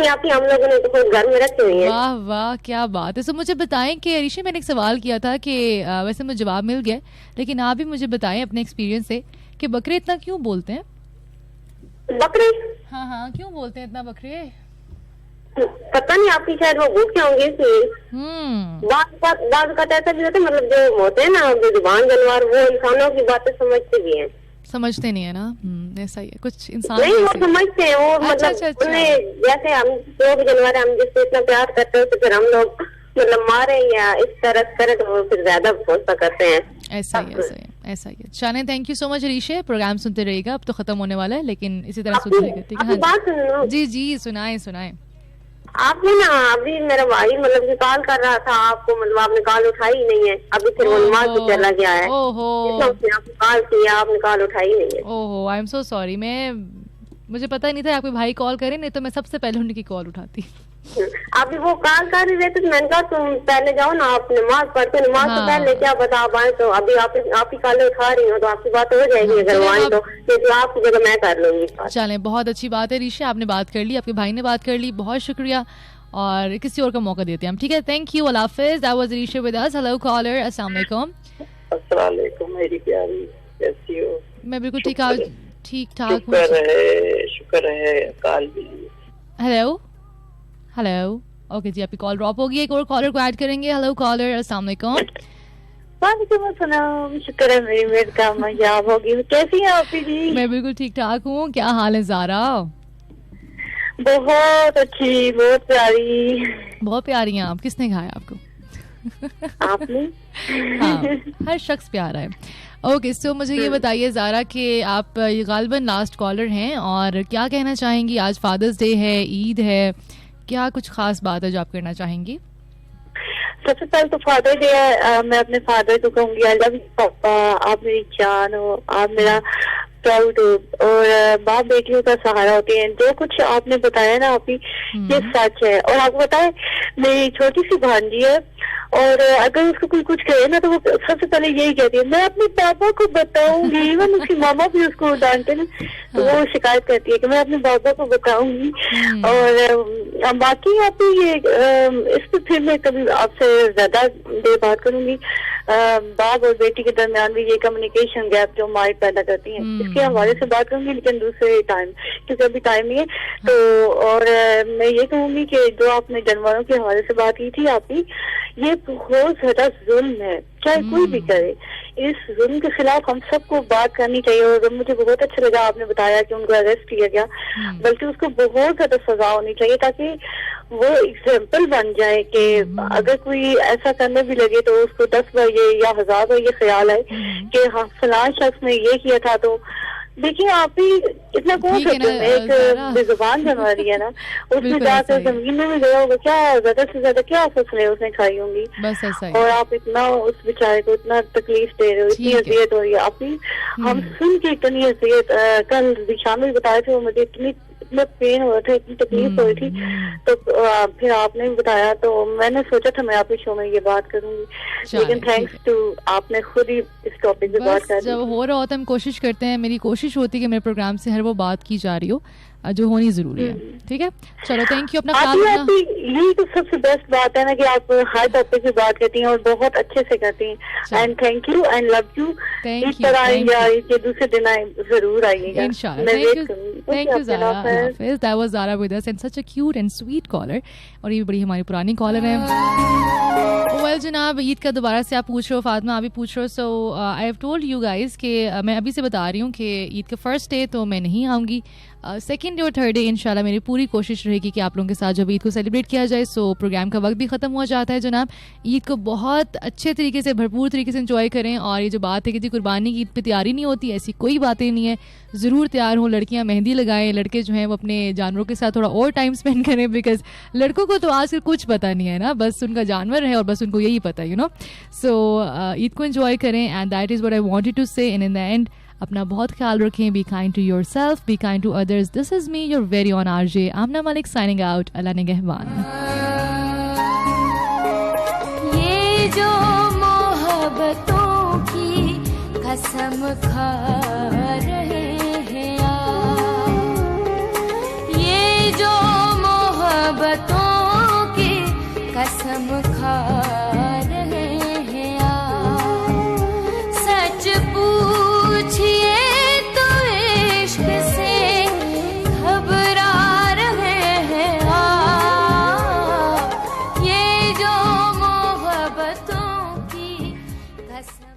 [SPEAKER 9] आपकी हम लोगों ने तो घर में रखी हुई है।
[SPEAKER 1] वाह वाह, क्या बात है। सो मुझे बताएं कि अरीशे, मैंने एक सवाल किया था कि वैसे मुझे जवाब मिल गया, लेकिन आप भी मुझे बताएं अपने एक्सपीरियंस से कि बकरे इतना क्यों बोलते हैं?
[SPEAKER 9] बकरे?
[SPEAKER 1] हाँ हाँ, क्यों बोलते हैं इतना बकरे?
[SPEAKER 9] पता नहीं, आपकी शायद वो भूखे होंगे इसलिए। बात का ऐसा भी होता है, मतलब जो होते हैं ना बेजुबान जानवर, वो इंसानों की बातें समझते भी हैं।
[SPEAKER 1] समझते नहीं है ना? ऐसा ही है, कुछ इंसान
[SPEAKER 9] नहीं वो समझते हैं, वो मतलब उन्हें जैसे हम जो भी जानवर हम जिससे इतना प्यार करते हैं तो फिर हम लोग मतलब मारे या इस तरह करे तो फिर ज्यादा भरोसा करते हैं।
[SPEAKER 1] ऐसा ही ऐसा ही है। शाने, थैंक यू सो मच अरीशे, प्रोग्राम सुनते रहिएगा, अब तो खत्म होने वाला है लेकिन इसी तरह सुनते रहिएगा। ठीक है जी जी, सुनाए।
[SPEAKER 9] आपने ना अभी मेरा भाई मतलब कि कॉल कर रहा था आपको, मतलब आपने कॉल उठाई ही नहीं है, अभी फिर वो नमाज पे चला गया है।
[SPEAKER 1] ओहो,
[SPEAKER 9] आपने कॉल किया, आपने कॉल उठाई नहीं है।
[SPEAKER 1] ओहो, आई एम सो सॉरी। मैं मुझे पता ही नहीं था आपके भाई कॉल करें, नहीं तो मैं सबसे पहले उनकी कॉल उठाती।
[SPEAKER 9] अभी वो कॉल कर रहे थे तो मैंने कहा तुम पहले जाओ ना, आप नमाज पढ़ते, नमाज तो पहले क्या बता आप आए, तो अभी आप ही कॉल उठा रही हो तो आपकी बात हो जाएगी, अगर वो आए तो आपकी जगह मैं कर लूंगी।
[SPEAKER 1] चलें, बहुत अच्छी बात है ऋषि, आपने बात कर ली, आपके भाई ने बात कर ली, बहुत शुक्रिया, और किसी और का मौका देते हैं हम। ठीक है, thank you, Allah Hafiz. That was Rishi with us. Hello caller, अस्सलाम वालेकुम।
[SPEAKER 18] अस्सलाम वालेकुम मेरी प्यारी, कैसी हो?
[SPEAKER 1] मैं बिल्कुल ठीक ठाक हूँ।
[SPEAKER 18] शुक्र है काल भी।
[SPEAKER 1] हेलो हेलो, ओके जी, आपकी कॉल ड्रॉप होगी, एक और कॉलर को ऐड करेंगे। हेलो कॉलर, अस्सलाम वालेकुम।
[SPEAKER 19] वालेकुम अस्सलाम, शुक्र है मेरी मेहर का मजाब होगी। कैसी हैं आप जी?
[SPEAKER 1] मैं बिल्कुल ठीक ठाक हूँ, क्या हाल है ज़ारा?
[SPEAKER 19] बहुत अच्छी, बहुत प्यारी।
[SPEAKER 1] बहुत प्यारी हैं आप, किसने कहा आपको?
[SPEAKER 19] आपने?
[SPEAKER 1] हाँ, हर शख्स प्यारा है। ओके, सो मुझे ये बताइए ज़ारा कि आप गालिबन लास्ट कॉलर हैं, और क्या कहना चाहेंगी? आज फादर्स डे है, ईद है, क्या कुछ खास बात है जो आप करना चाहेंगी?
[SPEAKER 19] सबसे पहले तो फादर डे है, मैं अपने फादर को कहूँगी आई लव यू पापा, आप मेरी जान हो, आप मेरा प्राउड हो, और बाप बेटियों का सहारा होते हैं। जो कुछ आपने बताया ना आप ही, ये सच है। और आपको पता है मेरी छोटी सी भांजी है, और अगर उसको कोई कुछ कहे ना तो वो सबसे पहले यही कहती है मैं अपने पापा को बताऊंगी। इवन उसकी मामा भी उसको डांटते ना तो वो शिकायत करती है कि मैं अपने पापा को बताऊंगी। और बाकी आप ये इस पर फिर मैं कभी आपसे ज्यादा देर बात करूंगी। बाप और बेटी के दरमियान भी ये कम्युनिकेशन गैप जो हमारी पैदा करती है, इसके हवाले से बात करूंगी, लेकिन दूसरे टाइम, क्योंकि अभी टाइम नहीं है। तो और मैं ये कहूंगी कि जो आपने जानवरों के हवाले से बात की थी आपकी, ये बहुत ज्यादा जुल्म है, चाहे कोई भी करे। इस जुल्म के खिलाफ हम सबको बात करनी चाहिए। और मुझे बहुत अच्छा लगा आपने बताया कि उनको अरेस्ट किया गया, बल्कि उसको बहुत ज्यादा सजा होनी चाहिए, ताकि वो एग्जाम्पल बन जाए कि अगर कोई ऐसा करने भी लगे तो उसको 10 बार ये या 1000 बार ये ख्याल है कि हाँ फलां शख्स ने ये किया था। तो देखिए आप ही इतना कौन सकते हैं, एक बेजुबान जानवर है ना, उसने जाकर जमीन में गया होगा, क्या ज्यादा से ज्यादा क्या फसलें उसने खाई होंगी, और आप इतना उस बेचारे को इतना तकलीफ दे रहे हो, इतनी अजियत हो रही है। आप ही हम सुन के इतनी अजियत, कल दिशान में बताए थे, वो मुझे इतनी पेन हो रहा था, इतनी तकलीफ हो रही थी, तो फिर आपने भी बताया तो मैंने सोचा था मैं आपके शो में ये बात करूंगी, लेकिन थैंक्स टू आपने खुद ही इस टॉपिक पे बात कर दी।
[SPEAKER 1] जब हो रहा होता है हम कोशिश करते हैं, मेरी कोशिश होती है कि मेरे प्रोग्राम से हर वो बात की जा रही हो जो होनी जरूरी है। ठीक है, चलो थैंक यू, अपना ख्याल रखना।
[SPEAKER 19] यही तो सबसे बेस्ट बात है ना कि आप हर टॉपिक पे बात करती हैं और बहुत अच्छे से करती हैं। And thank you and love you. इस तरह आएंगे कि दूसरे दिन जरूर आइएगा इंशाल्लाह।
[SPEAKER 1] Thank you Zara, that was Zara with us and such a cute and sweet caller, और ये बड़ी हमारी पुरानी कॉलर है। वेल जनाब, ईद का दोबारा से आप पूछ रहे हो, फातिमा आप भी पूछ रहे हो। So I have told you guys कि मैं अभी से बता रही हूँ कि ईद का फर्स्ट डे तो मैं नहीं आऊँगी, सेकेंड डे और थर्ड डे इंशाल्लाह मेरी पूरी कोशिश रहेगी कि आप लोगों के साथ जब ईद को सेलिब्रेट किया जाए। सो प्रोग्राम का वक्त भी ख़त्म हो जाता है जनाब। ईद को बहुत अच्छे तरीके से, भरपूर तरीके से एंजॉय करें। और ये जो बात है कि जी कुर्बानी की ईद पे तैयारी नहीं होती, ऐसी कोई बातें नहीं है, ज़रूर तैयार हों। लड़कियां मेहंदी लगाएं, लड़के जो हैं वो अपने जानवरों के साथ थोड़ा और टाइम स्पेंड करें, बिकॉज लड़कों को तो आजकल कुछ पता नहीं है ना, बस उनका जानवर है और बस उनको यही पता है, यू नो। सो ईद को एंजॉय करें and that is what I wanted to say. And in the end अपना बहुत ख्याल रखें, be kind to yourself, be kind to others. This is me your very own RJ Aamna Malik signing out. Allah निगहबान।
[SPEAKER 16] ये जो मोहब्बतों की कसम खा रहे हैं ये जो मोहब्बतों की कसम खा रहे हैं सच पूछिए तो इश्क से घबरा रहे हैं ये जो मोहब्बतों की कसम।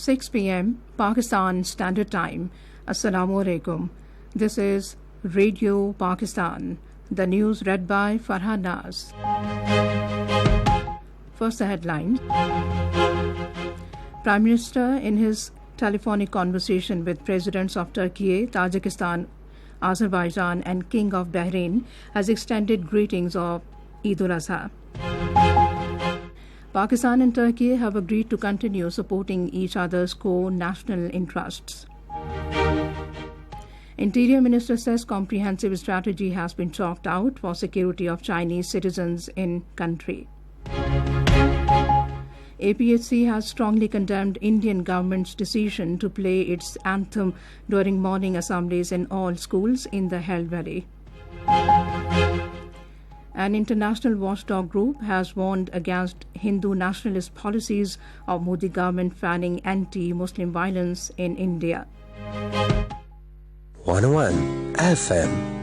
[SPEAKER 8] 6 p.m. Pakistan Standard Time. Assalamu alaikum. This is Radio Pakistan. The news read by Farhan Naz. First the headlines. Prime Minister in his telephonic conversation with presidents of Turkey, Tajikistan, Azerbaijan and King of Bahrain has extended greetings of Eid al-Adha. Pakistan and Turkey have agreed to continue supporting each other's core national interests. Interior Minister says comprehensive strategy has been chalked out for security of Chinese citizens in country. APHC has strongly condemned Indian government's decision to play its anthem during morning assemblies in all schools in the Hell Valley. An international watchdog group has warned against Hindu nationalist policies of Modi government fanning anti-Muslim violence in India.
[SPEAKER 20] 101 FM